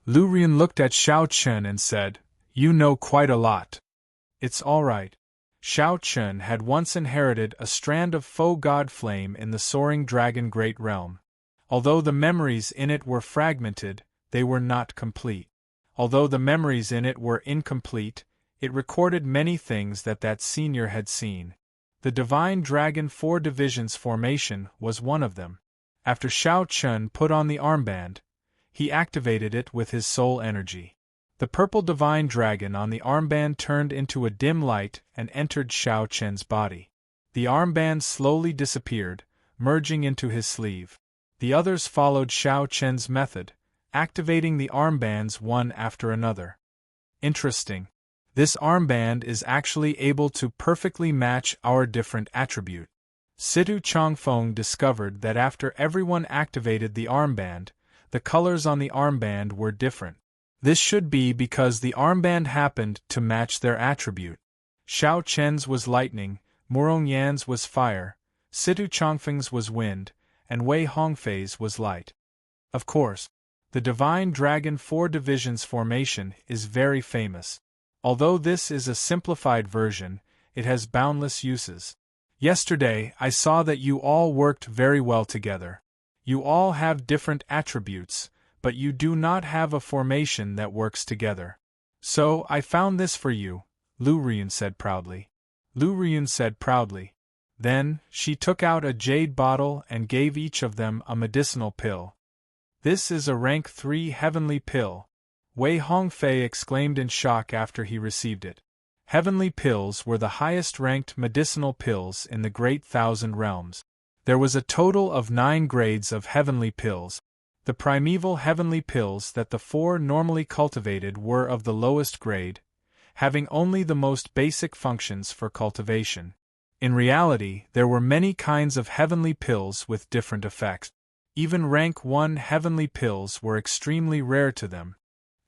Lu Ryun looked at Xiao Chen and said, You know quite a lot. It's all right. Xiao Chen had once inherited a strand of faux god flame in the soaring dragon great realm. Although the memories in it were fragmented, they were not complete. Although the memories in it were incomplete, it recorded many things that senior had seen. The Divine Dragon 4 Divisions formation was one of them. After Xiao Chen put on the armband, he activated it with his soul energy. The purple divine dragon on the armband turned into a dim light and entered Xiao Chen's body. The armband slowly disappeared, merging into his sleeve. The others followed Xiao Chen's method, activating the armbands one after another. Interesting. This armband is actually able to perfectly match our different attribute. Situ Changfeng discovered that after everyone activated the armband, the colors on the armband were different. This should be because the armband happened to match their attribute. Xiao Chen's was lightning, Murong Yan's was fire, Situ Changfeng's was wind, and Wei Hongfei's was light. Of course, the Divine Dragon 4 Divisions formation is very famous. Although this is a simplified version, it has boundless uses. Yesterday, I saw that you all worked very well together. You all have different attributes, but you do not have a formation that works together. So, I found this for you, Lu Ryun said proudly. Lu Ryun said proudly. Then, she took out a jade bottle and gave each of them a medicinal pill. This is a rank 3 heavenly pill. Wei Hongfei exclaimed in shock after he received it. Heavenly pills were the highest-ranked medicinal pills in the Great Thousand Realms. There was a total of 9 grades of heavenly pills. The primeval heavenly pills that the 4 normally cultivated were of the lowest grade, having only the most basic functions for cultivation. In reality, there were many kinds of heavenly pills with different effects. Even rank 1 heavenly pills were extremely rare to them.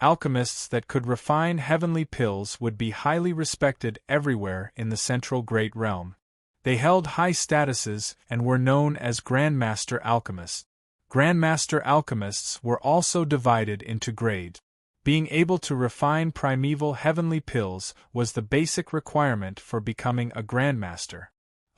Alchemists that could refine heavenly pills would be highly respected everywhere in the Central Great Realm. They held high statuses and were known as Grandmaster Alchemists. Grandmaster Alchemists were also divided into grades. Being able to refine primeval heavenly pills was the basic requirement for becoming a Grandmaster.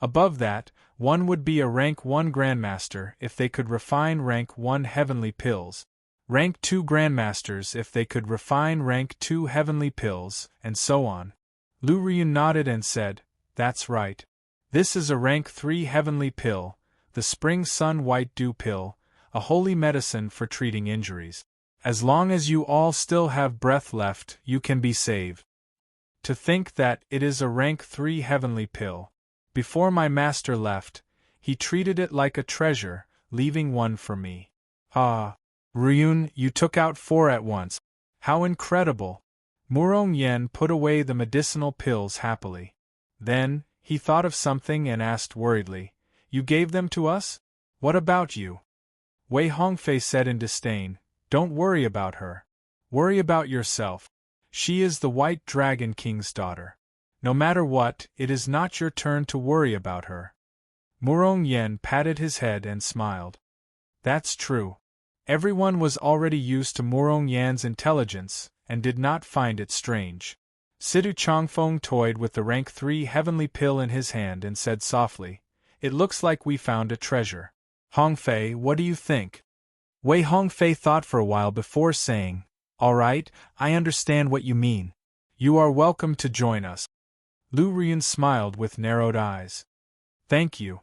Above that, one would be a rank 1 Grandmaster if they could refine rank 1 heavenly pills, rank 2 Grandmasters if they could refine rank 2 heavenly pills, and so on. Lu Riyun nodded and said, "That's right. This is a rank 3 heavenly pill, the Spring Sun White Dew pill, a holy medicine for treating injuries. As long as you all still have breath left, you can be saved. To think that it is a rank 3 heavenly pill. Before my master left, he treated it like a treasure, leaving one for me." "Ah, Ryun, you took out 4 at once. How incredible!" Murong Yen put away the medicinal pills happily. Then, he thought of something and asked worriedly, "You gave them to us? What about you?" Wei Hongfei said in disdain, "Don't worry about her. Worry about yourself. She is the White Dragon King's daughter. No matter what, it is not your turn to worry about her." Murong Yen patted his head and smiled. That's true. Everyone was already used to Murong Yan's intelligence, and did not find it strange. Sidu Changfeng toyed with the rank 3 heavenly pill in his hand and said softly, "It looks like we found a treasure. Hongfei, what do you think?" Wei Hongfei thought for a while before saying, "All right, I understand what you mean. You are welcome to join us." Lu Riyun smiled with narrowed eyes. "Thank you."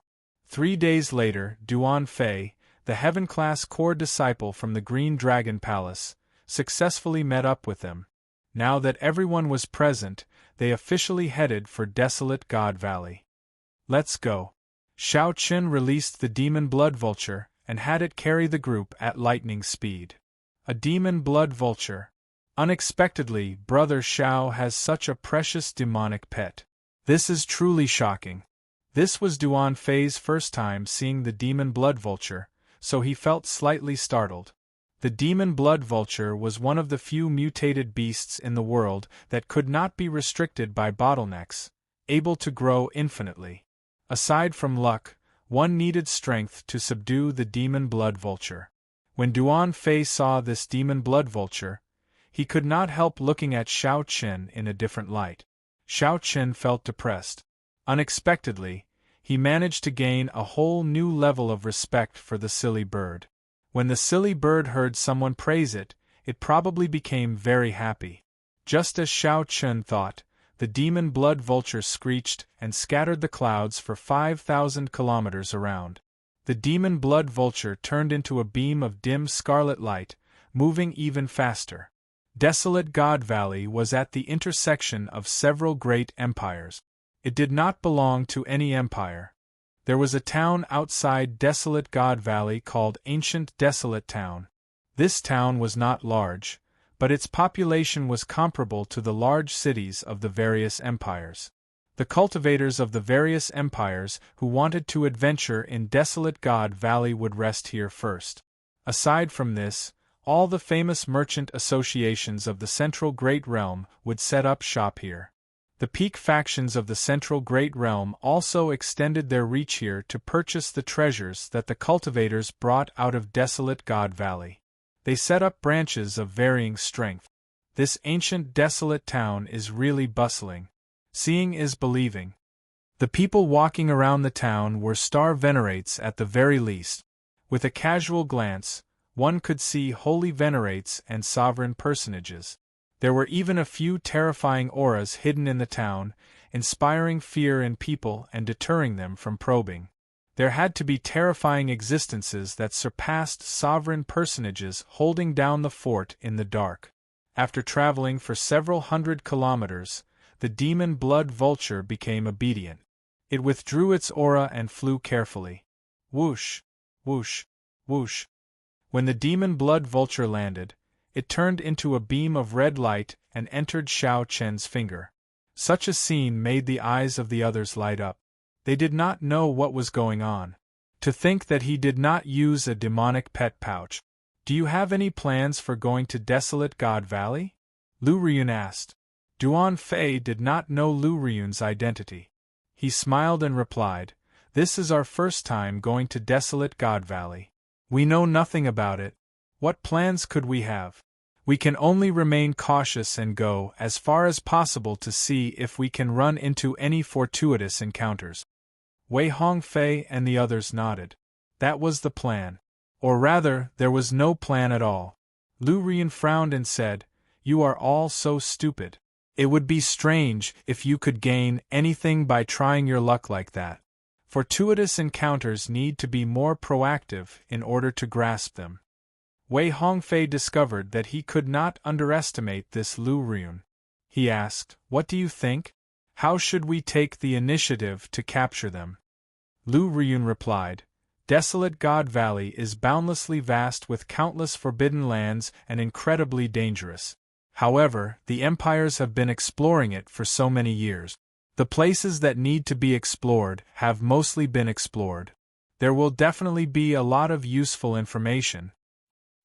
3 days later, Duan Fei, the heaven-class core disciple from the Green Dragon Palace, successfully met up with them. Now that everyone was present, they officially headed for Desolate God Valley. "Let's go." Xiao Qin released the demon blood vulture, and had it carry the group at lightning speed. A demon blood vulture. Unexpectedly, Brother Xiao has such a precious demonic pet. This is truly shocking. This was Duan Fei's first time seeing the demon blood vulture, so he felt slightly startled. The demon blood vulture was one of the few mutated beasts in the world that could not be restricted by bottlenecks, able to grow infinitely. Aside from luck, one needed strength to subdue the demon blood vulture. When Duan Fei saw this demon blood vulture, he could not help looking at Xiao Qin in a different light. Xiao Qin felt depressed. Unexpectedly, he managed to gain a whole new level of respect for the silly bird. When the silly bird heard someone praise it, it probably became very happy. Just as Xiao Qin thought, the demon blood vulture screeched and scattered the clouds for 5,000 kilometers around. The demon blood vulture turned into a beam of dim scarlet light, moving even faster. Desolate God Valley was at the intersection of several great empires. It did not belong to any empire. There was a town outside Desolate God Valley called Ancient Desolate Town. This town was not large, but its population was comparable to the large cities of the various empires. The cultivators of the various empires who wanted to adventure in Desolate God Valley would rest here first. Aside from this, all the famous merchant associations of the Central Great Realm would set up shop here. The peak factions of the Central Great Realm also extended their reach here to purchase the treasures that the cultivators brought out of Desolate God Valley. They set up branches of varying strength. This ancient desolate town is really bustling. Seeing is believing. The people walking around the town were star venerates at the very least. With a casual glance, one could see holy venerates and sovereign personages. There were even a few terrifying auras hidden in the town, inspiring fear in people and deterring them from probing. There had to be terrifying existences that surpassed sovereign personages holding down the fort in the dark. After traveling for several hundred kilometers, the demon blood vulture became obedient. It withdrew its aura and flew carefully. Whoosh, whoosh, whoosh. When the demon blood vulture landed, it turned into a beam of red light and entered Xiao Chen's finger. Such a scene made the eyes of the others light up. They did not know what was going on. To think that he did not use a demonic pet pouch. Do you have any plans for going to Desolate God Valley? Lu Riyun asked. Duan Fei did not know Lu Riyun's identity. He smiled and replied, This is our first time going to Desolate God Valley. We know nothing about it. What plans could we have? We can only remain cautious and go as far as possible to see if we can run into any fortuitous encounters. Wei Hongfei and the others nodded. That was the plan. Or rather, there was no plan at all. Lu Riyun frowned and said, You are all so stupid. It would be strange if you could gain anything by trying your luck like that. Fortuitous encounters need to be more proactive in order to grasp them. Wei Hongfei discovered that he could not underestimate this Lu Riyun. He asked, What do you think? How should we take the initiative to capture them? Lu Riyun replied, Desolate God Valley is boundlessly vast with countless forbidden lands and incredibly dangerous. However, the empires have been exploring it for so many years. The places that need to be explored have mostly been explored. There will definitely be a lot of useful information.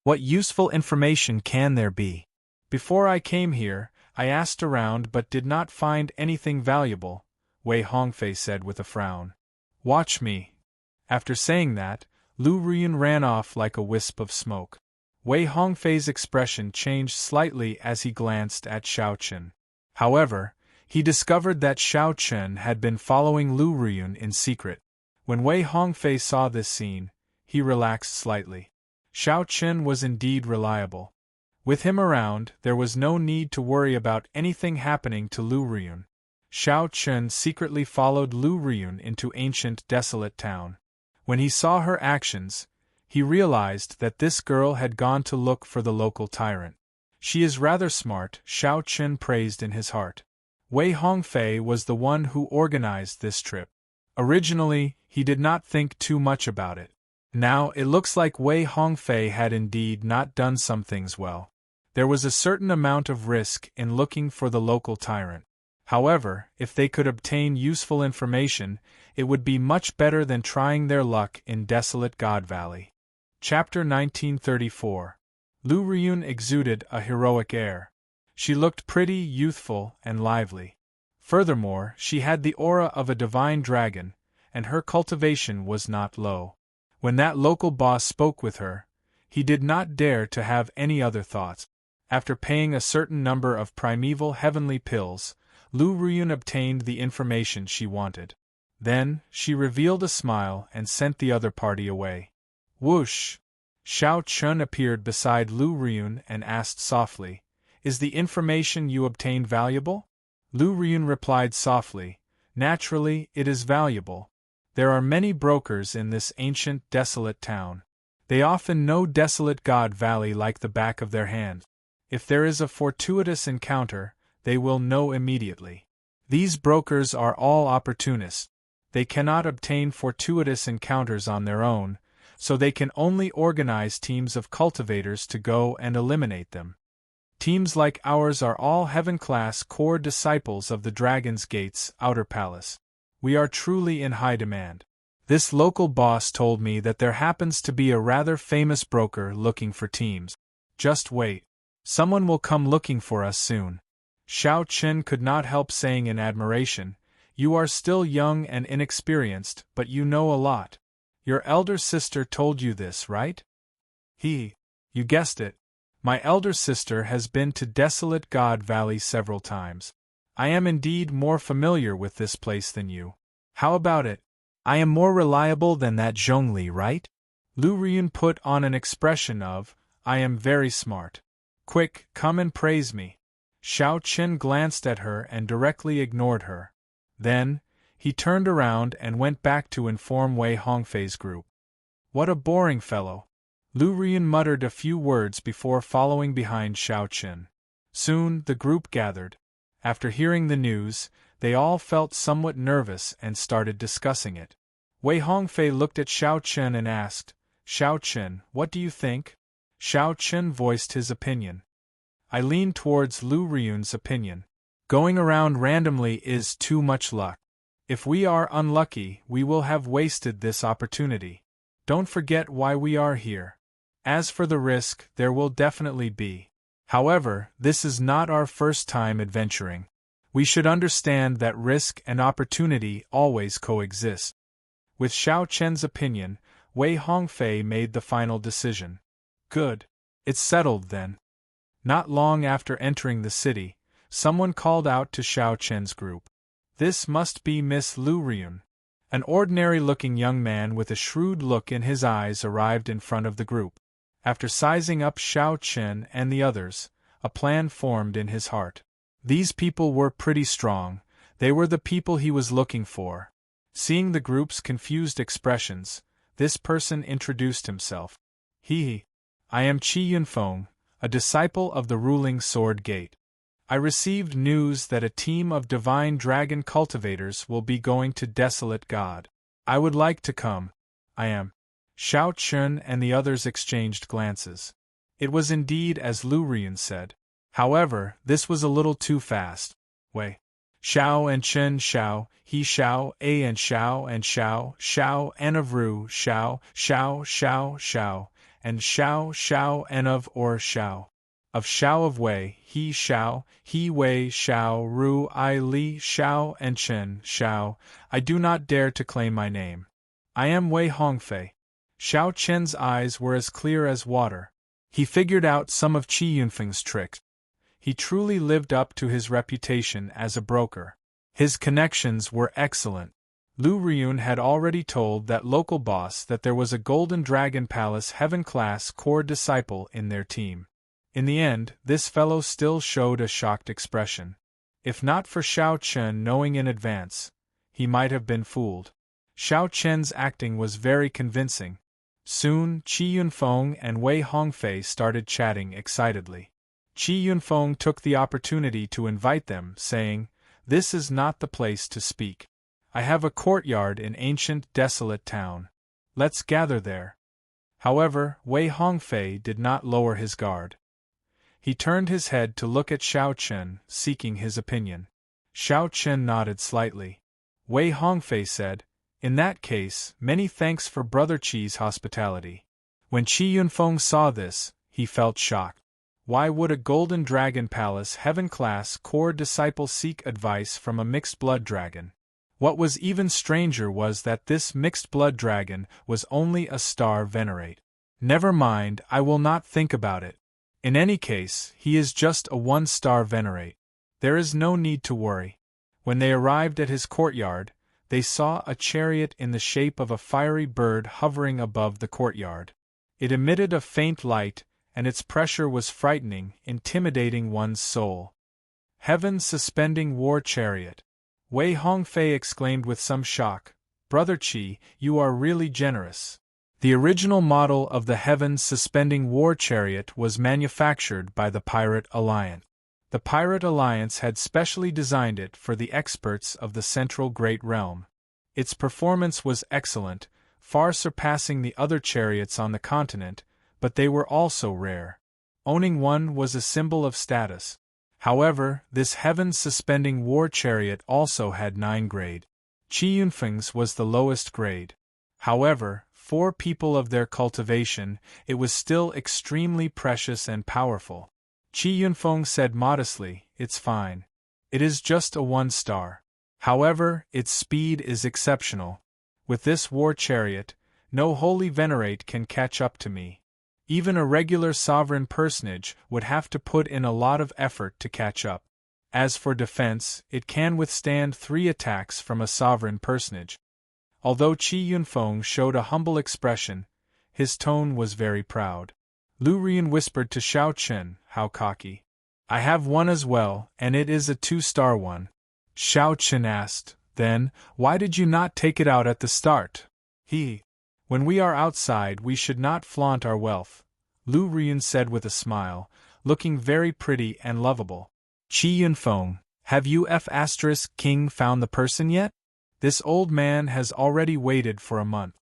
What useful information can there be? Before I came here, I asked around but did not find anything valuable, Wei Hongfei said with a frown. Watch me. After saying that, Lu Riyun ran off like a wisp of smoke. Wei Hongfei's expression changed slightly as he glanced at Xiao Chen. However, he discovered that Xiao Chen had been following Lu Riyun in secret. When Wei Hongfei saw this scene, he relaxed slightly. Xiao Chen was indeed reliable. With him around, there was no need to worry about anything happening to Lu Riyun. Xiao Chen secretly followed Lu Riyun into ancient desolate town. When he saw her actions, he realized that this girl had gone to look for the local tyrant. She is rather smart, Xiao Chen praised in his heart. Wei Hongfei was the one who organized this trip. Originally, he did not think too much about it. Now it looks like Wei Hongfei had indeed not done some things well. There was a certain amount of risk in looking for the local tyrant. However, if they could obtain useful information, it would be much better than trying their luck in Desolate God Valley. Chapter 1934. Lu Riyun exuded a heroic air. She looked pretty, youthful, and lively. Furthermore, she had the aura of a divine dragon, and her cultivation was not low. When that local boss spoke with her, he did not dare to have any other thoughts. After paying a certain number of primeval heavenly pills, Lu Riyun obtained the information she wanted. Then, she revealed a smile and sent the other party away. Whoosh! Xiao Chun appeared beside Lu Riyun and asked softly, Is the information you obtained valuable? Lu Riyun replied softly, Naturally, it is valuable. There are many brokers in this ancient, desolate town. They often know Desolate God Valley like the back of their hand. If there is a fortuitous encounter, they will know immediately. These brokers are all opportunists. They cannot obtain fortuitous encounters on their own, so they can only organize teams of cultivators to go and eliminate them. Teams like ours are all heaven-class core disciples of the Dragon's Gate's outer palace. We are truly in high demand. This local boss told me that there happens to be a rather famous broker looking for teams. Just wait. Someone will come looking for us soon. Xiao Chen could not help saying in admiration, You are still young and inexperienced, but you know a lot. Your elder sister told you this, right? You guessed it. My elder sister has been to Desolate God Valley several times. I am indeed more familiar with this place than you. How about it? I am more reliable than that Zhongli, right? Lu Riyun put on an expression of, I am very smart. Quick, come and praise me. Xiao Chen glanced at her and directly ignored her. Then, he turned around and went back to inform Wei Hongfei's group. What a boring fellow. Lu Riyun muttered a few words before following behind Xiao Chen. Soon, the group gathered. After hearing the news, they all felt somewhat nervous and started discussing it. Wei Hongfei looked at Xiao Chen and asked, Xiao Chen, what do you think? Xiao Chen voiced his opinion. I lean towards Lu Ryun's opinion. Going around randomly is too much luck. If we are unlucky, we will have wasted this opportunity. Don't forget why we are here. As for the risk, there will definitely be. However, this is not our first time adventuring. We should understand that risk and opportunity always coexist. With Xiao Chen's opinion, Wei Hongfei made the final decision. Good. It's settled then. Not long after entering the city, someone called out to Xiao Chen's group. This must be Miss Lu Ryun. An ordinary-looking young man with a shrewd look in his eyes arrived in front of the group. After sizing up Xiao Chen and the others, a plan formed in his heart. These people were pretty strong. They were the people he was looking for. Seeing the group's confused expressions, this person introduced himself. I am Qi Yunfeng, a disciple of the ruling Sword Gate. I received news that a team of divine dragon cultivators will be going to Desolate God. I would like to come. I am. Xiao Chen and the others exchanged glances. It was indeed as Lu Ryun said. However, this was a little too fast. Wei. Xiao and Chen Xiao, He Xiao, A and Xiao, Xiao N of Ru, Xiao, and Xiao N of or Xiao. Of Xiao of Wei, He Xiao, He Wei Xiao, Ru I Li Xiao and Chen Xiao. I do not dare to claim my name. I am Wei Hongfei. Xiao Chen's eyes were as clear as water. He figured out some of Qi Yunfeng's tricks. He truly lived up to his reputation as a broker. His connections were excellent. Lu Ryun had already told that local boss that there was a Golden Dragon Palace Heaven-class core disciple in their team. In the end, this fellow still showed a shocked expression. If not for Xiao Chen knowing in advance, he might have been fooled. Xiao Chen's acting was very convincing. Soon, Qi Yunfeng and Wei Hongfei started chatting excitedly. Qi Yunfeng took the opportunity to invite them, saying, This is not the place to speak. I have a courtyard in ancient desolate town. Let's gather there. However, Wei Hongfei did not lower his guard. He turned his head to look at Xiao Chen, seeking his opinion. Xiao Chen nodded slightly. Wei Hongfei said, In that case, many thanks for Brother Qi's hospitality. When Qi Yunfeng saw this, he felt shocked. Why would a Golden Dragon Palace Heaven-class core disciple seek advice from a mixed-blood dragon? What was even stranger was that this mixed-blood dragon was only a star venerate. Never mind, I will not think about it. In any case, he is just a one-star venerate. There is no need to worry. When they arrived at his courtyard, they saw a chariot in the shape of a fiery bird hovering above the courtyard. It emitted a faint light, and its pressure was frightening, intimidating one's soul. Heaven suspending war chariot. Wei Hongfei exclaimed with some shock, Brother Qi, you are really generous. The original model of the Heaven suspending war chariot was manufactured by the Pirate Alliance. The Pirate Alliance had specially designed it for the experts of the Central Great Realm. Its performance was excellent, far surpassing the other chariots on the continent, but they were also rare. Owning one was a symbol of status. However, this heaven-suspending war chariot also had 9 grade. Qi Yunfeng's was the lowest grade. However, for people of their cultivation, it was still extremely precious and powerful. Qi Yunfeng said modestly, It's fine. It is just a 1-star. However, its speed is exceptional. With this war chariot, no holy venerate can catch up to me. Even a regular sovereign personage would have to put in a lot of effort to catch up. As for defense, it can withstand 3 attacks from a sovereign personage. Although Qi Yunfeng showed a humble expression, his tone was very proud. Lu Ryun whispered to Xiao Chen, How cocky. I have one as well, and it is a 2-star one. Xiao Chen asked, Then, why did you not take it out at the start? When we are outside we should not flaunt our wealth, Lu Ryun said with a smile, looking very pretty and lovable. Qi Yunfeng, have you King found the person yet? This old man has already waited for a month.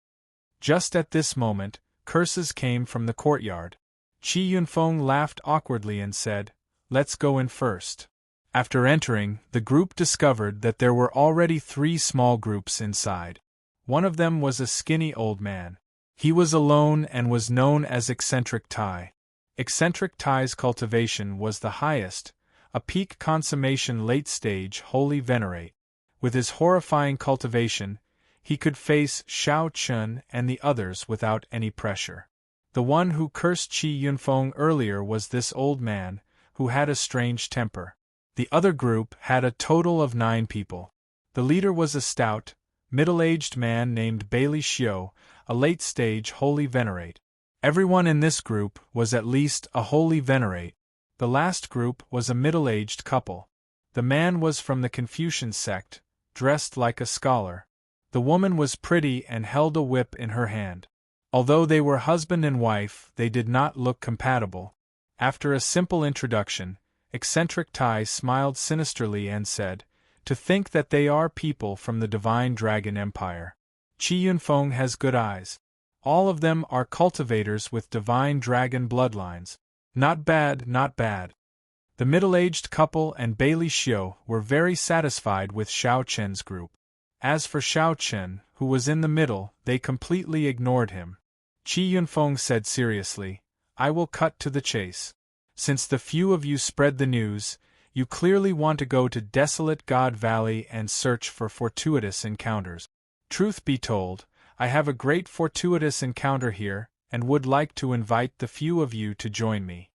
Just at this moment, curses came from the courtyard. Qi Yunfeng laughed awkwardly and said, "Let's go in first." After entering, the group discovered that there were already 3 small groups inside. One of them was a skinny old man. He was alone and was known as Eccentric Tai. Eccentric Tai's cultivation was the highest, a peak consummation late stage holy venerate. With his horrifying cultivation, he could face Xiao Chun and the others without any pressure. The one who cursed Qi Yunfeng earlier was this old man, who had a strange temper. The other group had a total of 9 people. The leader was a stout, middle-aged man named Bailey Xiu, a late-stage holy venerate. Everyone in this group was at least a holy venerate. The last group was a middle-aged couple. The man was from the Confucian sect, dressed like a scholar. The woman was pretty and held a whip in her hand. Although they were husband and wife, they did not look compatible. After a simple introduction, Eccentric Tai smiled sinisterly and said, "To think that they are people from the Divine Dragon Empire. Qi Yunfeng has good eyes. All of them are cultivators with Divine Dragon bloodlines. Not bad, not bad." The middle-aged couple and Bailey Xiu were very satisfied with Xiao Chen's group. As for Xiao Chen, who was in the middle, they completely ignored him. Qi Yunfeng said seriously, "I will cut to the chase. Since the few of you spread the news, you clearly want to go to Desolate God Valley and search for fortuitous encounters. Truth be told, I have a great fortuitous encounter here, and would like to invite the few of you to join me."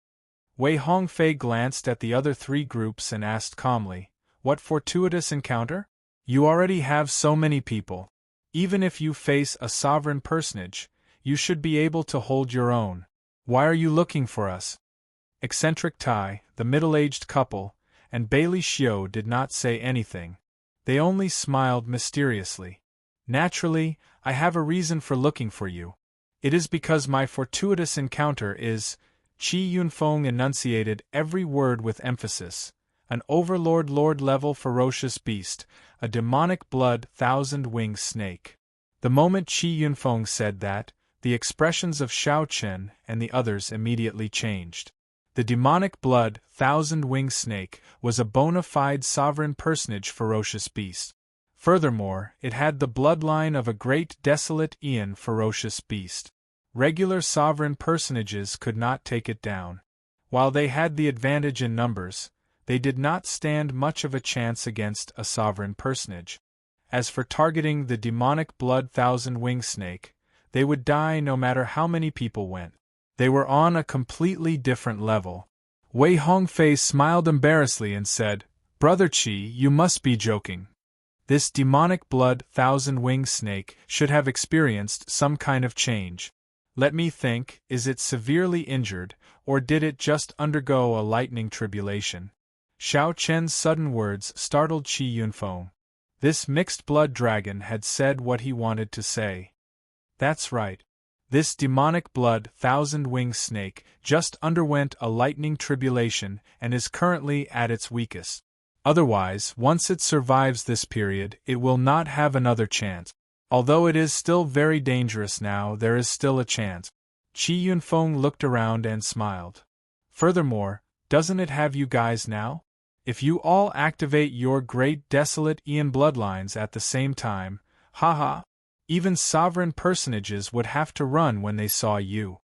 Wei Hongfei glanced at the other 3 groups and asked calmly, "What fortuitous encounter? You already have so many people. Even if you face a sovereign personage, you should be able to hold your own. Why are you looking for us?" Eccentric Tai, the middle-aged couple, and Bailey Xiu did not say anything. They only smiled mysteriously. "Naturally, I have a reason for looking for you. It is because my fortuitous encounter is," Qi Yunfeng enunciated every word with emphasis, "an overlord lord-level ferocious beast, a demonic blood thousand-winged snake." The moment Qi Yunfeng said that, the expressions of Xiao Chen and the others immediately changed. The demonic blood thousand-winged snake was a bona fide sovereign personage ferocious beast. Furthermore, it had the bloodline of a great desolate Aeon ferocious beast. Regular sovereign personages could not take it down. While they had the advantage in numbers, they did not stand much of a chance against a sovereign personage. As for targeting the demonic blood thousand-winged snake, they would die no matter how many people went. They were on a completely different level. Wei Hongfei smiled embarrassedly and said, "Brother Qi, you must be joking. This demonic blood thousand-winged snake should have experienced some kind of change. Let me think, is it severely injured, or did it just undergo a lightning tribulation?" Xiao Chen's sudden words startled Qi Yunfeng. This mixed-blood dragon had said what he wanted to say. That's right. This demonic blood thousand-winged snake just underwent a lightning tribulation and is currently at its weakest. Otherwise, once it survives this period, it will not have another chance. Although it is still very dangerous now, there is still a chance. Qi Yunfeng looked around and smiled. Furthermore, doesn't it have you guys now? If you all activate your great desolate Aeon bloodlines at the same time, haha, even sovereign personages would have to run when they saw you.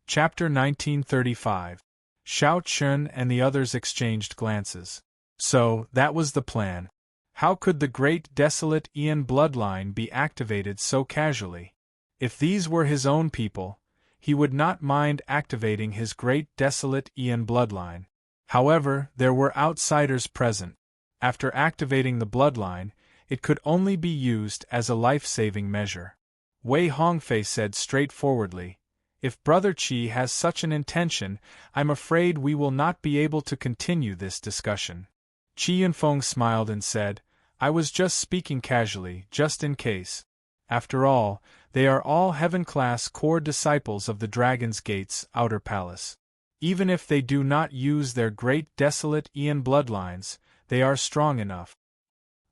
Chapter 1935. Xiao Chun and the others exchanged glances. So, that was the plan. How could the great desolate Aeon bloodline be activated so casually? If these were his own people, he would not mind activating his great desolate Aeon bloodline. However, there were outsiders present. After activating the bloodline, it could only be used as a life-saving measure. Wei Hongfei said straightforwardly, "If Brother Qi has such an intention, I'm afraid we will not be able to continue this discussion." Qi Yunfeng smiled and said, "I was just speaking casually, just in case. After all, they are all heaven-class core disciples of the Dragon's Gate's outer palace. Even if they do not use their great desolate Aeon bloodlines, they are strong enough.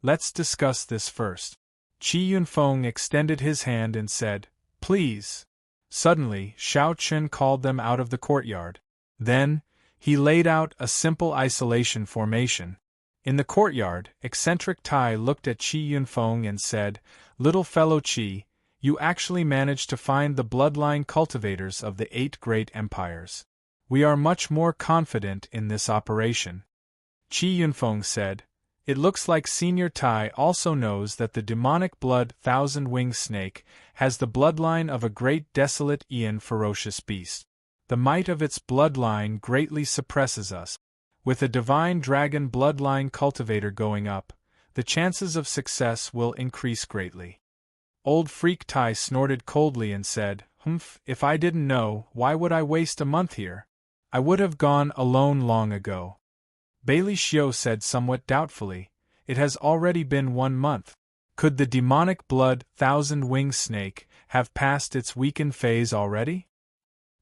Let's discuss this first. Qi Yunfeng extended his hand and said, "Please." Suddenly, Shao Chun called them out of the courtyard. Then, he laid out a simple isolation formation. In the courtyard, eccentric Tai looked at Qi Yunfeng and said, "Little fellow Qi, you actually managed to find the bloodline cultivators of the 8 great empires. We are much more confident in this operation." Qi Yunfeng said, "It looks like Senior Tai also knows that the demonic blood thousand-winged snake has the bloodline of a great desolate Aeon ferocious beast. The might of its bloodline greatly suppresses us. With a divine dragon bloodline cultivator going up, the chances of success will increase greatly." Old Freak Tai snorted coldly and said, "Humph, if I didn't know, why would I waste a month here? I would have gone alone long ago." Bailey Xiu said somewhat doubtfully, "It has already been 1 month. Could the demonic blood thousand-winged snake have passed its weakened phase already?"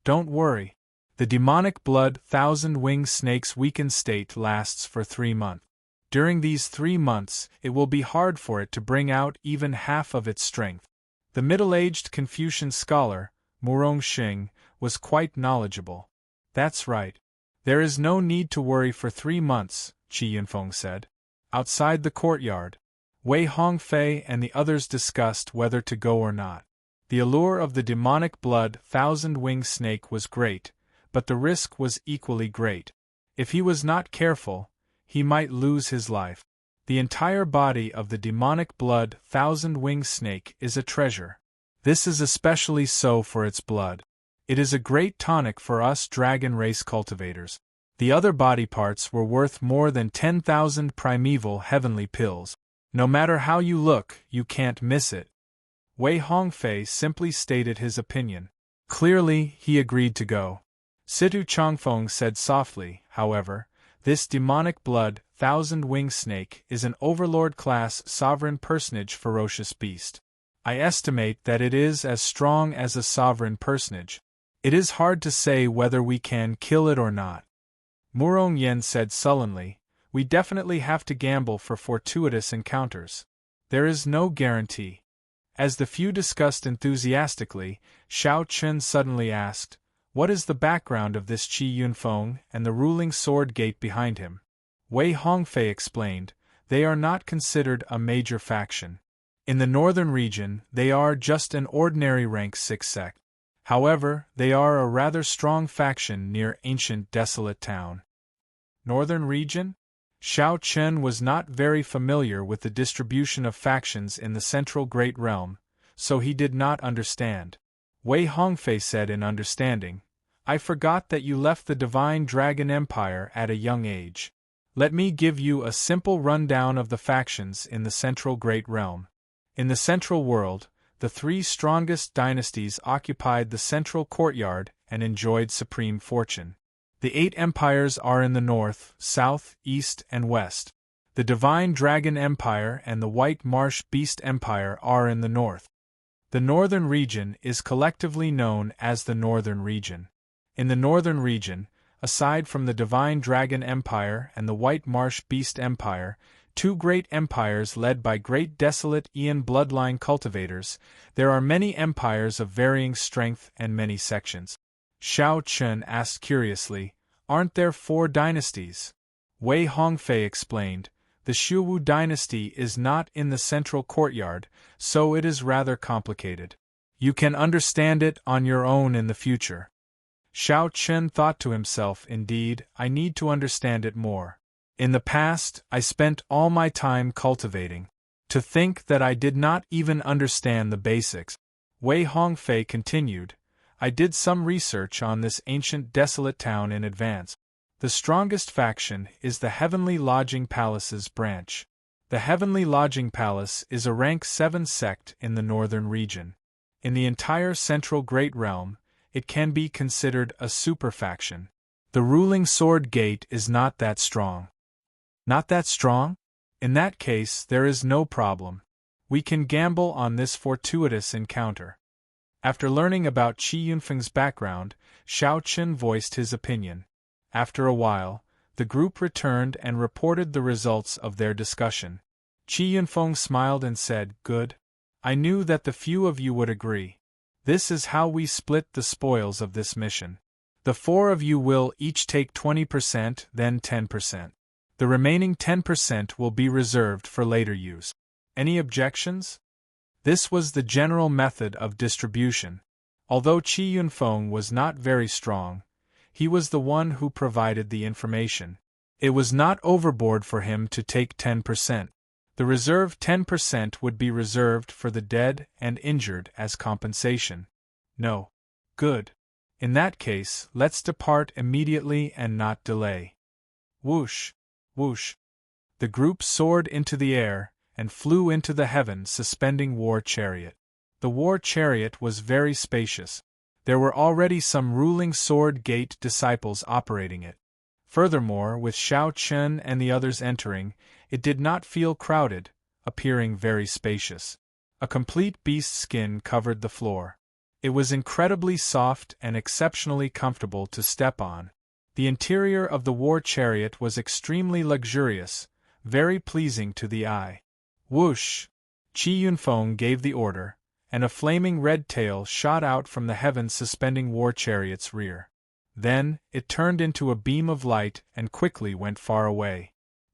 "Don't worry. The demonic blood thousand-winged snake's weakened state lasts for 3 months. During these 3 months, it will be hard for it to bring out even half of its strength." The middle-aged Confucian scholar, Murong Xing, was quite knowledgeable. "That's right. There is no need to worry for 3 months, Qi Yunfeng said. Outside the courtyard, Wei Hongfei and the others discussed whether to go or not. The allure of the demonic blood thousand-winged snake was great, but the risk was equally great. If he was not careful, he might lose his life. The entire body of the demonic blood thousand-winged snake is a treasure. This is especially so for its blood. It is a great tonic for us dragon race cultivators. The other body parts were worth more than 10,000 primeval heavenly pills. No matter how you look, you can't miss it." Wei Hongfei simply stated his opinion. Clearly, he agreed to go. Situ Changfeng said softly, however, "This demonic blood thousand-winged snake is an overlord-class sovereign personage ferocious beast. I estimate that it is as strong as a sovereign personage. It is hard to say whether we can kill it or not." Murong Yen said sullenly, "We definitely have to gamble for fortuitous encounters. There is no guarantee." As the few discussed enthusiastically, Shao Chun suddenly asked, "What is the background of this Qi Yunfeng and the ruling sword gate behind him?" Wei Hongfei explained, "They are not considered a major faction. In the northern region, they are just an ordinary rank 6 sect. However, they are a rather strong faction near ancient desolate town." Northern region? Shao Chun was not very familiar with the distribution of factions in the central Great Realm, so he did not understand. Wei Hongfei said in understanding, "I forgot that you left the Divine Dragon Empire at a young age. Let me give you a simple rundown of the factions in the central Great Realm. In the central world, the 3 strongest dynasties occupied the central courtyard and enjoyed supreme fortune. The 8 empires are in the north, south, east, and west. The Divine Dragon Empire and the White Marsh Beast Empire are in the north. The northern region is collectively known as the Northern Region. In the northern region, aside from the Divine Dragon Empire and the White Marsh Beast Empire, 2 great empires led by great desolate Aeon bloodline cultivators, there are many empires of varying strength and many sections." Shao Chun asked curiously, "Aren't there 4 dynasties?" Wei Hongfei explained, "The Shuwu dynasty is not in the central courtyard, so it is rather complicated. You can understand it on your own in the future." Shao Chun thought to himself, "Indeed, I need to understand it more. In the past, I spent all my time cultivating. To think that I did not even understand the basics." Wei Hongfei continued, "I did some research on this ancient desolate town in advance. The strongest faction is the Heavenly Lodging Palace's branch. The Heavenly Lodging Palace is a rank 7 sect in the northern region. In the entire central Great Realm, it can be considered a super faction. The ruling sword gate is not that strong." "Not that strong? In that case, there is no problem. We can gamble on this fortuitous encounter." After learning about Qi Yunfeng's background, Shao Chun voiced his opinion. After a while, the group returned and reported the results of their discussion. Qi Yunfeng smiled and said, "Good. I knew that the few of you would agree. This is how we split the spoils of this mission. The 4 of you will each take 20%, then 10%. The remaining 10% will be reserved for later use. Any objections? This was the general method of distribution. Although Qi Yunfeng was not very strong, he was the one who provided the information. It was not overboard for him to take 10%. The reserved 10% would be reserved for the dead and injured as compensation. No. Good. In that case, let's depart immediately and not delay. Whoosh, whoosh. The group soared into the air and flew into the heavens, suspending war chariot. The war chariot was very spacious. There were already some ruling Sword Gate disciples operating it. Furthermore, with Shao Chen and the others entering, it did not feel crowded, appearing very spacious. A complete beast skin covered the floor. It was incredibly soft and exceptionally comfortable to step on. The interior of the war chariot was extremely luxurious, very pleasing to the eye. Whoosh! Qi Yunfeng gave the order, and a flaming red tail shot out from the heavens suspending war chariot's rear. Then, it turned into a beam of light and quickly went far away.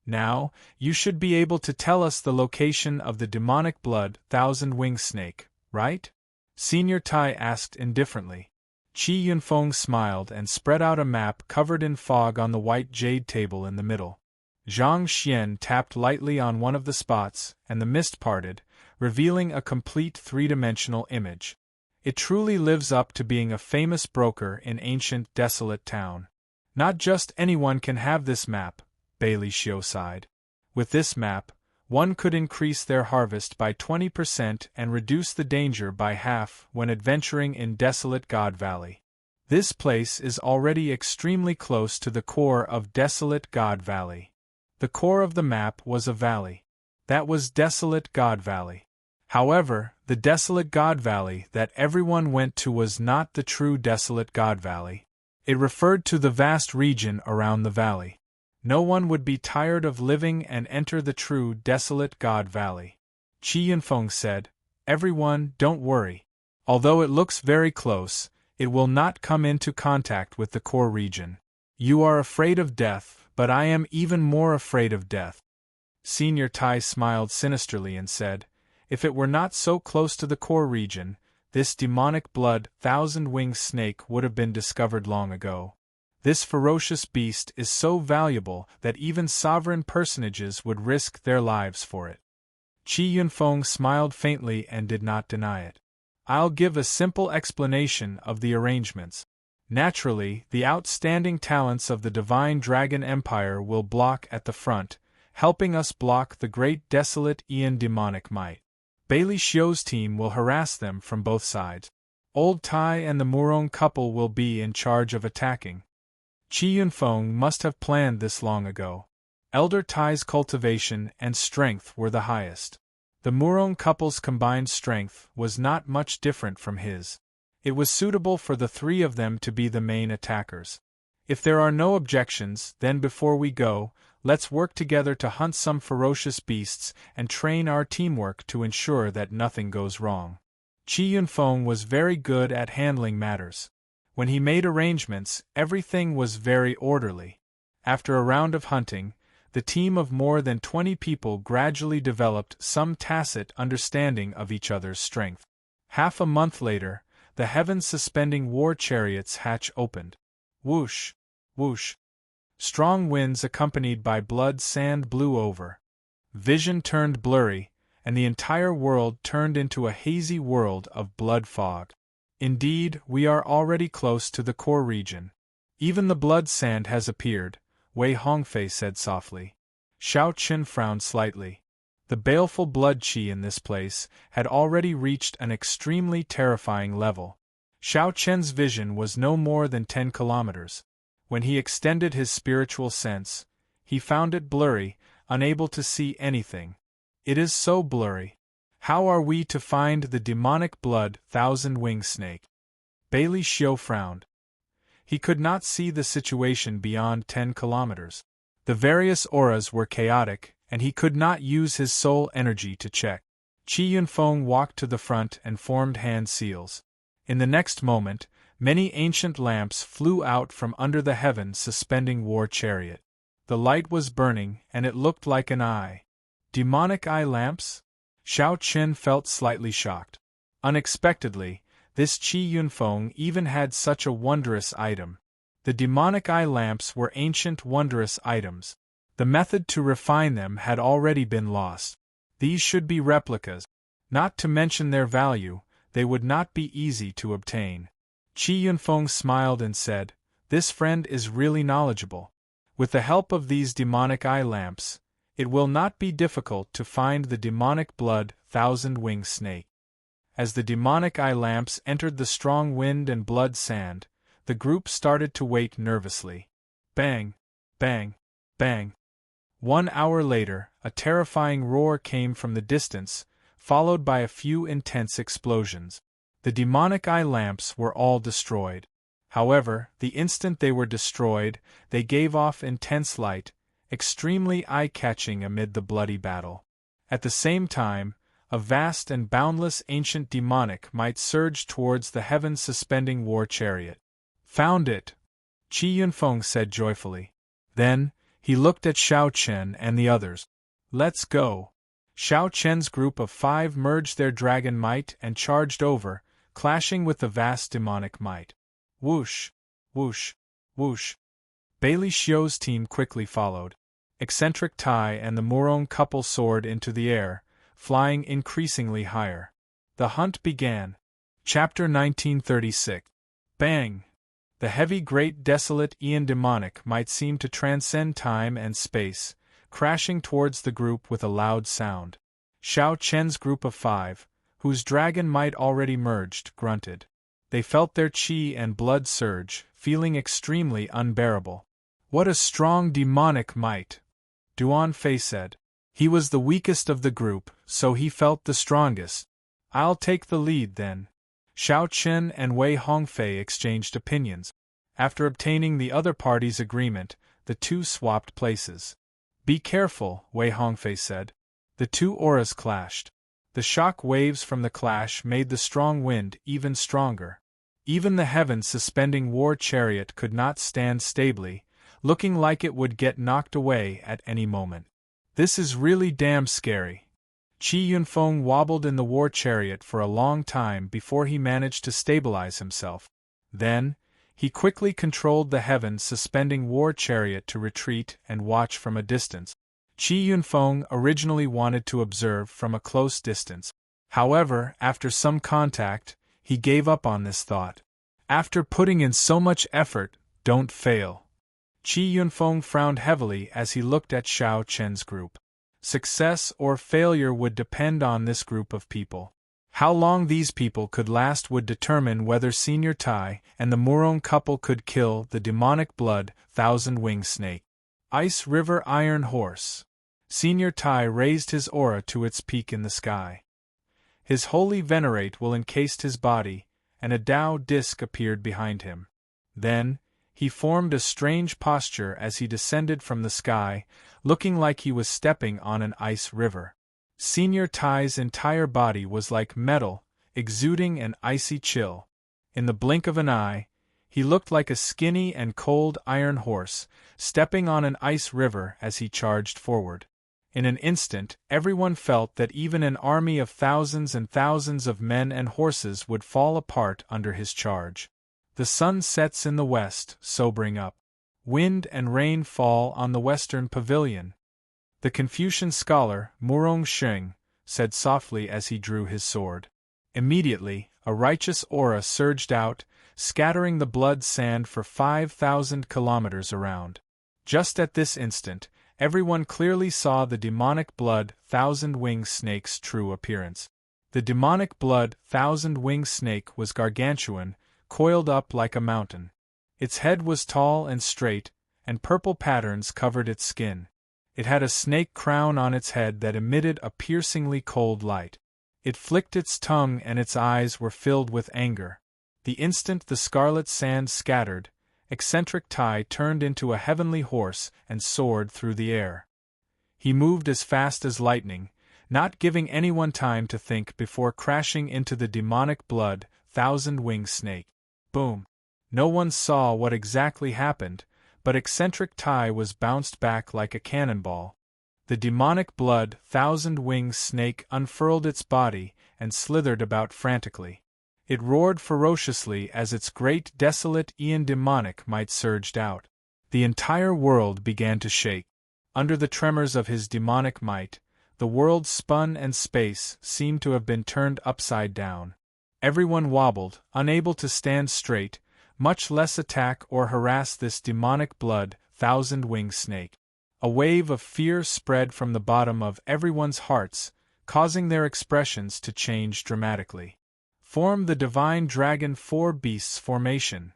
Now, you should be able to tell us the location of the demonic blood thousand-winged snake, right? Senior Tai asked indifferently. Qi Yunfeng smiled and spread out a map covered in fog on the white jade table in the middle. Zhang Xian tapped lightly on one of the spots, and the mist parted, revealing a complete three-dimensional image. It truly lives up to being a famous broker in ancient desolate town. Not just anyone can have this map, Bailey Xiu sighed. With this map, one could increase their harvest by 20% and reduce the danger by half when adventuring in desolate God Valley. This place is already extremely close to the core of desolate God Valley. The core of the map was a valley. That was desolate God Valley. However, the desolate God Valley that everyone went to was not the true desolate God Valley. It referred to the vast region around the valley. No one would be tired of living and enter the true desolate God Valley. Qi Yunfeng said, "Everyone, don't worry. Although it looks very close, it will not come into contact with the core region. You are afraid of death, but I am even more afraid of death." Senior Tai smiled sinisterly and said, "If it were not so close to the core region, this demonic blood thousand-winged snake would have been discovered long ago. This ferocious beast is so valuable that even sovereign personages would risk their lives for it." Qi Yunfeng smiled faintly and did not deny it. "I'll give a simple explanation of the arrangements. Naturally, the outstanding talents of the Divine Dragon Empire will block at the front, helping us block the great desolate Ian demonic might. Bailey Xiu's team will harass them from both sides. Old Tai and the Murong couple will be in charge of attacking." Qi Yunfeng must have planned this long ago. Elder Tai's cultivation and strength were the highest. The Murong couple's combined strength was not much different from his. It was suitable for the 3 of them to be the main attackers. If there are no objections, then before we go, let's work together to hunt some ferocious beasts and train our teamwork to ensure that nothing goes wrong. Qi Yunfeng was very good at handling matters. When he made arrangements, everything was very orderly. After a round of hunting, the team of more than 20 people gradually developed some tacit understanding of each other's strength. Half a month later, the heaven-suspending war chariot's hatch opened. Whoosh, whoosh. Strong winds accompanied by blood sand blew over. Vision turned blurry, and the entire world turned into a hazy world of blood fog. Indeed, we are already close to the core region. Even the blood sand has appeared, Wei Hongfei said softly. Shao Chen frowned slightly. The baleful blood qi in this place had already reached an extremely terrifying level. Shao Chen's vision was no more than 10 kilometers. When he extended his spiritual sense, he found it blurry, unable to see anything. It is so blurry. How are we to find the demonic blood thousand-winged snake? Bailey Xiu frowned. He could not see the situation beyond 10 kilometers. The various auras were chaotic, and he could not use his soul energy to check. Qi Yunfeng walked to the front and formed hand seals. In the next moment, many ancient lamps flew out from under the heaven suspending war chariot. The light was burning, and it looked like an eye. Demonic eye lamps? Xiao Chen felt slightly shocked. Unexpectedly, this Qi Yunfeng even had such a wondrous item. The demonic eye lamps were ancient wondrous items. The method to refine them had already been lost. These should be replicas. Not to mention their value, they would not be easy to obtain. Qi Yunfeng smiled and said, "This friend is really knowledgeable. With the help of these demonic eye lamps, it will not be difficult to find the demonic blood thousand-winged snake." As the demonic eye lamps entered the strong wind and blood sand, the group started to wait nervously. Bang! Bang! Bang! 1 hour later, a terrifying roar came from the distance, followed by a few intense explosions. The demonic eye lamps were all destroyed. However, the instant they were destroyed, they gave off intense light, extremely eye-catching amid the bloody battle. At the same time, a vast and boundless ancient demonic might surged towards the heaven-suspending war chariot. "Found it!" Qi Yunfeng said joyfully. Then, he looked at Xiao Chen and the others. "Let's go!" Xiao Chen's group of 5 merged their dragon might and charged over, clashing with the vast demonic might. Whoosh! Whoosh! Whoosh! Bailey Xiu's team quickly followed. Eccentric Tai and the Murong couple soared into the air, flying increasingly higher. The hunt began. Chapter 1936. Bang! The heavy great desolate Aeon demonic might seem to transcend time and space, crashing towards the group with a loud sound. Xiao Chen's group of 5, whose dragon might already merged, grunted. They felt their qi and blood surge, feeling extremely unbearable. "What a strong demonic might!" Duan Fei said. He was the weakest of the group, so he felt the strongest. "I'll take the lead then." Xiao Chen and Wei Hongfei exchanged opinions. After obtaining the other party's agreement, the two swapped places. "Be careful," Wei Hongfei said. The two auras clashed. The shock waves from the clash made the strong wind even stronger. Even the heaven-suspending war chariot could not stand stably, looking like it would get knocked away at any moment. "This is really damn scary." Qi Yunfeng wobbled in the war chariot for a long time before he managed to stabilize himself. Then, he quickly controlled the heaven-suspending war chariot to retreat and watch from a distance. Qi Yunfeng originally wanted to observe from a close distance. However, after some contact, he gave up on this thought. After putting in so much effort, don't fail. Qi Yunfeng frowned heavily as he looked at Xiao Chen's group. Success or failure would depend on this group of people. How long these people could last would determine whether Senior Tai and the Murong couple could kill the demonic blood thousand-winged snake. Ice River Iron Horse. Senior Tai raised his aura to its peak in the sky. His holy venerate will encased his body, and a Tao disc appeared behind him. Then, he formed a strange posture as he descended from the sky, looking like he was stepping on an ice river. Senior Tai's entire body was like metal, exuding an icy chill. In the blink of an eye, he looked like a skinny and cold iron horse, stepping on an ice river as he charged forward. In an instant, everyone felt that even an army of thousands and thousands of men and horses would fall apart under his charge. The sun sets in the west, sobering up. Wind and rain fall on the western pavilion. The Confucian scholar, Murong Sheng, said softly as he drew his sword. Immediately, a righteous aura surged out, scattering the blood sand for 5,000 kilometers around. Just at this instant, everyone clearly saw the demonic blood thousand-winged snake's true appearance. The demonic blood thousand-winged snake was gargantuan, coiled up like a mountain. Its head was tall and straight, and purple patterns covered its skin. It had a snake crown on its head that emitted a piercingly cold light. It flicked its tongue and its eyes were filled with anger. The instant the scarlet sand scattered, eccentric Tai turned into a heavenly horse and soared through the air. He moved as fast as lightning, not giving anyone time to think before crashing into the demonic blood, thousand-winged snake. Boom! No one saw what exactly happened, but eccentric Tai was bounced back like a cannonball. The demonic blood, thousand-winged snake unfurled its body and slithered about frantically. It roared ferociously as its great desolate Aeon demonic might surged out. The entire world began to shake. Under the tremors of his demonic might, the world spun and space seemed to have been turned upside down. Everyone wobbled, unable to stand straight, much less attack or harass this demonic blood, thousand-winged snake. A wave of fear spread from the bottom of everyone's hearts, causing their expressions to change dramatically. Form the divine dragon four beasts formation.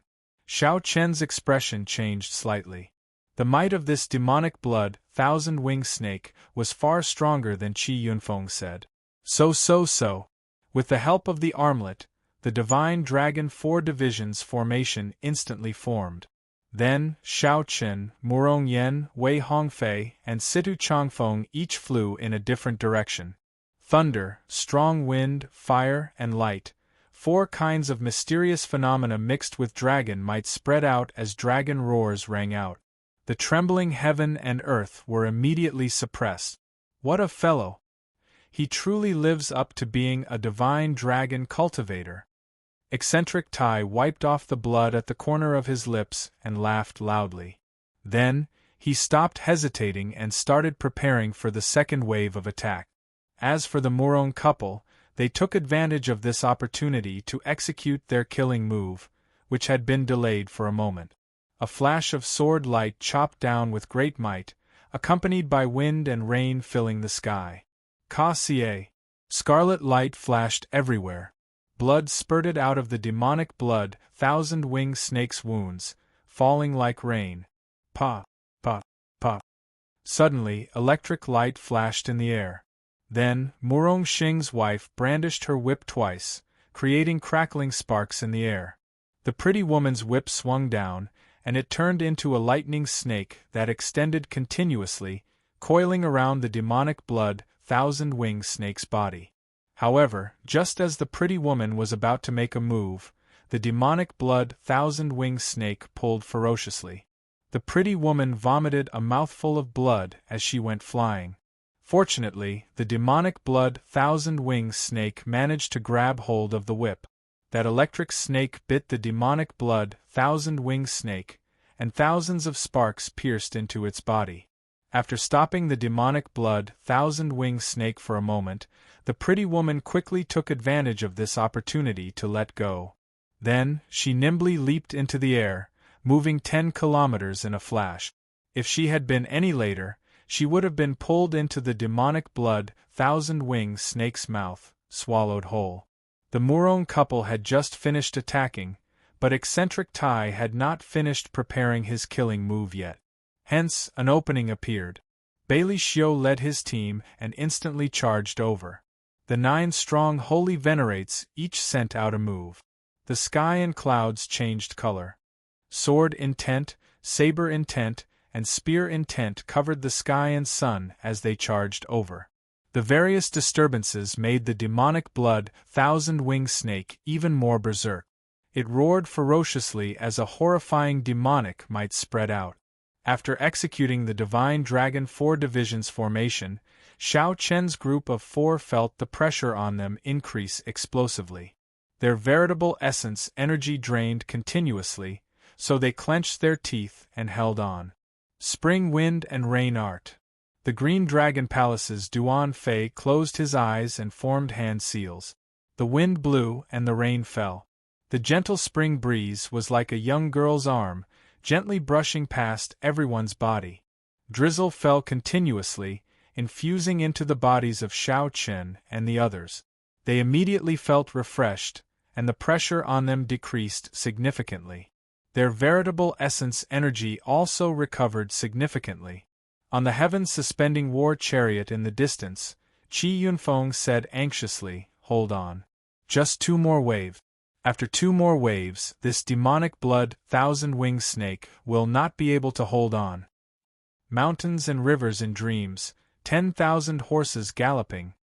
Xiao Chen's expression changed slightly. The might of this demonic blood, thousand-winged snake, was far stronger than Qi Yunfeng said. So. With the help of the armlet, the divine dragon four divisions formation instantly formed. Then, Xiao Chen, Murong Yen, Wei Hongfei, and Situ Changfeng each flew in a different direction. Thunder, strong wind, fire, and light, four kinds of mysterious phenomena mixed with dragon might spread out as dragon roars rang out. The trembling heaven and earth were immediately suppressed. What a fellow! He truly lives up to being a divine dragon cultivator. Eccentric Tai wiped off the blood at the corner of his lips and laughed loudly. Then, he stopped hesitating and started preparing for the second wave of attack. As for the Murong couple, they took advantage of this opportunity to execute their killing move, which had been delayed for a moment. A flash of sword light chopped down with great might, accompanied by wind and rain filling the sky. Ka-Cie! Scarlet light flashed everywhere. Blood spurted out of the demonic blood, thousand-winged snake's wounds, falling like rain. Pa! Suddenly, electric light flashed in the air. Then, Murong Xing's wife brandished her whip twice, creating crackling sparks in the air. The pretty woman's whip swung down, and it turned into a lightning snake that extended continuously, coiling around the demonic blood, thousand-winged snake's body. However, just as the pretty woman was about to make a move, the demonic blood, thousand-winged snake pulled ferociously. The pretty woman vomited a mouthful of blood as she went flying. Fortunately, the demonic blood, thousand-winged snake managed to grab hold of the whip. That electric snake bit the demonic blood, thousand-winged snake, and thousands of sparks pierced into its body. After stopping the demonic blood, thousand-winged snake for a moment, the pretty woman quickly took advantage of this opportunity to let go. Then, she nimbly leaped into the air, moving 10 kilometers in a flash. If she had been any later, she would have been pulled into the demonic blood, thousand-winged snake's mouth, swallowed whole. The Murong couple had just finished attacking, but eccentric Tai had not finished preparing his killing move yet. Hence, an opening appeared. Bailey Xiu led his team and instantly charged over. The 9 strong holy venerates each sent out a move. The sky and clouds changed color. Sword intent, saber intent, and spear intent covered the sky and sun as they charged over. The various disturbances made the demonic blood, thousand-winged snake even more berserk. It roared ferociously as a horrifying demonic might spread out. After executing the divine dragon 4 divisions formation, Xiao Chen's group of 4 felt the pressure on them increase explosively. Their veritable essence energy drained continuously, so they clenched their teeth and held on. Spring wind and rain art. The green dragon palace's Duan Fei closed his eyes and formed hand seals. The wind blew and the rain fell. The gentle spring breeze was like a young girl's arm, gently brushing past everyone's body. Drizzle fell continuously, infusing into the bodies of Xiao Chen and the others. They immediately felt refreshed, and the pressure on them decreased significantly. Their veritable essence energy also recovered significantly. On the heaven-suspending war chariot in the distance, Qi Yunfeng said anxiously, "Hold on. Just 2 more waves." After 2 more waves, this demonic blood, thousand-winged snake will not be able to hold on. Mountains and rivers in dreams, 10,000 horses galloping,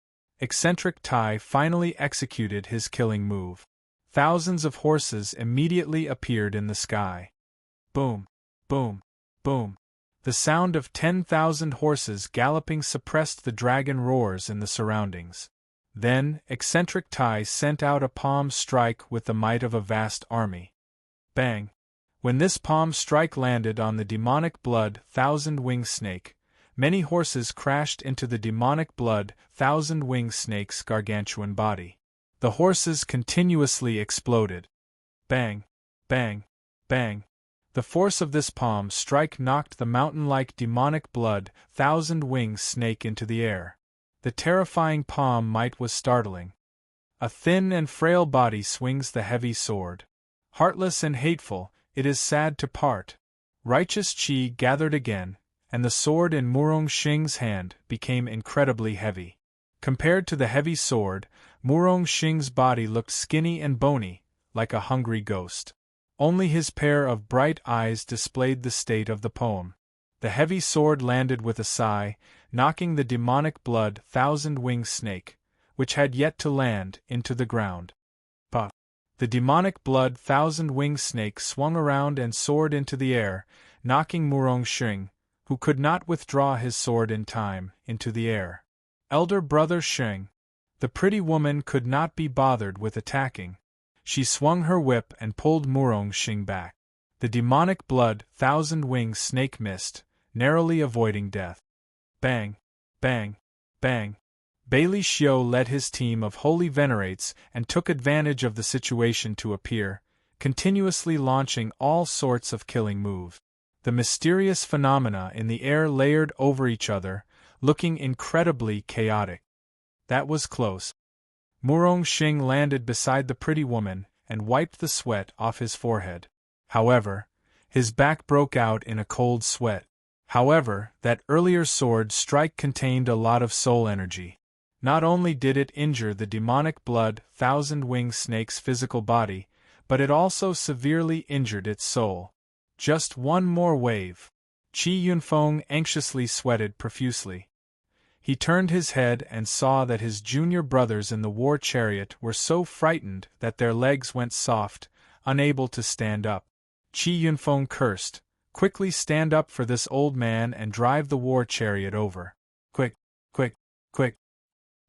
eccentric Tai finally executed his killing move. Thousands of horses immediately appeared in the sky. Boom, boom, boom. The sound of 10,000 horses galloping suppressed the dragon roars in the surroundings. Then, eccentric Tai sent out a palm strike with the might of a vast army. Bang! When this palm strike landed on the demonic blood thousand-winged snake, many horses crashed into the demonic blood thousand-winged snake's gargantuan body. The horses continuously exploded. Bang! Bang! Bang! The force of this palm strike knocked the mountain-like demonic blood thousand-winged snake into the air. The terrifying palm might was startling. A thin and frail body swings the heavy sword. Heartless and hateful, it is sad to part. Righteous Qi gathered again, and the sword in Murong Xing's hand became incredibly heavy. Compared to the heavy sword, Murong Xing's body looked skinny and bony, like a hungry ghost. Only his pair of bright eyes displayed the state of the poem. The heavy sword landed with a sigh, knocking the demonic blood thousand-winged snake, which had yet to land, into the ground. Bah! The demonic blood thousand-winged snake swung around and soared into the air, knocking Murong Xing, who could not withdraw his sword in time, into the air. Elder brother Xing. The pretty woman could not be bothered with attacking. She swung her whip and pulled Murong Xing back. The demonic blood thousand-winged snake missed, narrowly avoiding death. Bang! Bang! Bang! Bailey Xiao led his team of holy venerates and took advantage of the situation to appear, continuously launching all sorts of killing moves. The mysterious phenomena in the air layered over each other, looking incredibly chaotic. That was close. Murong Xing landed beside the pretty woman and wiped the sweat off his forehead. However, his back broke out in a cold sweat. However, that earlier sword strike contained a lot of soul energy. Not only did it injure the demonic blood thousand-winged snake's physical body, but it also severely injured its soul. Just one more wave. Qi Yunfeng anxiously sweated profusely. He turned his head and saw that his junior brothers in the war chariot were so frightened that their legs went soft, unable to stand up. Qi Yunfeng cursed, "Quickly stand up for this old man and drive the war chariot over. Quick, quick, quick."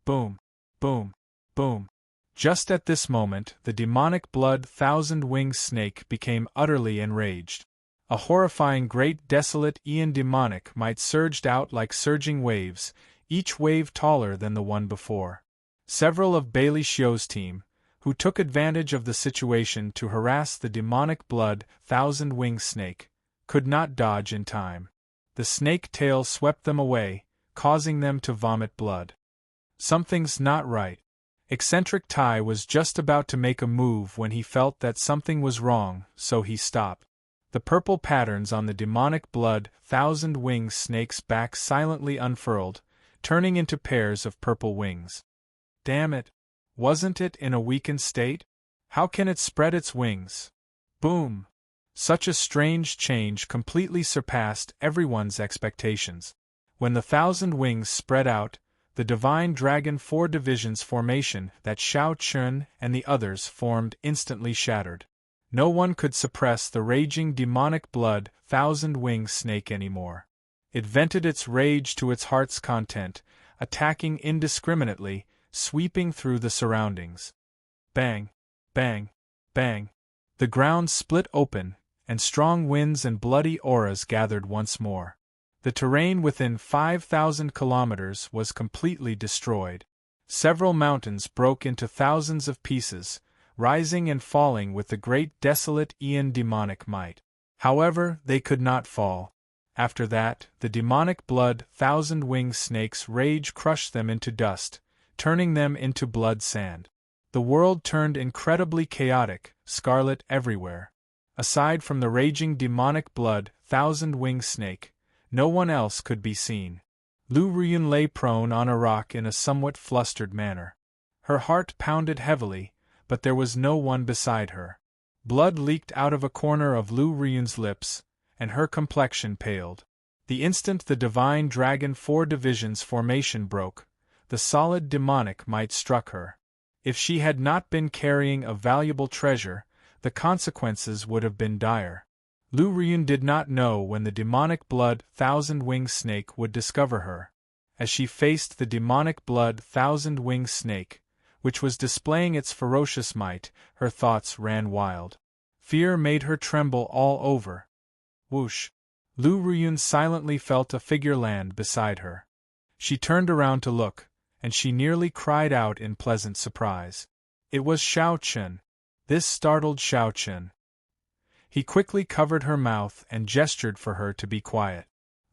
Boom, boom, boom. Just at this moment, the demonic blood thousand-winged snake became utterly enraged. A horrifying great desolate Aeon demonic might surged out like surging waves, each wave taller than the one before. Several of Bailey Xiao's team, who took advantage of the situation to harass the demonic blood thousand-winged snake, could not dodge in time. The snake tail swept them away, causing them to vomit blood. Something's not right. Eccentric Tai was just about to make a move when he felt that something was wrong, so he stopped. The purple patterns on the demonic blood thousand-winged snake's back silently unfurled, turning into pairs of purple wings. Damn it! Wasn't it in a weakened state? How can it spread its wings? Boom! Such a strange change completely surpassed everyone's expectations. When the thousand wings spread out, the divine dragon four divisions formation that Xiao Chun and the others formed instantly shattered. No one could suppress the raging demonic blood thousand-winged snake anymore. It vented its rage to its heart's content, attacking indiscriminately, sweeping through the surroundings. Bang! Bang! Bang! The ground split open, and strong winds and bloody auras gathered once more. The terrain within 5,000 kilometers was completely destroyed. Several mountains broke into thousands of pieces, rising and falling with the great desolate Aeon demonic might. However, they could not fall. After that, the demonic blood thousand-winged snake's rage crushed them into dust, turning them into blood sand. The world turned incredibly chaotic, scarlet everywhere. Aside from the raging demonic blood thousand-winged snake, no one else could be seen. Lu Ruyun lay prone on a rock in a somewhat flustered manner. Her heart pounded heavily, but there was no one beside her. Blood leaked out of a corner of Lu Ruyun's lips, and her complexion paled. The instant the divine dragon four divisions formation broke, the solid demonic might struck her. If she had not been carrying a valuable treasure, the consequences would have been dire. Lu Ryun did not know when the demonic blood thousand-winged snake would discover her. As she faced the demonic blood thousand-winged snake, which was displaying its ferocious might, her thoughts ran wild. Fear made her tremble all over. Whoosh! Lu Ryun silently felt a figure land beside her. She turned around to look, and she nearly cried out in pleasant surprise. It was Xiao Chen. This startled Xiao Chen. He quickly covered her mouth and gestured for her to be quiet.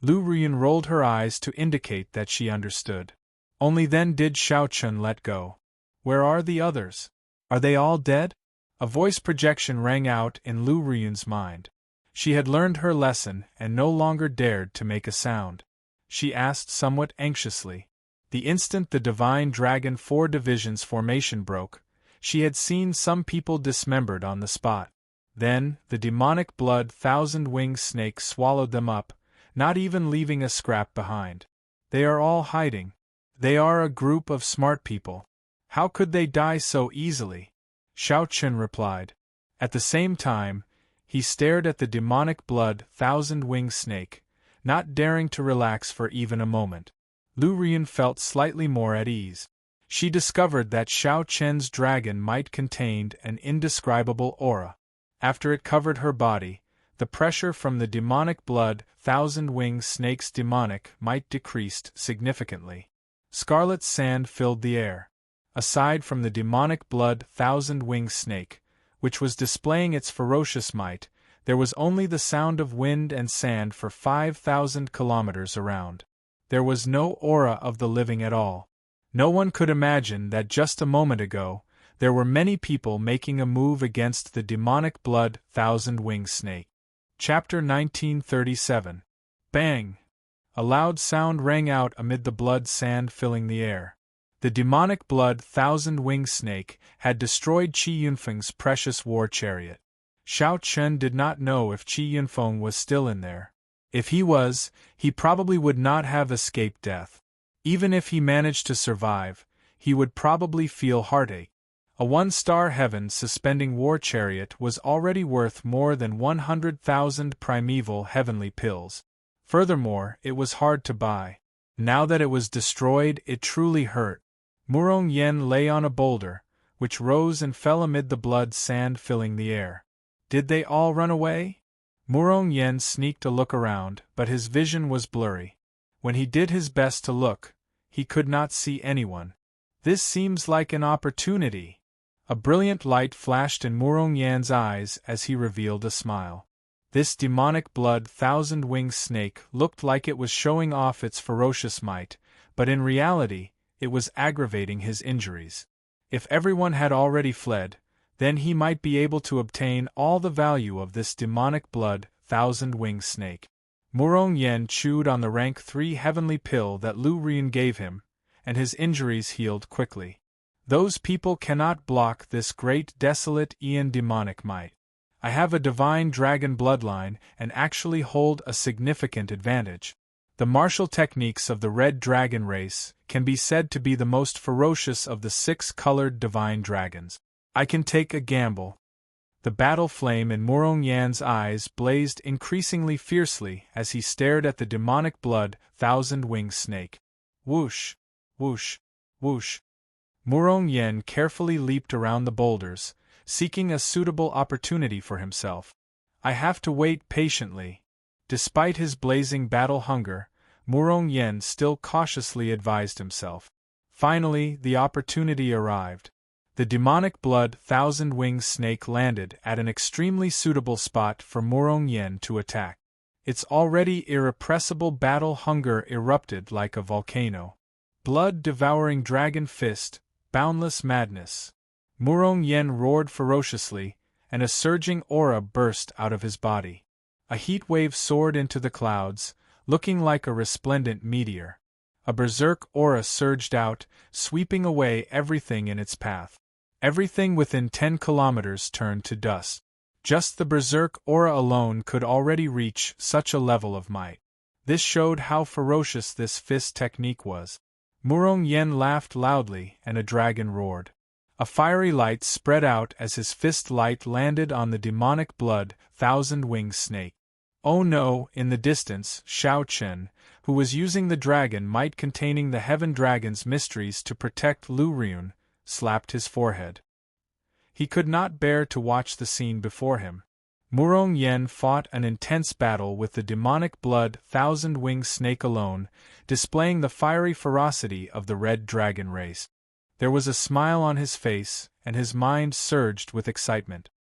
Lu Ryun rolled her eyes to indicate that she understood. Only then did Xiao Chen let go. Where are the others? Are they all dead? A voice projection rang out in Lu Ryun's mind. She had learned her lesson and no longer dared to make a sound. She asked somewhat anxiously. The instant the divine dragon 4 divisions formation broke, she had seen some people dismembered on the spot. Then, the demonic blood thousand-winged snake swallowed them up, not even leaving a scrap behind. They are all hiding. They are a group of smart people. How could they die so easily? Xiao Chen replied. At the same time, he stared at the demonic blood thousand-winged snake, not daring to relax for even a moment. Lu Ryun felt slightly more at ease. She discovered that Xiao Chen's dragon might contain an indescribable aura. After it covered her body, the pressure from the demonic blood thousand-winged snake's demonic might decreased significantly. Scarlet sand filled the air. Aside from the demonic blood thousand-winged snake, which was displaying its ferocious might, there was only the sound of wind and sand for 5,000 kilometers around. There was no aura of the living at all. No one could imagine that just a moment ago, there were many people making a move against the demonic blood thousand-winged snake. Chapter 1937. Bang! A loud sound rang out amid the blood sand filling the air. The demonic blood thousand-winged snake had destroyed Qi Yunfeng's precious war chariot. Xiao Chen did not know if Qi Yunfeng was still in there. If he was, he probably would not have escaped death. Even if he managed to survive, he would probably feel heartache. A one-star heaven suspending war chariot was already worth more than 100,000 primeval heavenly pills. Furthermore, it was hard to buy. Now that it was destroyed, it truly hurt. Murong Yen lay on a boulder, which rose and fell amid the blood sand filling the air. Did they all run away? Murong Yen sneaked a look around, but his vision was blurry. When he did his best to look, he could not see anyone. This seems like an opportunity. A brilliant light flashed in Murong Yan's eyes as he revealed a smile. This demonic blood thousand-winged snake looked like it was showing off its ferocious might, but in reality, it was aggravating his injuries. If everyone had already fled, then he might be able to obtain all the value of this demonic blood thousand-winged snake. Murong Yen chewed on the rank 3 heavenly pill that Lu Ryun gave him, and his injuries healed quickly. Those people cannot block this great desolate Aeon demonic might. I have a divine dragon bloodline and actually hold a significant advantage. The martial techniques of the red dragon race can be said to be the most ferocious of the 6-colored divine dragons. I can take a gamble. The battle flame in Murong Yan's eyes blazed increasingly fiercely as he stared at the demonic blood thousand-winged snake. Whoosh! Whoosh! Whoosh! Murong Yen carefully leaped around the boulders, seeking a suitable opportunity for himself. I have to wait patiently. Despite his blazing battle hunger, Murong Yen still cautiously advised himself. Finally, the opportunity arrived. The demonic blood thousand-winged snake landed at an extremely suitable spot for Murong Yen to attack. Its already irrepressible battle hunger erupted like a volcano. Blood-devouring dragon fist, boundless madness. Murong Yen roared ferociously, and a surging aura burst out of his body. A heat wave soared into the clouds, looking like a resplendent meteor. A berserk aura surged out, sweeping away everything in its path. Everything within 10 kilometers turned to dust. Just the berserk aura alone could already reach such a level of might. This showed how ferocious this fist technique was. Murong Yen laughed loudly, and a dragon roared. A fiery light spread out as his fist light landed on the demonic blood, thousand-winged snake. Oh no! In the distance, Shao Chen, who was using the dragon might containing the heaven dragon's mysteries to protect Lu Ryun, slapped his forehead. He could not bear to watch the scene before him. Murong Yen fought an intense battle with the demonic blood thousand-winged snake alone, displaying the fiery ferocity of the red dragon race. There was a smile on his face, and his mind surged with excitement.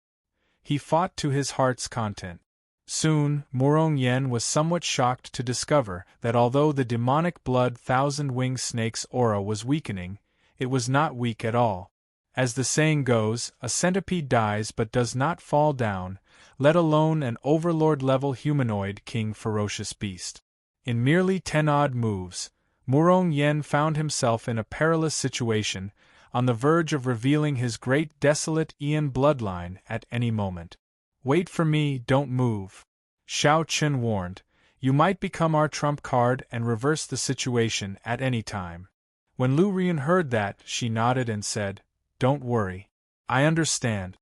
He fought to his heart's content. Soon, Murong Yen was somewhat shocked to discover that although the demonic blood thousand-winged snake's aura was weakening, it was not weak at all. As the saying goes, a centipede dies but does not fall down, let alone an overlord-level humanoid king ferocious beast. In merely 10 odd moves, Murong Yen found himself in a perilous situation, on the verge of revealing his great desolate Ian bloodline at any moment. Wait for me, don't move. Shao Chen warned. You might become our trump card and reverse the situation at any time. When Lu Ryun heard that, she nodded and said, Don't worry. I understand.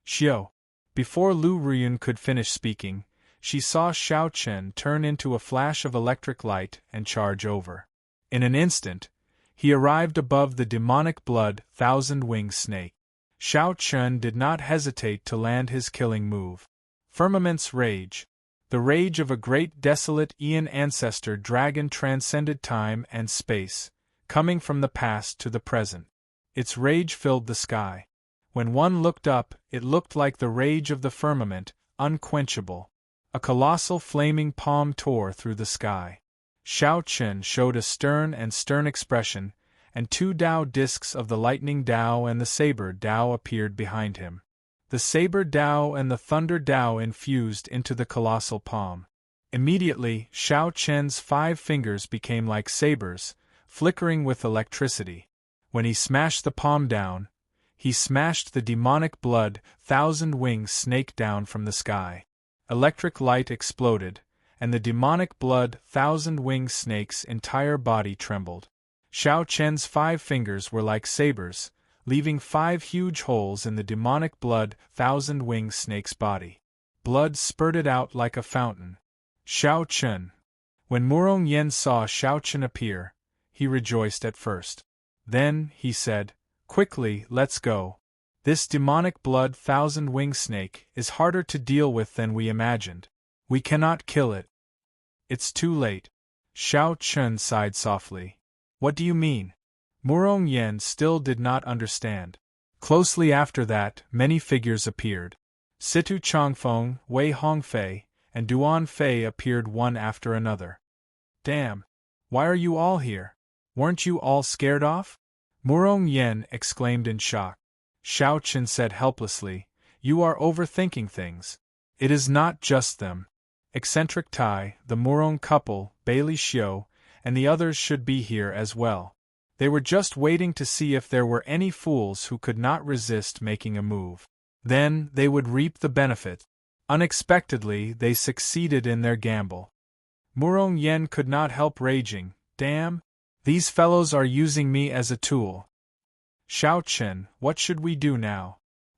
Xiao. Before Lu Ryun could finish speaking, she saw Shao Chen turn into a flash of electric light and charge over. In an instant, he arrived above the demonic blood thousand-winged snake. Shao Chen did not hesitate to land his killing move. Firmament's rage. The rage of a great desolate Aeon ancestor dragon transcended time and space, coming from the past to the present. Its rage filled the sky. When one looked up, it looked like the rage of the firmament, unquenchable. A colossal flaming palm tore through the sky. Shao Chen showed a stern expression, and 2 Dao discs of the lightning Dao and the saber Dao appeared behind him. The saber Dao and the thunder Dao infused into the colossal palm. Immediately, Shao Chen's 5 fingers became like sabers, flickering with electricity. When he smashed the palm down, he smashed the demonic blood thousand-winged snake down from the sky. Electric light exploded, and the demonic blood thousand-winged snake's entire body trembled. Shao Chen's 5 fingers were like sabers, leaving 5 huge holes in the demonic blood thousand-winged snake's body. Blood spurted out like a fountain. Shao Chen. When Murong Yen saw Shao Chen appear, he rejoiced at first. Then, he said, Quickly, let's go. This demonic blood thousand-winged snake is harder to deal with than we imagined. We cannot kill it. It's too late. Shao Chen sighed softly. What do you mean? Murong Yen still did not understand. Closely after that, many figures appeared. Situ Changfeng, Wei Hongfei, and Duan Fei appeared one after another. Damn! Why are you all here? Weren't you all scared off? Murong Yen exclaimed in shock. Shao Chen said helplessly, You are overthinking things. It is not just them. Eccentric Tai, the Murong couple, Bailey Xiu, and the others should be here as well. They were just waiting to see if there were any fools who could not resist making a move. Then, they would reap the benefit. Unexpectedly, they succeeded in their gamble. Murong Yen could not help raging. Damn! These fellows are using me as a tool. Shao Chen, what should we do now?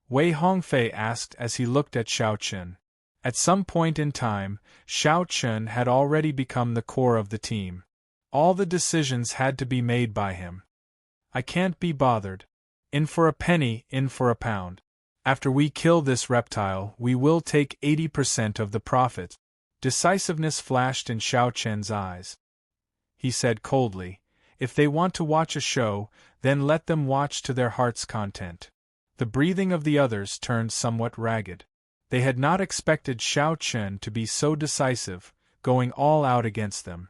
Wei Hongfei asked as he looked at Shao Chen. At some point in time, Shao Chen had already become the core of the team. All the decisions had to be made by him. I can't be bothered. In for a penny, in for a pound. After we kill this reptile, we will take 80% of the profit. Decisiveness flashed in Shao Chen's eyes. He said coldly, If they want to watch a show, then let them watch to their heart's content. The breathing of the others turned somewhat ragged. They had not expected Shao Chen to be so decisive, going all out against them.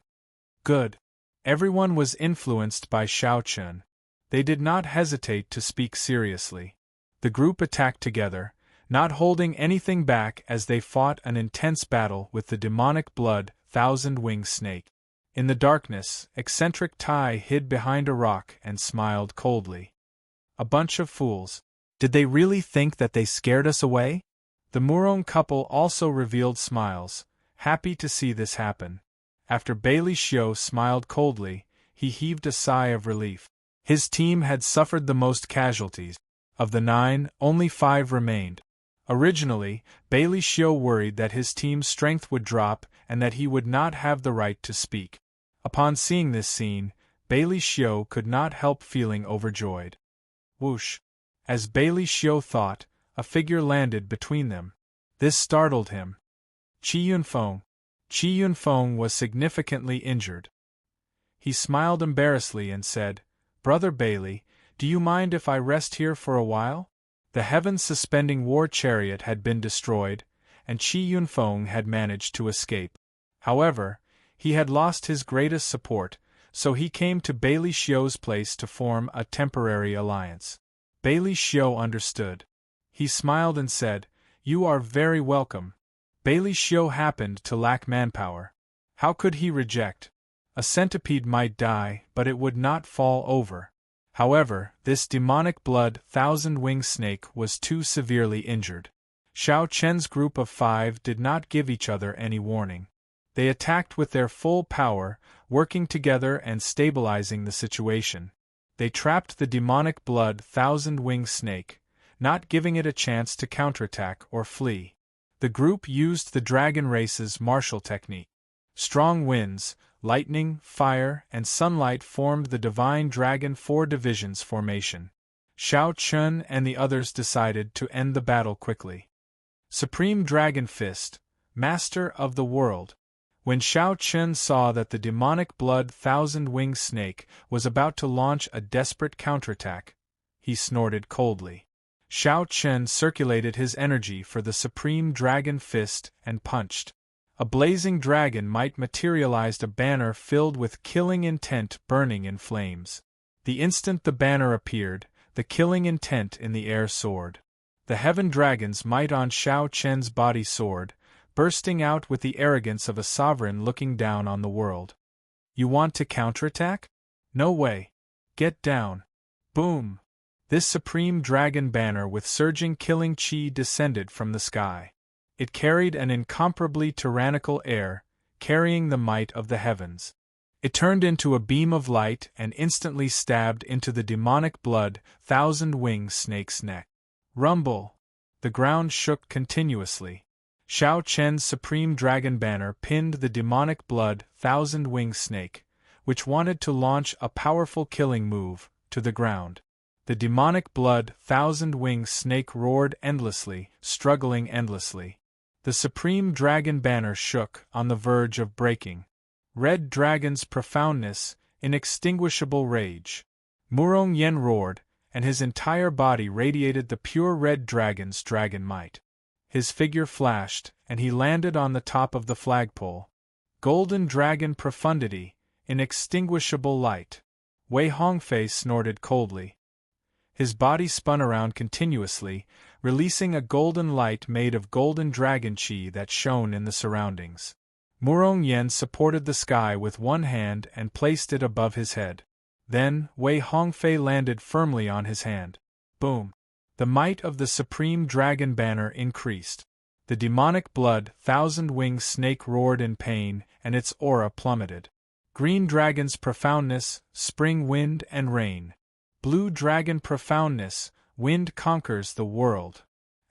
Good. Everyone was influenced by Shao Chen. They did not hesitate to speak seriously. The group attacked together, not holding anything back as they fought an intense battle with the demonic blood thousand-winged snake. In the darkness, eccentric Tai hid behind a rock and smiled coldly. A bunch of fools. Did they really think that they scared us away? The Murong couple also revealed smiles, happy to see this happen. After Bailey Xiu smiled coldly, he heaved a sigh of relief. His team had suffered the most casualties. Of the 9, only 5 remained. Originally, Bailey Xiu worried that his team's strength would drop and that he would not have the right to speak. Upon seeing this scene, Bailey Xiu could not help feeling overjoyed. Whoosh! As Bailey Xiu thought, a figure landed between them. This startled him. Qi Yunfeng. Qi Yunfeng was significantly injured. He smiled embarrassedly and said, "Brother Bailey, do you mind if I rest here for a while?" The heaven-suspending war chariot had been destroyed, and Qi Yunfeng had managed to escape. However, he had lost his greatest support, so he came to Bailey Xiu's place to form a temporary alliance. Bailey Xiu understood. He smiled and said, "You are very welcome." Bailey Xiu happened to lack manpower. How could he reject? A centipede might die, but it would not fall over. However, this demonic blood thousand-winged snake was too severely injured. Xiao Chen's group of 5 did not give each other any warning. They attacked with their full power, working together and stabilizing the situation. They trapped the demonic blood thousand-winged snake, not giving it a chance to counterattack or flee. The group used the dragon race's martial technique. Strong winds, lightning, fire, and sunlight formed the Divine Dragon 4 Divisions formation. Xiao Chun and the others decided to end the battle quickly. Supreme Dragon Fist, Master of the World. When Xiao Chun saw that the demonic blood thousand-winged snake was about to launch a desperate counterattack, he snorted coldly. Xiao Chun circulated his energy for the Supreme Dragon Fist and punched. A blazing dragon might materialized a banner filled with killing intent burning in flames. The instant the banner appeared, the killing intent in the air soared. The heaven dragon's might on Xiao Chen's body soared, bursting out with the arrogance of a sovereign looking down on the world. "You want to counterattack? No way. Get down." Boom! This supreme dragon banner with surging killing chi descended from the sky. It carried an incomparably tyrannical air, carrying the might of the heavens. It turned into a beam of light and instantly stabbed into the demonic blood thousand-winged snake's neck. Rumble! The ground shook continuously. Xiao Chen's supreme dragon banner pinned the demonic blood thousand-winged snake, which wanted to launch a powerful killing move, to the ground. The demonic blood thousand-winged snake roared endlessly, struggling endlessly. The supreme dragon banner shook, on the verge of breaking. Red Dragon's profoundness, inextinguishable rage. Murong Yen roared, and his entire body radiated the pure Red Dragon's dragon might. His figure flashed, and he landed on the top of the flagpole. Golden Dragon profundity, inextinguishable light. Wei Hongfei snorted coldly. His body spun around continuously, releasing a golden light made of golden dragon chi that shone in the surroundings. Murong Yen supported the sky with one hand and placed it above his head. Then, Wei Hongfei landed firmly on his hand. Boom! The might of the supreme dragon banner increased. The demonic blood thousand-winged snake roared in pain, and its aura plummeted. Green Dragon's profoundness, spring wind and rain. Blue Dragon profoundness, wind conquers the world.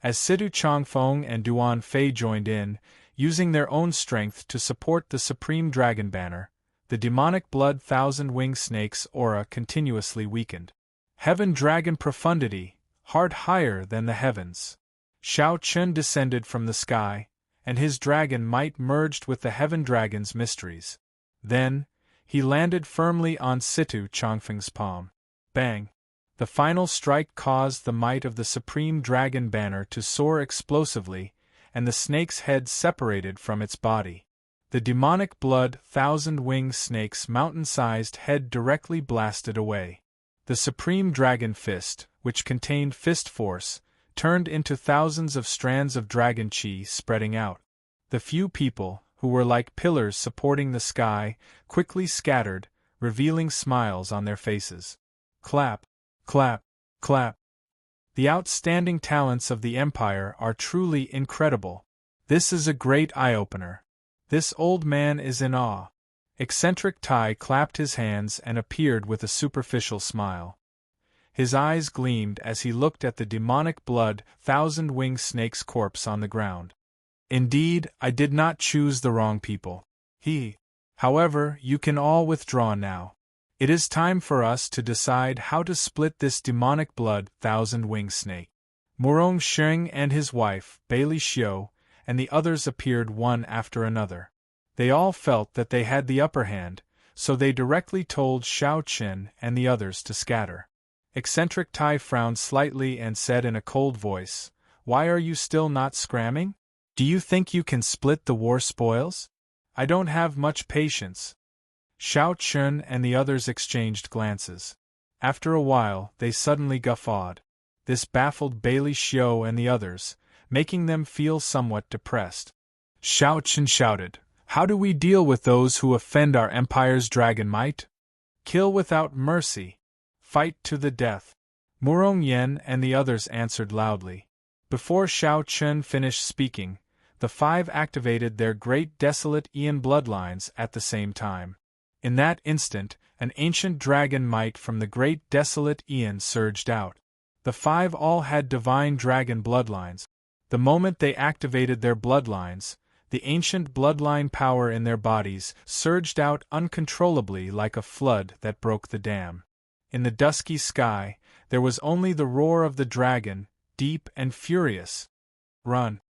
As Sidu Changfeng and Duan Fei joined in, using their own strength to support the supreme dragon banner, the demonic blood thousand-winged snake's aura continuously weakened. Heaven Dragon profundity, heart higher than the heavens. Xiao Chun descended from the sky, and his dragon might merged with the heaven dragon's mysteries. Then, he landed firmly on Situ Changfeng's palm. Bang! The final strike caused the might of the supreme dragon banner to soar explosively, and the snake's head separated from its body. The demonic blood thousand-winged snake's mountain-sized head directly blasted away. The supreme dragon fist, which contained fist force, turned into thousands of strands of dragon chi spreading out. The few people, who were like pillars supporting the sky, quickly scattered, revealing smiles on their faces. Clap, clap, clap. The outstanding talents of the Empire are truly incredible. This is a great eye-opener. This old man is in awe. Eccentric Tai clapped his hands and appeared with a superficial smile. His eyes gleamed as he looked at the demonic blood, thousand-winged snake's corpse on the ground. Indeed, I did not choose the wrong people. However, you can all withdraw now. It is time for us to decide how to split this demonic blood, thousand-winged snake. Murong Sheng and his wife, Bailey Xiu, and the others appeared one after another. They all felt that they had the upper hand, so they directly told Xiao Qin and the others to scatter. Eccentric Tai frowned slightly and said in a cold voice, "Why are you still not scramming? Do you think you can split the war spoils? I don't have much patience." Xiao Qin and the others exchanged glances. After a while, they suddenly guffawed. This baffled Bailey Xiu and the others, making them feel somewhat depressed. Xiao Qin shouted, "How do we deal with those who offend our empire's dragon might? Kill without mercy. Fight to the death." Murong Yen and the others answered loudly. Before Xiao Qin finished speaking, the five activated their great desolate Aeon bloodlines at the same time. In that instant, an ancient dragon might from the great desolate Aeon surged out. The five all had divine dragon bloodlines. The moment they activated their bloodlines, the ancient bloodline power in their bodies surged out uncontrollably like a flood that broke the dam. In the dusky sky, there was only the roar of the dragon, deep and furious. "Run!"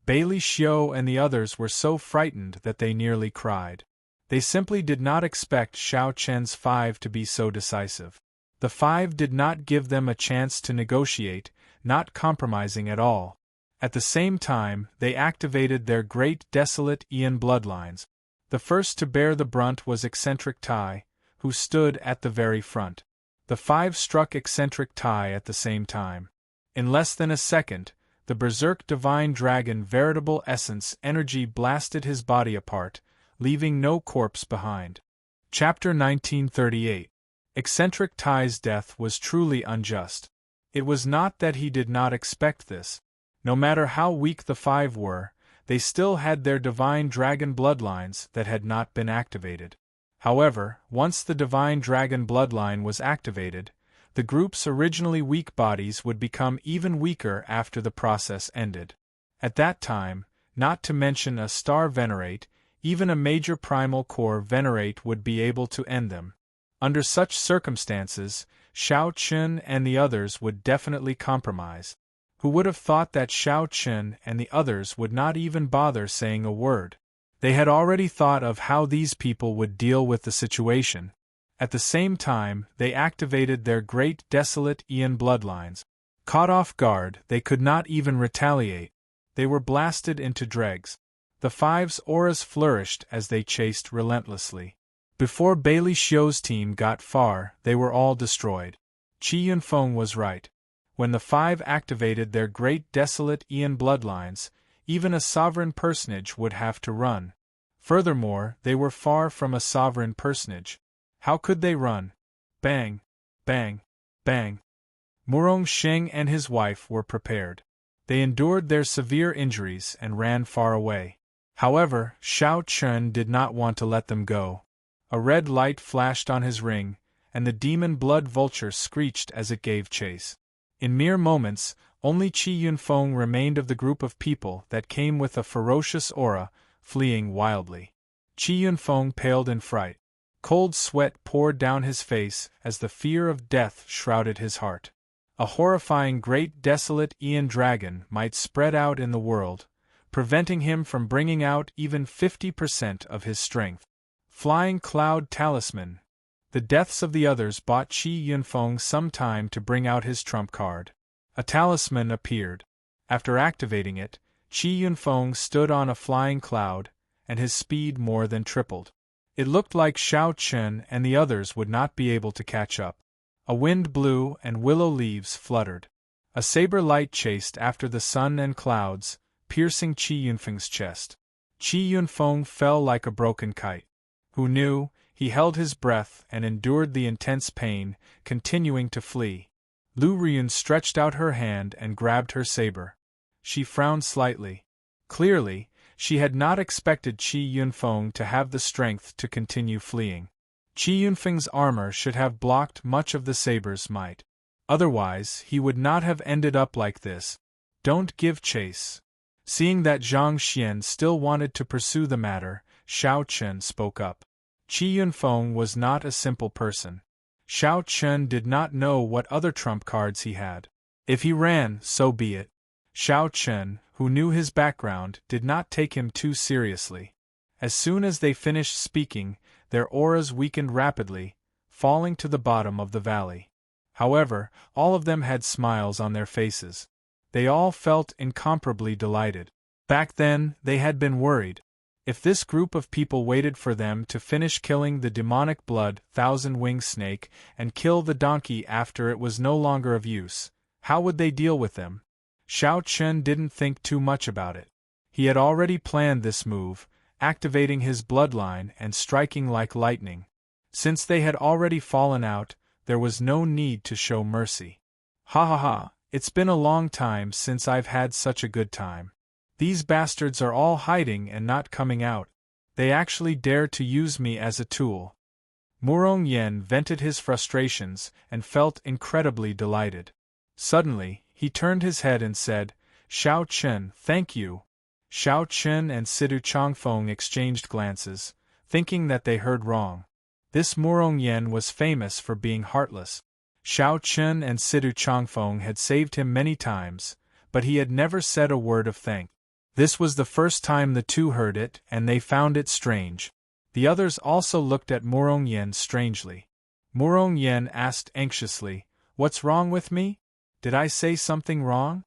Bailey Xiu and the others were so frightened that they nearly cried. They simply did not expect Xiao Chen's five to be so decisive. The five did not give them a chance to negotiate, not compromising at all. At the same time, they activated their great desolate Aeon bloodlines. The first to bear the brunt was Eccentric Tai, who stood at the very front. The five struck Eccentric Tai at the same time. In less than a second, the berserk divine dragon veritable essence energy blasted his body apart, leaving no corpse behind. Chapter 1938. Eccentric Tai's death was truly unjust. It was not that he did not expect this. No matter how weak the five were, they still had their divine dragon bloodlines that had not been activated. However, once the divine dragon bloodline was activated, the group's originally weak bodies would become even weaker after the process ended. At that time, not to mention a star venerate, even a major primal core venerate would be able to end them. Under such circumstances, Xiao Qin and the others would definitely compromise. Who would have thought that Xiao Qin and the others would not even bother saying a word? They had already thought of how these people would deal with the situation. At the same time, they activated their great desolate Aeon bloodlines. Caught off guard, they could not even retaliate. They were blasted into dregs. The five's auras flourished as they chased relentlessly. Before Bailey Xiu's team got far, they were all destroyed. Qi Yunfeng was right. When the five activated their great desolate Aeon bloodlines, even a sovereign personage would have to run. Furthermore, they were far from a sovereign personage. How could they run? Bang! Bang! Bang! Murong Sheng and his wife were prepared. They endured their severe injuries and ran far away. However, Xiao Qin did not want to let them go. A red light flashed on his ring, and the demon blood vulture screeched as it gave chase. In mere moments, only Qi Yunfeng remained of the group of people that came with a ferocious aura, fleeing wildly. Qi Yunfeng paled in fright. Cold sweat poured down his face as the fear of death shrouded his heart. A horrifying great desolate Aeon dragon might spread out in the world, preventing him from bringing out even 50% of his strength. Flying Cloud Talisman. The deaths of the others bought Qi Yunfeng some time to bring out his trump card. A talisman appeared. After activating it, Qi Yunfeng stood on a flying cloud, and his speed more than tripled. It looked like Xiao Qin and the others would not be able to catch up. A wind blew and willow leaves fluttered. A saber light chased after the sun and clouds, piercing Qi Yunfeng's chest. Qi Yunfeng fell like a broken kite. Who knew? He held his breath and endured the intense pain, continuing to flee. Lu Riyun stretched out her hand and grabbed her saber. She frowned slightly. Clearly, She had not expected Qi Yunfeng to have the strength to continue fleeing. Qi Yunfeng's armor should have blocked much of the saber's might. Otherwise, he would not have ended up like this. Don't give chase. Seeing that Zhang Xian still wanted to pursue the matter, Xiao Chen spoke up. Qi Yunfeng was not a simple person. Xiao Chen did not know what other trump cards he had. If he ran, so be it. Xiao Chen, who knew his background, did not take him too seriously. As soon as they finished speaking, their auras weakened rapidly, falling to the bottom of the valley. However, all of them had smiles on their faces. They all felt incomparably delighted. Back then, they had been worried. If this group of people waited for them to finish killing the demonic blood thousand-winged snake and kill the donkey after it was no longer of use, how would they deal with them? Xiao Chen didn't think too much about it. He had already planned this move, activating his bloodline and striking like lightning. Since they had already fallen out, there was no need to show mercy. Ha ha ha, it's been a long time since I've had such a good time. These bastards are all hiding and not coming out. They actually dare to use me as a tool. Murong Yen vented his frustrations and felt incredibly delighted. Suddenly, he turned his head and said, Xiao Chen, thank you. Xiao Chen and Sidu Changfeng exchanged glances, thinking that they heard wrong. This Murong Yen was famous for being heartless. Xiao Chen and Sidu Changfeng had saved him many times, but he had never said a word of thanks. This was the first time the two heard it, and they found it strange. The others also looked at Murong Yen strangely. Murong Yen asked anxiously, What's wrong with me? Did I say something wrong?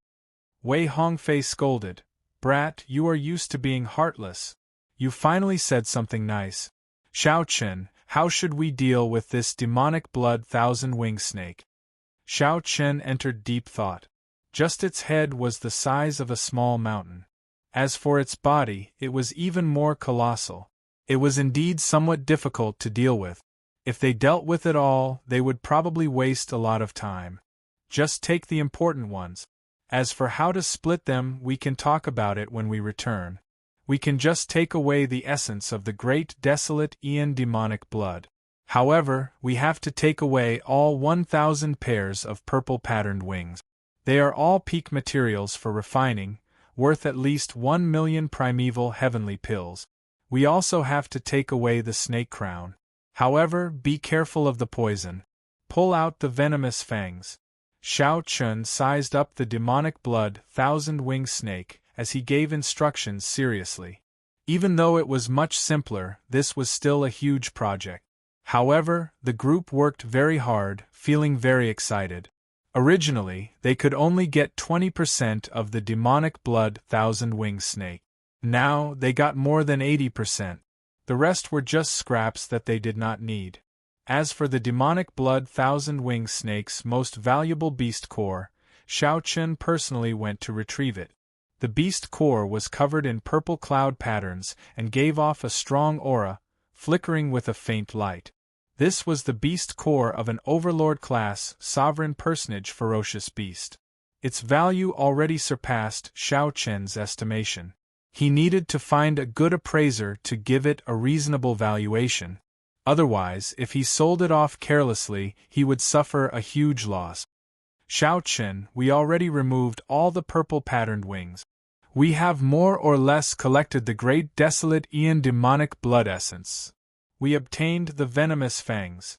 Wei Hongfei scolded, Brat, you are used to being heartless. You finally said something nice. Xiao Chen, how should we deal with this demonic blood thousand-winged snake? Xiao Chen entered deep thought. Just its head was the size of a small mountain. As for its body, it was even more colossal. It was indeed somewhat difficult to deal with. If they dealt with it all, they would probably waste a lot of time. Just take the important ones. As for how to split them, we can talk about it when we return. We can just take away the essence of the great desolate Ian demonic blood. However, we have to take away all 1,000 pairs of purple-patterned wings. They are all peak materials for refining, worth at least 1 million primeval heavenly pills. We also have to take away the snake crown. However, be careful of the poison. Pull out the venomous fangs. Xiao Chun sized up the demonic blood thousand-winged snake as he gave instructions seriously. Even though it was much simpler, this was still a huge project. However, the group worked very hard, feeling very excited. Originally, they could only get 20% of the demonic blood thousand-winged snake. Now, they got more than 80%. The rest were just scraps that they did not need. As for the demonic blood thousand-winged snake's most valuable beast core, Xiao Chen personally went to retrieve it. The beast core was covered in purple cloud patterns and gave off a strong aura, flickering with a faint light. This was the beast core of an overlord-class, sovereign personage ferocious beast. Its value already surpassed Xiao Chen's estimation. He needed to find a good appraiser to give it a reasonable valuation. Otherwise, if he sold it off carelessly, he would suffer a huge loss. Xiao Chen, we already removed all the purple-patterned wings. We have more or less collected the great desolate Ian demonic blood essence. We obtained the venomous fangs.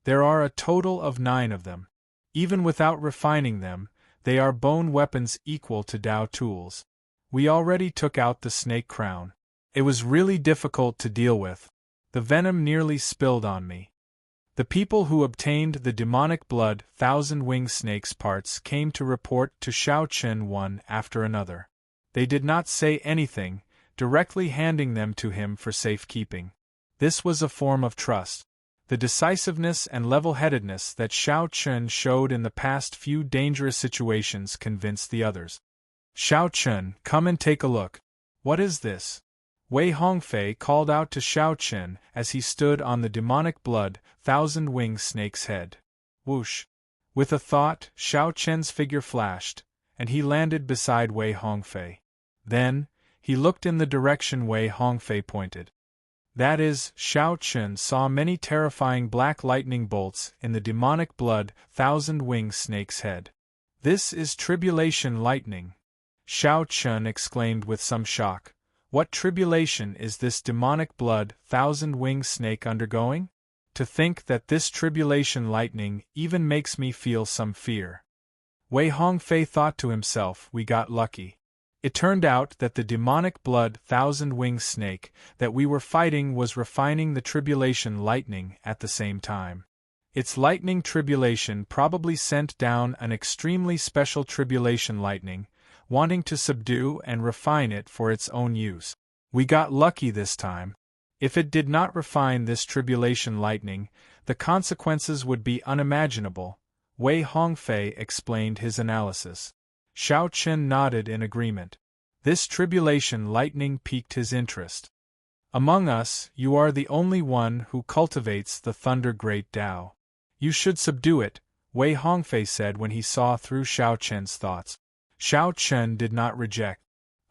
There are a total of 9 of them. Even without refining them, they are bone weapons equal to Dao tools. We already took out the snake crown. It was really difficult to deal with. The venom nearly spilled on me. The people who obtained the demonic blood thousand-winged snake's parts came to report to Xiao Chen one after another. They did not say anything, directly handing them to him for safekeeping. This was a form of trust. The decisiveness and level-headedness that Xiao Chen showed in the past few dangerous situations convinced the others. Xiao Chen, come and take a look. What is this? Wei Hongfei called out to Xiao Chen as he stood on the demonic blood thousand-winged snake's head. Whoosh! With a thought, Xiao Chen's figure flashed, and he landed beside Wei Hongfei. Then, He looked in the direction Wei Hongfei pointed. That is, Xiao Chen saw many terrifying black lightning bolts in the demonic blood thousand-winged snake's head. This is tribulation lightning. Xiao Chen exclaimed with some shock. What tribulation is this demonic blood thousand-winged snake undergoing? To think that this tribulation lightning even makes me feel some fear. Wei Hongfei thought to himself, we got lucky. It turned out that the demonic blood thousand-winged snake that we were fighting was refining the tribulation lightning at the same time. Its lightning tribulation probably sent down an extremely special tribulation lightning, wanting to subdue and refine it for its own use. We got lucky this time. If it did not refine this tribulation lightning, the consequences would be unimaginable. Wei Hongfei explained his analysis. Xiao Chen nodded in agreement. This tribulation lightning piqued his interest. Among us, you are the only one who cultivates the Thunder Great Tao. You should subdue it, Wei Hongfei said when he saw through Xiao Chen's thoughts. Xiao Chen did not reject.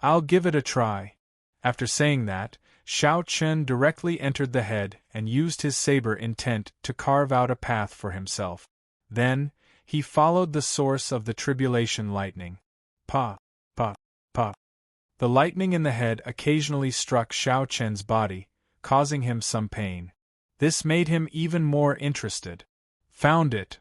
I'll give it a try. After saying that, Xiao Chen directly entered the head and used his saber intent to carve out a path for himself. Then, he followed the source of the tribulation lightning. Pa, pa, pa. The lightning in the head occasionally struck Xiao Chen's body, causing him some pain. This made him even more interested. Found it.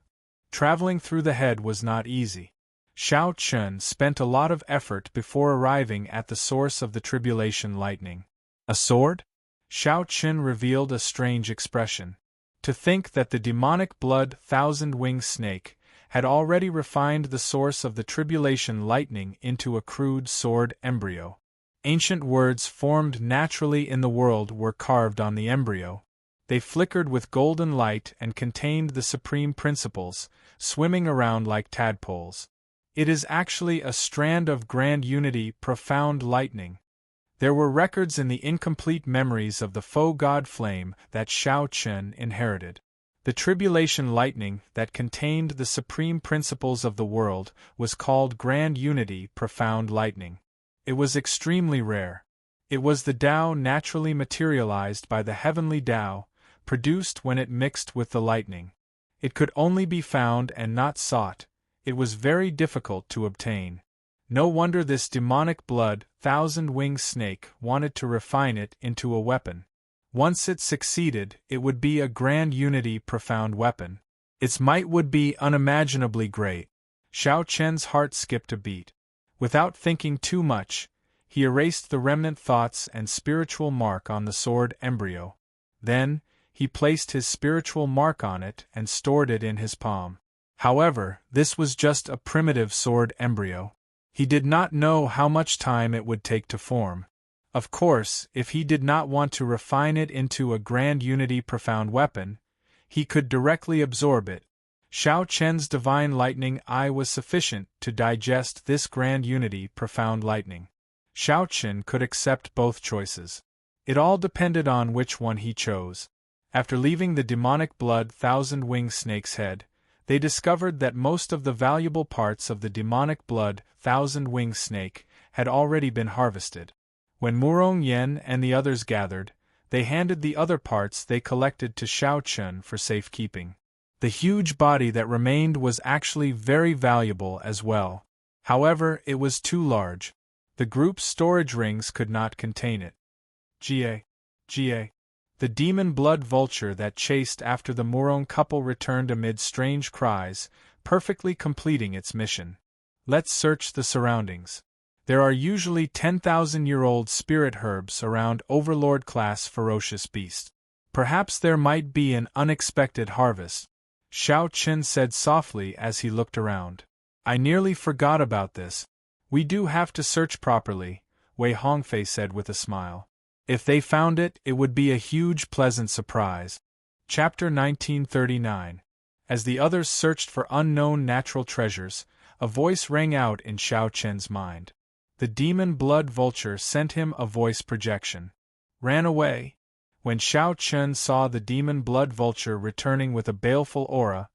Traveling through the head was not easy. Xiao Chen spent a lot of effort before arriving at the source of the tribulation lightning. A sword? Xiao Chen revealed a strange expression. To think that the demonic blood thousand-winged snake had already refined the source of the tribulation lightning into a crude sword embryo. Ancient words formed naturally in the world were carved on the embryo. They flickered with golden light and contained the supreme principles, swimming around like tadpoles. It is actually a strand of grand unity, profound lightning. There were records in the incomplete memories of the faux god flame that Xiao Chen inherited. The tribulation lightning that contained the supreme principles of the world was called grand unity, profound lightning. It was extremely rare. It was the Tao naturally materialized by the heavenly Tao, produced when it mixed with the lightning. It could only be found and not sought. It was very difficult to obtain. No wonder this demonic blood thousand-winged snake wanted to refine it into a weapon. Once it succeeded, it would be a grand unity profound weapon. Its might would be unimaginably great. Xiao Chen's heart skipped a beat. Without thinking too much, he erased the remnant thoughts and spiritual mark on the sword embryo. Then, he placed his spiritual mark on it and stored it in his palm. However, this was just a primitive sword embryo. He did not know how much time it would take to form. Of course, if he did not want to refine it into a grand unity profound weapon, he could directly absorb it. Xiao Chen's divine lightning eye was sufficient to digest this grand unity profound lightning. Xiao Chen could accept both choices. It all depended on which one he chose. After leaving the demonic blood thousand-winged snake's head, they discovered that most of the valuable parts of the demonic blood thousand-winged snake had already been harvested. When Murong Yen and the others gathered, they handed the other parts they collected to Xiao Chen for safekeeping. The huge body that remained was actually very valuable as well. However, it was too large. The group's storage rings could not contain it. Ga. The demon blood vulture that chased after the Murong couple returned amid strange cries, perfectly completing its mission. Let's search the surroundings. There are usually 10,000-year-old spirit herbs around overlord-class ferocious beasts. Perhaps there might be an unexpected harvest, Xiao Chen said softly as he looked around. I nearly forgot about this. We do have to search properly, Wei Hongfei said with a smile. If they found it, it would be a huge pleasant surprise. Chapter 1939. As the others searched for unknown natural treasures, a voice rang out in Xiao Chen's mind. The demon blood vulture sent him a voice projection. Ran away. When Xiao Chen saw the demon blood vulture returning with a baleful aura,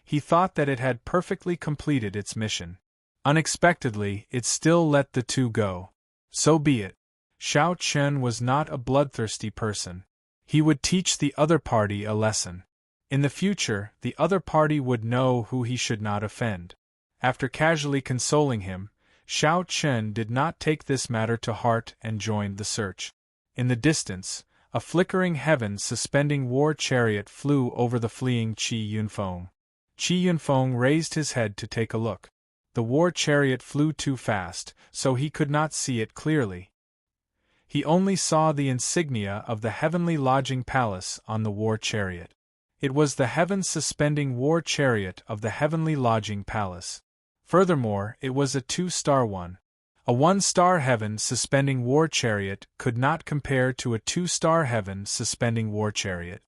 he thought that it had perfectly completed its mission. Unexpectedly, it still let the two go. So be it. Xiao Chen was not a bloodthirsty person. He would teach the other party a lesson. In the future, the other party would know who he should not offend. After casually consoling him, Xiao Chen did not take this matter to heart and joined the search. In the distance, a flickering heaven-suspending war chariot flew over the fleeing Qi Yunfeng. Qi Yunfeng raised his head to take a look. The war chariot flew too fast, so he could not see it clearly. He only saw the insignia of the heavenly lodging palace on the war chariot. It was the heaven-suspending war chariot of the heavenly lodging palace. Furthermore, it was a 2-star one. A 1-star heaven-suspending war chariot could not compare to a 2-star heaven-suspending war chariot.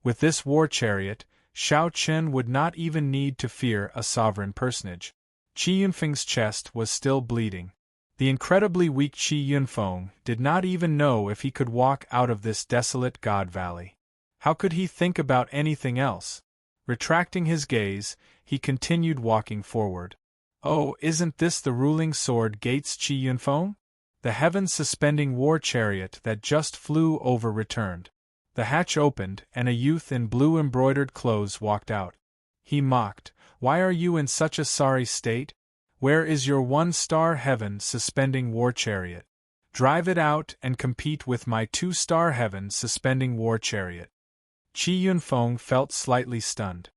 With this war chariot, Xiao Chen would not even need to fear a sovereign personage. Qi Yunfeng's chest was still bleeding. The incredibly weak Qi Yunfeng did not even know if he could walk out of this desolate God Valley. How could he think about anything else? Retracting his gaze, he continued walking forward. Oh, isn't this the ruling sword gates Qi Yunfeng? The heaven-suspending war chariot that just flew over returned. The hatch opened, and a youth in blue embroidered clothes walked out. He mocked, "Why are you in such a sorry state? Where is your 1-star heaven-suspending war chariot? Drive it out and compete with my 2-star heaven-suspending war chariot." Qi Yunfeng felt slightly stunned.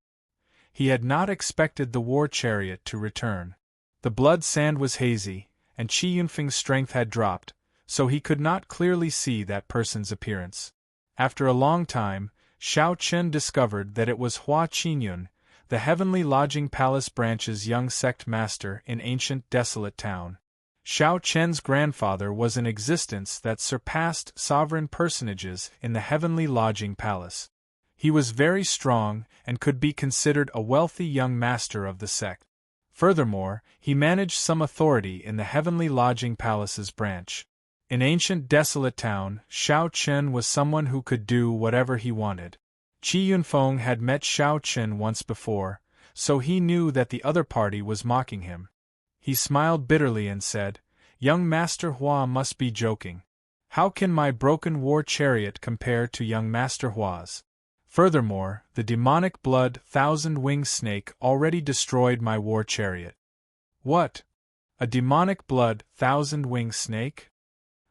He had not expected the war chariot to return. The blood sand was hazy, and Qi Yunfeng's strength had dropped, so he could not clearly see that person's appearance. After a long time, Xiao Chen discovered that it was Hua Qinyun, the heavenly lodging palace branch's young sect master in ancient desolate town. Xiao Chen's grandfather was an existence that surpassed sovereign personages in the heavenly lodging palace. He was very strong and could be considered a wealthy young master of the sect. Furthermore, he managed some authority in the heavenly lodging palace's branch. In ancient desolate town, Xiao Chen was someone who could do whatever he wanted. Qi Yunfeng had met Xiao Chen once before, so he knew that the other party was mocking him. He smiled bitterly and said, "Young Master Hua must be joking. How can my broken war chariot compare to young Master Hua's? Furthermore, the demonic blood thousand-winged snake already destroyed my war chariot." "What? A demonic blood thousand-winged snake?"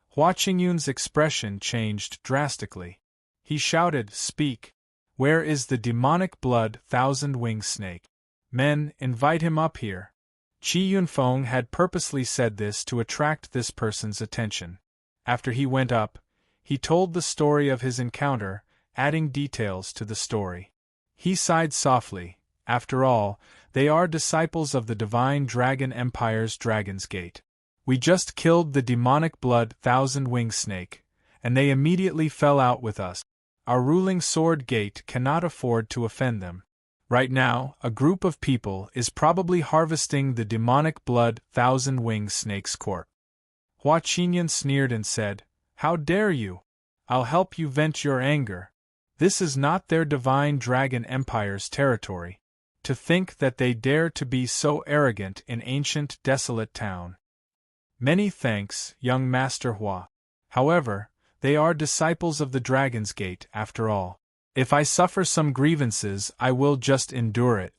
Hua Qingyun's expression changed drastically. He shouted, "Speak! Where is the demonic blood thousand-winged snake? Men, invite him up here." Qi Yunfeng had purposely said this to attract this person's attention. After he went up, he told the story of his encounter, adding details to the story. He sighed softly. After all, they are disciples of the Divine Dragon Empire's Dragon's Gate. We just killed the demonic blood thousand-winged snake, and they immediately fell out with us. Our ruling sword gate cannot afford to offend them. Right now, a group of people is probably harvesting the demonic blood thousand-winged snake's corpse. Hua Qinyan sneered and said, "How dare you? I'll help you vent your anger. This is not their Divine Dragon Empire's territory. To think that they dare to be so arrogant in ancient desolate town." "Many thanks, young Master Hua. However, they are disciples of the Dragon's Gate after all. If I suffer some grievances, I will just endure it.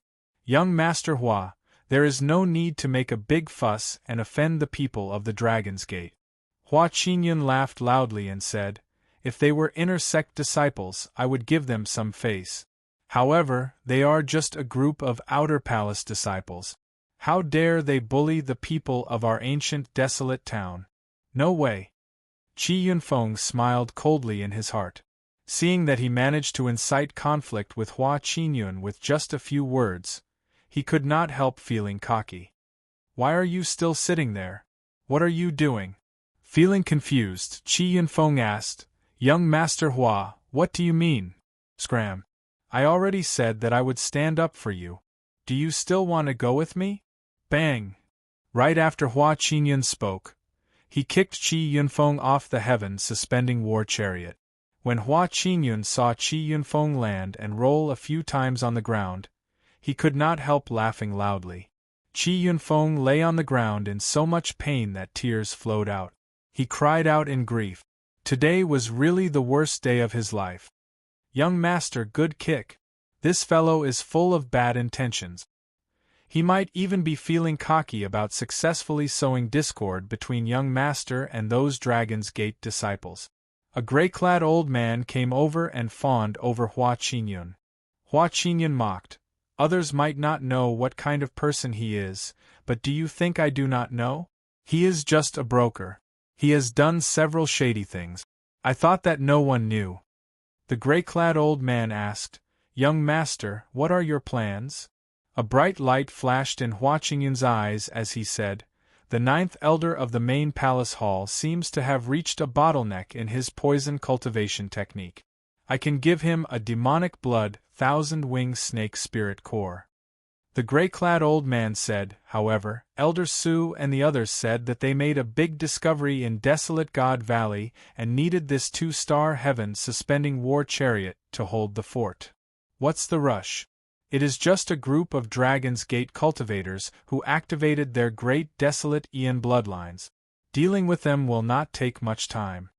Young Master Hua, there is no need to make a big fuss and offend the people of the Dragon's Gate." Hua Qinyan laughed loudly and said, "If they were inner sect disciples, I would give them some face. However, they are just a group of outer palace disciples. How dare they bully the people of our ancient desolate town? No way." Qi Yunfeng smiled coldly in his heart. Seeing that he managed to incite conflict with Hua Qinyun with just a few words, he could not help feeling cocky. "Why are you still sitting there? What are you doing?" Feeling confused, Qi Yunfeng asked, "Young Master Hua, what do you mean?" "Scram. I already said that I would stand up for you. Do you still want to go with me?" Bang! Right after Hua Qinyan spoke, he kicked Qi Yunfeng off the heaven-suspending war chariot. When Hua Qinyan saw Qi Yunfeng land and roll a few times on the ground, he could not help laughing loudly. Qi Yunfeng lay on the ground in so much pain that tears flowed out. He cried out in grief. Today was really the worst day of his life. Young master, good kick. This fellow is full of bad intentions. He might even be feeling cocky about successfully sowing discord between young master and those Dragon's Gate disciples. A gray-clad old man came over and fawned over Hua Qinyun. Hua Qinyun mocked. Others might not know what kind of person he is, but do you think I do not know? He is just a broker. He has done several shady things. I thought that no one knew. The gray-clad old man asked, Young master, what are your plans? A bright light flashed in Hua Qingyun's eyes as he said, The ninth elder of the main palace hall seems to have reached a bottleneck in his poison cultivation technique. I can give him a demonic blood, thousand-wing snake spirit core. The gray-clad old man said, however, Elder Su and the others said that they made a big discovery in Desolate God Valley and needed this 2-star heaven-suspending war chariot to hold the fort. What's the rush? It is just a group of Dragon's Gate cultivators who activated their great Desolate Aeon bloodlines. Dealing with them will not take much time.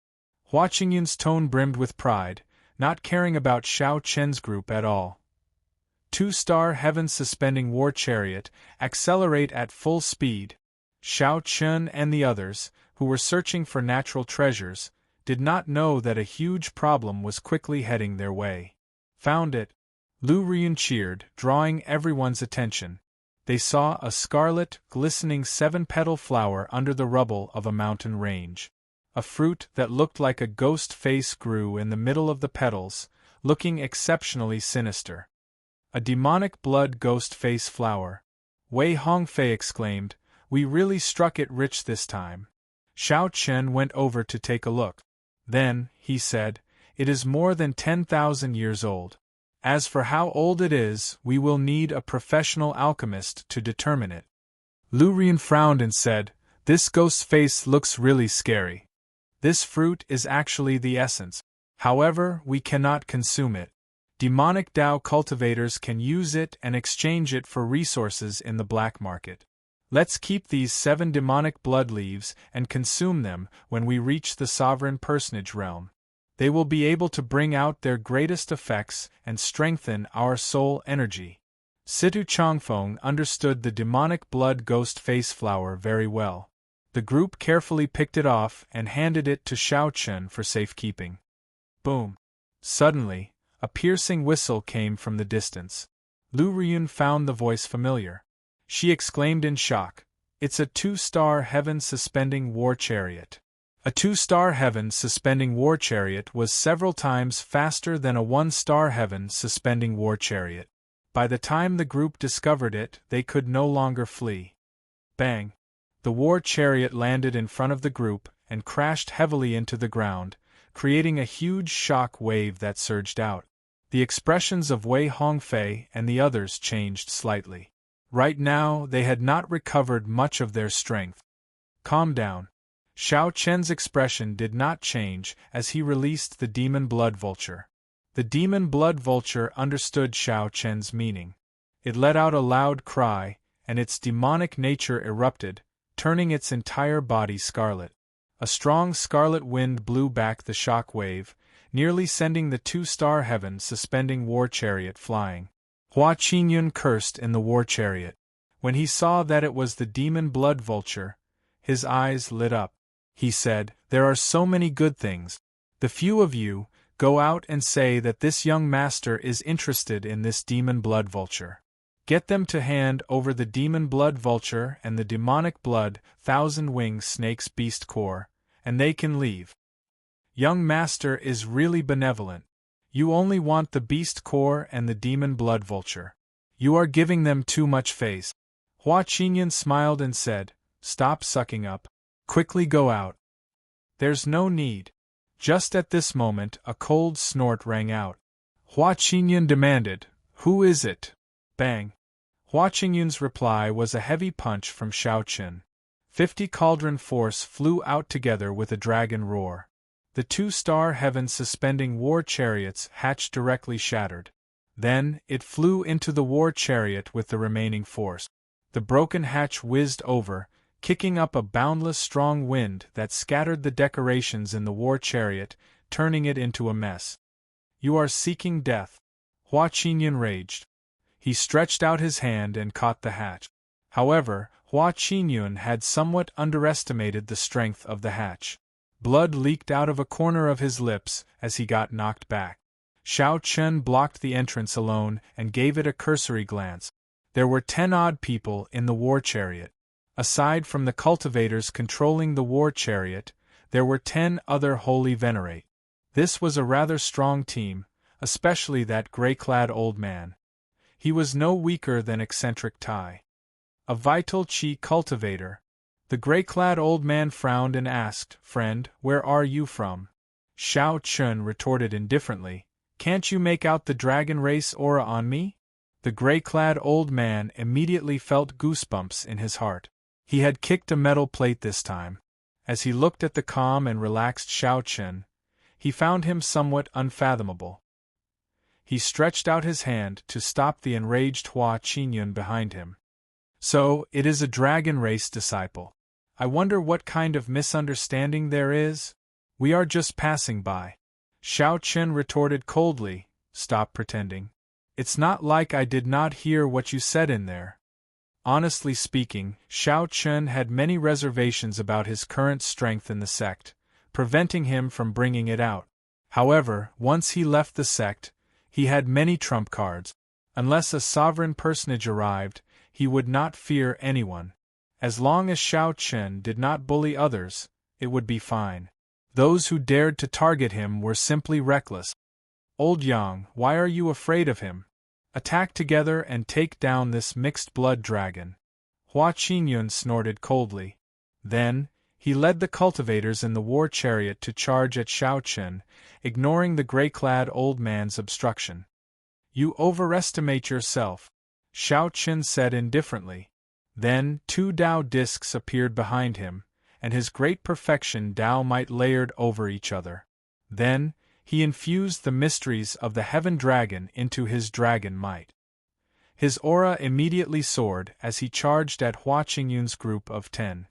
Hua Qingyun's tone brimmed with pride, not caring about Xiao Chen's group at all. 2-star heaven-suspending war chariot, accelerate at full speed. Xiao Chen and the others, who were searching for natural treasures, did not know that a huge problem was quickly heading their way. Found it. Lu Riyun cheered, drawing everyone's attention. They saw a scarlet, glistening 7-petal flower under the rubble of a mountain range. A fruit that looked like a ghost face grew in the middle of the petals, looking exceptionally sinister. A demonic blood ghost face flower. Wei Hongfei exclaimed, We really struck it rich this time. Xiao Chen went over to take a look. Then, he said, It is more than 10,000 years old. As for how old it is, we will need a professional alchemist to determine it. Lu Riyun frowned and said, This ghost's face looks really scary. This fruit is actually the essence. However, we cannot consume it. Demonic Dao cultivators can use it and exchange it for resources in the black market. Let's keep these 7 demonic blood leaves and consume them when we reach the sovereign personage realm. They will be able to bring out their greatest effects and strengthen our soul energy. Situ Changfeng understood the demonic blood ghost face flower very well. The group carefully picked it off and handed it to Xiao Chen for safekeeping. Boom! Suddenly, a piercing whistle came from the distance. Lu Riyun found the voice familiar. She exclaimed in shock, It's a 2-star heaven-suspending war chariot. A 2-star heaven-suspending war chariot was several times faster than a 1-star heaven-suspending war chariot. By the time the group discovered it, they could no longer flee. Bang! The war chariot landed in front of the group and crashed heavily into the ground, creating a huge shock wave that surged out. The expressions of Wei Hongfei and the others changed slightly. Right now, they had not recovered much of their strength. Calm down. Xiao Chen's expression did not change as he released the demon blood vulture. The demon blood vulture understood Xiao Chen's meaning. It let out a loud cry, and its demonic nature erupted, turning its entire body scarlet. A strong scarlet wind blew back the shock wave, nearly sending the 2-star heaven-suspending war chariot flying. Hua Qinyun cursed in the war chariot. When he saw that it was the demon blood vulture, his eyes lit up. He said, There are so many good things. The few of you, go out and say that this young master is interested in this demon blood vulture. Get them to hand over the demon blood vulture and the demonic blood, 1,000-wing snake's beast core, and they can leave. Young master is really benevolent. You only want the beast core and the demon blood vulture. You are giving them too much face. Hua Qinyun smiled and said, Stop sucking up. Quickly go out. There's no need. Just at this moment a cold snort rang out. Hua Qinyun demanded, Who is it? Bang. Hua Qingyun's reply was a heavy punch from Xiao Chen. 50 cauldron force flew out together with a dragon roar. The 2-star heaven-suspending war chariots hatch directly shattered. Then, it flew into the war chariot with the remaining force. The broken hatch whizzed over, kicking up a boundless strong wind that scattered the decorations in the war chariot, turning it into a mess. "You are seeking death," Hua Qingyun raged. He stretched out his hand and caught the hatch. However, Hua Qingyun had somewhat underestimated the strength of the hatch. Blood leaked out of a corner of his lips as he got knocked back. Xiao Chen blocked the entrance alone and gave it a cursory glance. There were 10 odd people in the war chariot. Aside from the cultivators controlling the war chariot, there were 10 other holy venerate. This was a rather strong team, especially that gray-clad old man. He was no weaker than eccentric Tai, a vital Qi cultivator. The gray-clad old man frowned and asked, "Friend, where are you from?" Xiao Chun retorted indifferently, "Can't you make out the dragon race aura on me?" The gray-clad old man immediately felt goosebumps in his heart. He had kicked a metal plate this time. As he looked at the calm and relaxed Xiao Chen, he found him somewhat unfathomable. He stretched out his hand to stop the enraged Hua Qingyun behind him. "So, it is a dragon race disciple. I wonder what kind of misunderstanding there is? We are just passing by." Xiao Chen retorted coldly, "Stop pretending. It's not like I did not hear what you said in there." Honestly speaking, Xiao Chen had many reservations about his current strength in the sect, preventing him from bringing it out. However, once he left the sect, he had many trump cards. Unless a sovereign personage arrived, he would not fear anyone. As long as Xiao Chen did not bully others, it would be fine. Those who dared to target him were simply reckless. "Old Yang, why are you afraid of him? Attack together and take down this mixed-blood dragon." Hua Qingyun snorted coldly. Then, he led the cultivators in the war chariot to charge at Xiao Chen, ignoring the gray-clad old man's obstruction. "You overestimate yourself," Xiao Chen said indifferently. Then 2 Dao discs appeared behind him, and his great perfection Dao might layered over each other. Then, he infused the mysteries of the Heaven Dragon into his dragon might. His aura immediately soared as he charged at Hua Qingyun's group of 10.